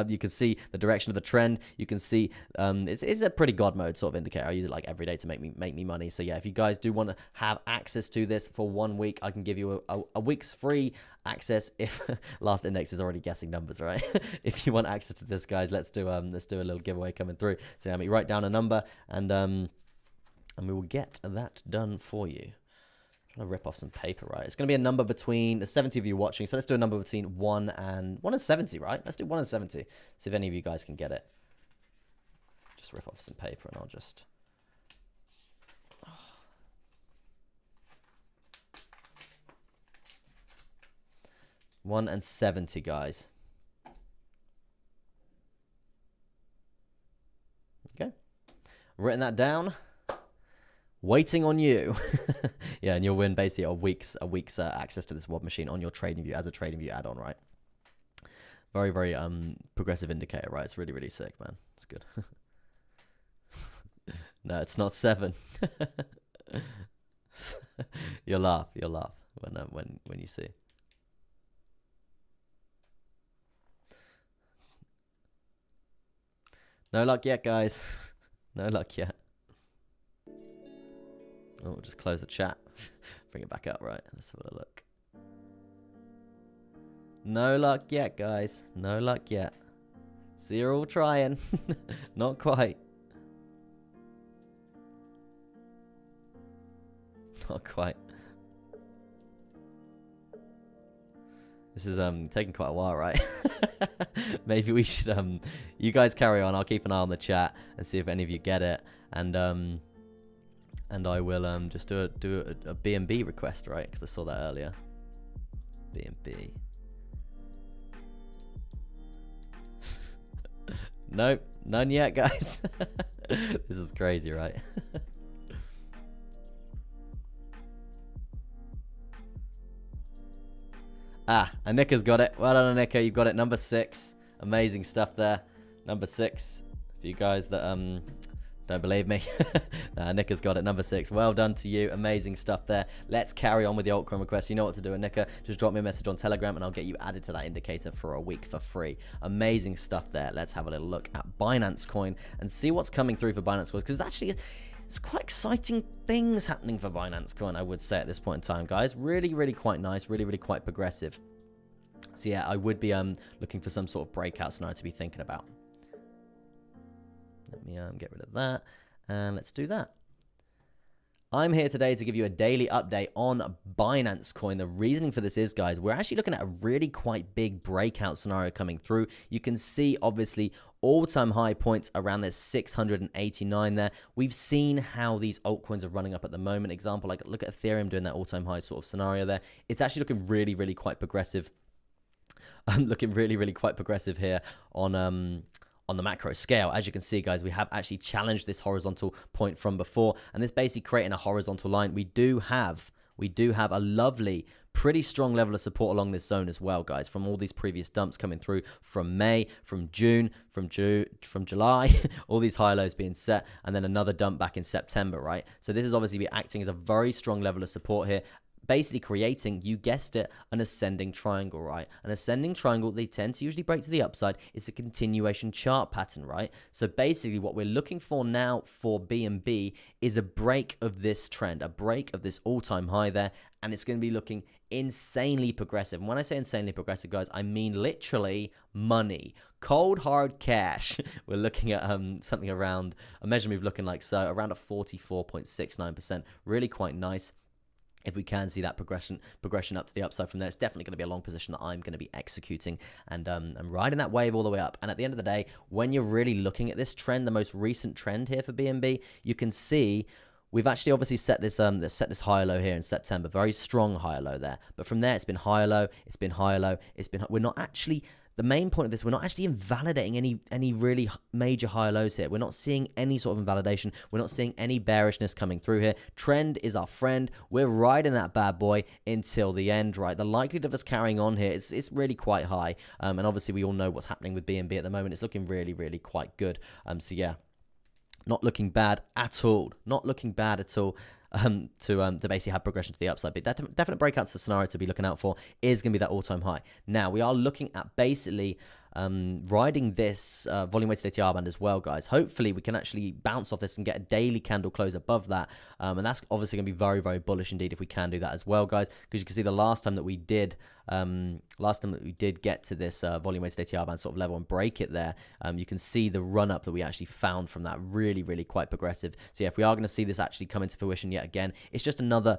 you can see the direction of the trend. You can see it's a pretty god mode sort of indicator. I use it like every day to make me money. So yeah, if you guys do want to have access to this for 1 week, I can give you a week's free access. If last index is already guessing numbers, right? If you want access to this, guys, let's do a little giveaway coming through. So let me write down a number and we will get that done for you. I'm trying to rip off some paper, right? It's going to be a number between the 70 of you watching. So let's do a number between 1 and 70, right? Let's do 1 and 70. See if any of you guys can get it. Just rip off some paper and I'll just... Oh. 1 and 70, guys. Okay. Written that down. Waiting on you. Yeah, and you'll win basically a week's access to this Wad Machine on your TradingView as a TradingView add-on, right? Very, very progressive indicator, right? It's really, really sick, man. It's good. No, it's not 7. You'll laugh when you see. No luck yet, guys. No luck yet. Oh, we'll just close the chat. Bring it back up, right? Let's have a look. No luck yet, guys. No luck yet. See, you're all trying. Not quite. Not quite. This is taking quite a while, right? Maybe we should you guys carry on. I'll keep an eye on the chat and see if any of you get it. And I will just do a BNB request, right? Because I saw that earlier. BNB. Nope, none yet, guys. This is crazy, right? Anika's got it. Well done, Anika. You've got it. Number 6. Amazing stuff there. Number 6. For you guys that don't believe me. Nika's got it. Number 6. Well done to you. Amazing stuff there. Let's carry on with the altcoin request. You know what to do, Nika. Just drop me a message on Telegram and I'll get you added to that indicator for a week for free. Amazing stuff there. Let's have a little look at Binance Coin and see what's coming through for Binance Coin. Because actually, it's quite exciting things happening for Binance Coin, I would say, at this point in time, guys. Really, really quite nice. Really, really quite progressive. So yeah, I would be looking for some sort of breakout scenario to be thinking about. Let me get rid of that, and let's do that. I'm here today to give you a daily update on Binance Coin. The reasoning for this is, guys, we're actually looking at a really quite big breakout scenario coming through. You can see, obviously, all-time high points around this 689 there. We've seen how these altcoins are running up at the moment. Example, like look at Ethereum doing that all-time high sort of scenario there. It's actually looking really, really quite progressive. Looking really, really quite progressive here on the macro scale. As you can see, guys, we have actually challenged this horizontal point from before, and this basically creating a horizontal line. We do have a lovely, pretty strong level of support along this zone as well, guys, from all these previous dumps coming through from May, from June, from July, all these high lows being set, and then another dump back in September, right? So this is obviously be acting as a very strong level of support here, basically creating, you guessed it, an ascending triangle, right? An ascending triangle, they tend to usually break to the upside. It's a continuation chart pattern, right? So basically what we're looking for now for BNB is a break of this trend, a break of this all-time high there, and it's going to be looking insanely progressive. And when I say insanely progressive, guys, I mean literally money, cold hard cash. We're looking at something around a measure move looking like so, around a 44.69%, really quite nice. If we can see that progression up to the upside from there, it's definitely going to be a long position that I'm going to be executing and riding that wave all the way up. And at the end of the day, when you're really looking at this trend, the most recent trend here for BNB, you can see we've actually obviously set this higher low here in September, very strong higher low there. But from there, it's been higher low, it's been higher low, we're not actually the main point of this, we're not actually invalidating any really major high lows here. We're not seeing any sort of invalidation. We're not seeing any bearishness coming through here. Trend is our friend. We're riding that bad boy until the end, right? The likelihood of us carrying on here, it's really quite high. And obviously we all know what's happening with BNB at the moment. It's looking really, really quite good. So yeah, not looking bad at all. Not looking bad at all. To basically have progression to the upside. But definite breakouts scenario to be looking out for is going to be that all-time high. Now, we are looking at basically riding this volume weighted ATR band as well, guys. Hopefully, we can actually bounce off this and get a daily candle close above that. And that's obviously going to be very, very bullish indeed if we can do that as well, guys. Because you can see the last time that we did get to this volume weighted ATR band sort of level and break it there, you can see the run-up that we actually found from that. Really, really quite progressive. So yeah, if we are going to see this actually come into fruition yet again, it's just another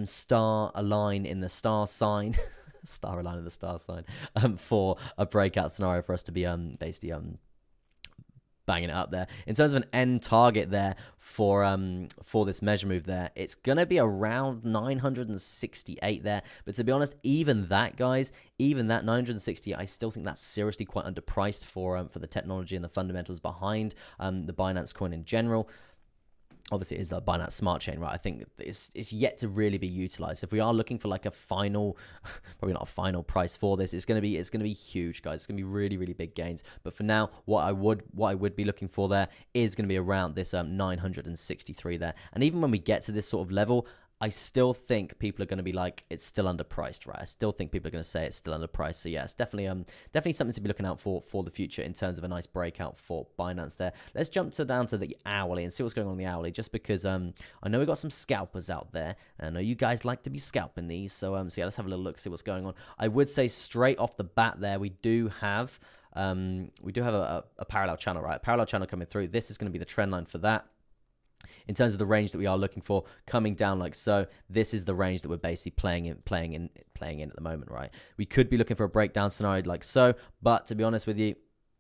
star align in the star sign. Star align in the star sign for a breakout scenario for us to be basically banging it up there. In terms of an end target there for this measure move there, it's gonna be around 968 there. But to be honest, even that, guys, even that 960, I still think that's seriously quite underpriced for the technology and the fundamentals behind the Binance Coin in general. Obviously, it is the Binance Smart Chain, right? I think it's yet to really be utilized. If we are looking for like a final, probably not a final price for this, it's gonna be huge, guys. It's gonna be really, really big gains. But for now, what I would be looking for there is gonna be around this 963 there. And even when we get to this sort of level, I still think people are going to be like, it's still underpriced, right? I still think people are going to say it's still underpriced. So yeah, it's definitely something to be looking out for the future in terms of a nice breakout for Binance there. Let's jump down to the hourly and see what's going on in the hourly, just because I know we got some scalpers out there, and I know you guys like to be scalping these. So yeah, let's have a little look, see what's going on. I would say straight off the bat there, we do have a parallel channel, right? A parallel channel coming through. This is going to be the trend line for that. In terms of the range that we are looking for, coming down like so, this is the range that we're basically playing in at the moment, right? We could be looking for a breakdown scenario like so, but to be honest with you,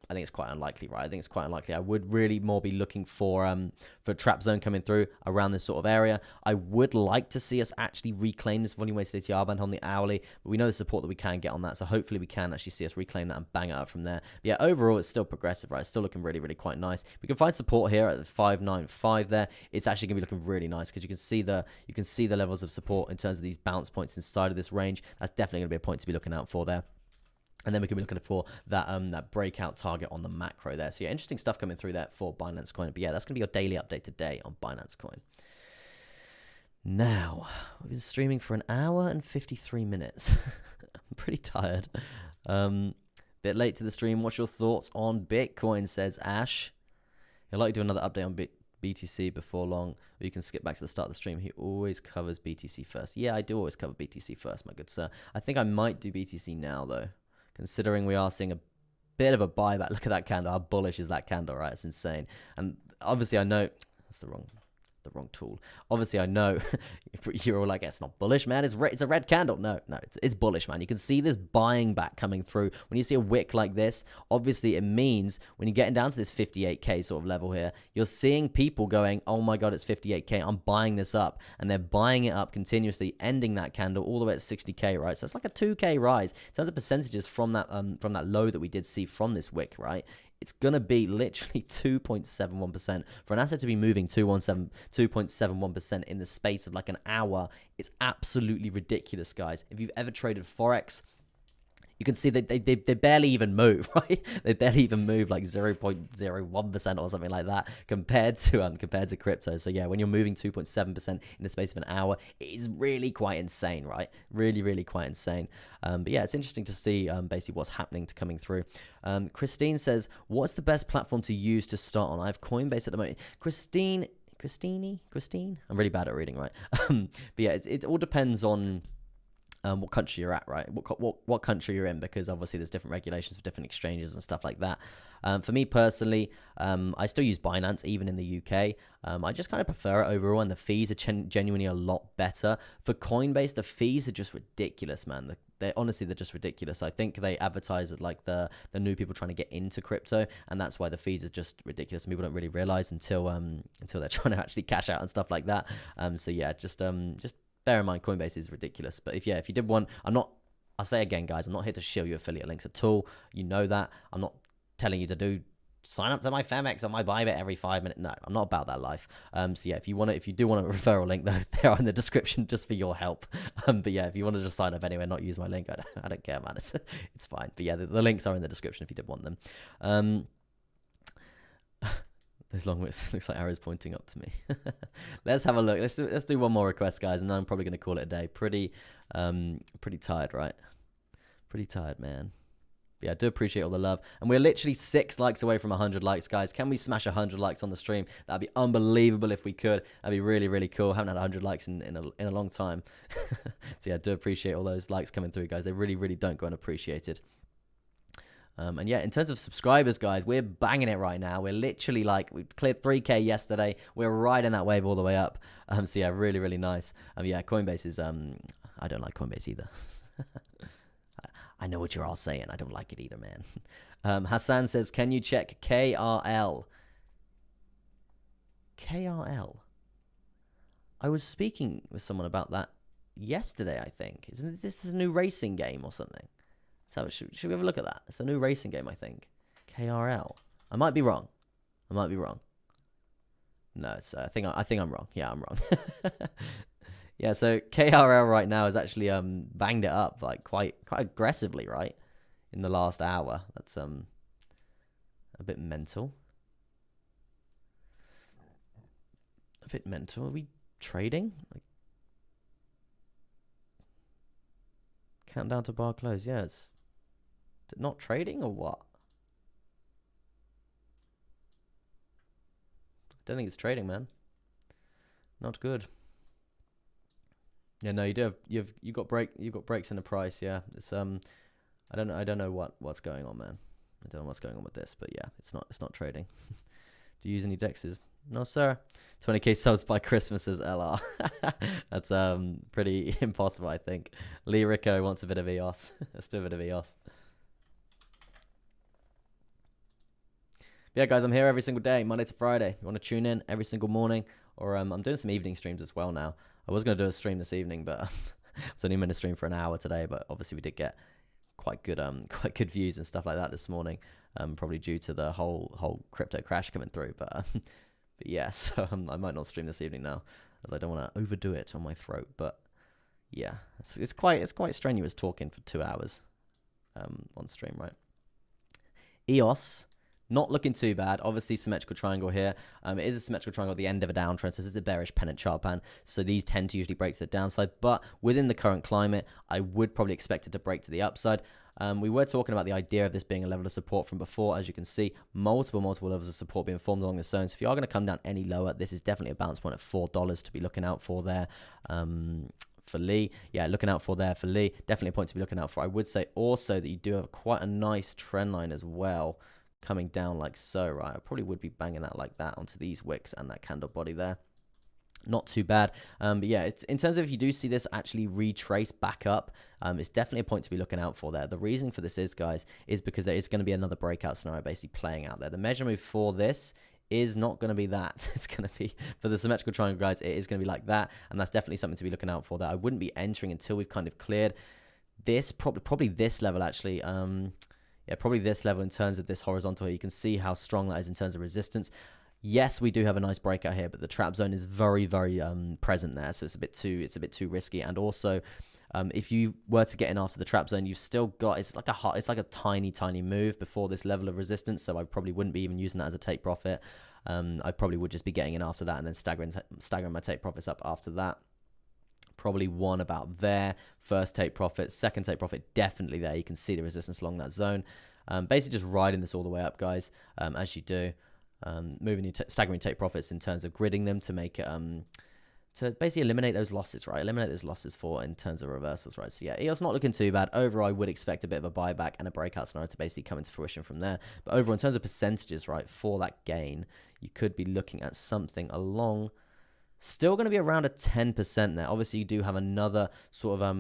I think it's quite unlikely, right? I think it's quite unlikely. I would really more be looking for a trap zone coming through around this sort of area. I would like to see us actually reclaim this volume weighted ATR band on the hourly, but we know the support that we can get on that, so hopefully we can actually see us reclaim that and bang it up from there. But yeah, overall, it's still progressive, right? It's still looking really, really quite nice. We can find support here at the 595 there. It's actually going to be looking really nice because you can see the levels of support in terms of these bounce points inside of this range. That's definitely going to be a point to be looking out for there. And then we can be looking for that breakout target on the macro there. So yeah, interesting stuff coming through there for Binance Coin. But yeah, that's going to be your daily update today on Binance Coin. Now, we've been streaming for an hour and 53 minutes. I'm pretty tired. Bit late to the stream. What's your thoughts on Bitcoin, says Ash. I'd like to do another update on BTC before long, or you can skip back to the start of the stream. He always covers BTC first. Yeah, I do always cover BTC first, my good sir. I think I might do BTC now, though, considering we are seeing a bit of a buyback. Look at that candle. How bullish is that candle, right? It's insane. And obviously I know that's the wrong tool. Obviously I know you're all like, it's not bullish, man. It's a red candle. No, it's bullish, man. You can see this buying back coming through. When you see a wick like this, obviously it means when you're getting down to this 58k sort of level here, you're seeing people going, oh my god, it's 58k, I'm buying this up, and they're buying it up continuously, ending that candle all the way at 60k, right? So it's like a 2k rise in terms of percentages from that low that we did see from this wick, right? It's going to be literally 2.71%. For an asset to be moving 2.71% in the space of like an hour, it's absolutely ridiculous, guys. If you've ever traded Forex, you can see that they barely even move, right? They barely even move, like 0.01% or something like that compared to crypto. So yeah, when you're moving 2.7% in the space of an hour, it is really quite insane, right? Really, really quite insane. But yeah, it's interesting to see basically what's happening to coming through. Christine says, what's the best platform to use to start on? I have Coinbase at the moment. Christine? I'm really bad at reading, right? But yeah, it all depends on what country you're at, right? What country you're in, because obviously there's different regulations for different exchanges and stuff like that. For me personally, I still use Binance even in the UK. I just kind of prefer it overall, and the fees are genuinely a lot better. For Coinbase, the fees are just ridiculous, man. They're just ridiculous. I think they advertise it like the new people trying to get into crypto, and that's why the fees are just ridiculous. And people don't really realize until they're trying to actually cash out and stuff like that. So yeah, just bear in mind, Coinbase is ridiculous. But if you did want, I'm I'll say again, guys, I'm not here to show you affiliate links at all. You know that. I'm not telling you to sign up to my Femex or my Bybit every 5 minutes. No, I'm not about that life. So yeah, if you do want a referral link, though, they are in the description just for your help. But yeah, if you want to just sign up anyway, not use my link, I don't care, man. It's fine. But yeah, the links are in the description if you did want them. This long list looks like arrows pointing up to me. Let's have a look. Let's do one more request, guys, and then I'm probably going to call it a day. Pretty tired, right? Pretty tired, man. But yeah, I do appreciate all the love. And we're literally 6 likes away from 100 likes, guys. Can we smash 100 likes on the stream? That'd be unbelievable if we could. That'd be really, really cool. Haven't had 100 likes in a long time. So yeah, I do appreciate all those likes coming through, guys. They really, really don't go unappreciated. And yeah, in terms of subscribers, guys, we're banging it right now. We're literally we cleared 3K yesterday. We're riding that wave all the way up. So yeah, really, really nice. Yeah, Coinbase is, I don't like Coinbase either. I know what you're all saying. I don't like it either, man. Hassan says, can you check KRL? KRL? I was speaking with someone about that yesterday, I think. Isn't this a new racing game or something? So should we have a look at that? It's a new racing game, I think. KRL. I might be wrong. No, it's, I think I'm wrong. Yeah, I'm wrong. Yeah, so KRL right now has actually banged it up quite aggressively, right? In the last hour. That's a bit mental. A bit mental. Are we trading? Countdown to bar close. Yeah, it's not trading or what? I don't think it's trading, man. Not good. Yeah, no, you got breaks in the price. Yeah, it's I don't know what's going on, man. I don't know what's going on with this, but yeah, it's not trading. Do you use any dexes? No, sir. 20k subs by Christmas as LR. That's pretty impossible, I think. Lee Rico wants a bit of EOS. Let's do a bit of EOS. But yeah, guys, I'm here every single day, Monday to Friday. You want to tune in every single morning, or I'm doing some evening streams as well now. I was going to do a stream this evening, but I was only meant to stream for an hour today. But obviously, we did get quite good views and stuff like that this morning. Probably due to the whole crypto crash coming through. But yeah, so I might not stream this evening now, as I don't want to overdo it on my throat. But yeah, it's quite strenuous talking for 2 hours on stream, right? EOS. Not looking too bad. Obviously, symmetrical triangle here. It is a symmetrical triangle at the end of a downtrend, so this is a bearish pennant chart pan. So these tend to usually break to the downside. But within the current climate, I would probably expect it to break to the upside. We were talking about the idea of this being a level of support from before. As you can see, multiple levels of support being formed along the zone. So if you are going to come down any lower, this is definitely a bounce point at $4 to be looking out for there. For Lee, yeah, looking out for there for Lee. Definitely a point to be looking out for. I would say also that you do have quite a nice trend line as well, coming down like so, right? I probably would be banging that like that onto these wicks and that candle body there. Not too bad. But yeah, it's, in terms of if you do see this actually retrace back up, it's definitely a point to be looking out for there. The reason for this is, guys, is because there is going to be another breakout scenario basically playing out there. The measure move for this is not going to be that. It's going to be, for the symmetrical triangle, guys, it is going to be like that. And that's definitely something to be looking out for there. I wouldn't be entering until we've kind of cleared this, probably this level actually. Yeah, probably this level in terms of this horizontal here. You can see how strong that is in terms of resistance. Yes, we do have a nice breakout here, but the trap zone is very, very present there. So it's a bit too risky. And also, if you were to get in after the trap zone, you've still got, it's like a tiny move before this level of resistance. So I probably wouldn't be even using that as a take profit. I probably would just be getting in after that and then staggering my take profits up after that. Probably one about there. First take profit, second take profit, definitely there. You can see the resistance along that zone. Basically just riding this all the way up, guys, as you do. Moving your staggering take profits in terms of gridding them to make it, to basically eliminate those losses, right? Eliminate those losses in terms of reversals, right? So yeah, EOS not looking too bad. Overall, I would expect a bit of a buyback and a breakout scenario to basically come into fruition from there. But overall, in terms of percentages, right, for that gain, you could be looking at something along Still going to be around a 10% there. Obviously, you do have another sort of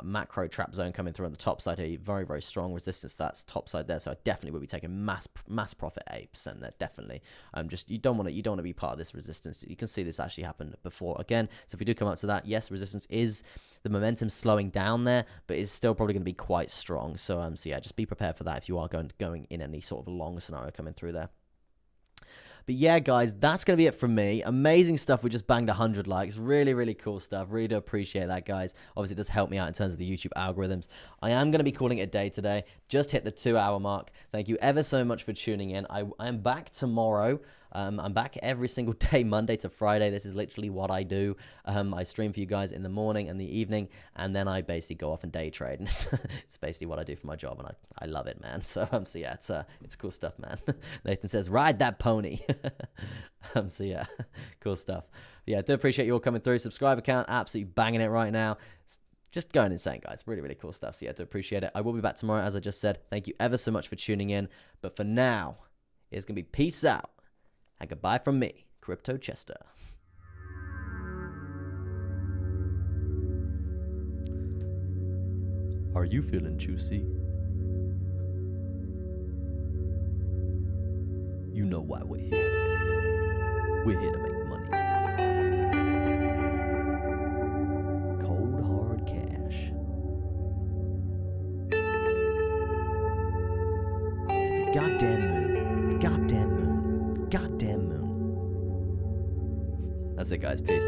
macro trap zone coming through on the top side here. Very, very strong resistance. That's top side there. So I definitely will be taking mass profit 8% there. Definitely. Just you don't want to be part of this resistance. You can see this actually happened before again. So if we do come up to that, yes, resistance is the momentum slowing down there, but it's still probably going to be quite strong. So so yeah, just be prepared for that if you are going in any sort of long scenario coming through there. But yeah, guys, that's going to be it from me. Amazing stuff. We just banged 100 likes. Really, really cool stuff. Really do appreciate that, guys. Obviously, it does help me out in terms of the YouTube algorithms. I am going to be calling it a day today. Just hit the 2-hour mark. Thank you ever so much for tuning in. I am back tomorrow. I'm back every single day, Monday to Friday. This is literally what I do. I stream for you guys in the morning and the evening, and then I basically go off and day trade. And it's basically what I do for my job, and I love it, man. So yeah, it's cool stuff, man. Nathan says, ride that pony. So yeah, cool stuff. But yeah, I do appreciate you all coming through. Subscribe account, absolutely banging it right now. It's just going insane, guys. Really, really cool stuff. So yeah, I do appreciate it. I will be back tomorrow, as I just said. Thank you ever so much for tuning in. But for now, it's going to be peace out. And goodbye from me, Crypto Chester. Are you feeling juicy? You know why we're here. We're here to make money. Cold, hard cash. To the goddamn moon. Goddamn moon. Goddamn moon. That's it, guys. Peace.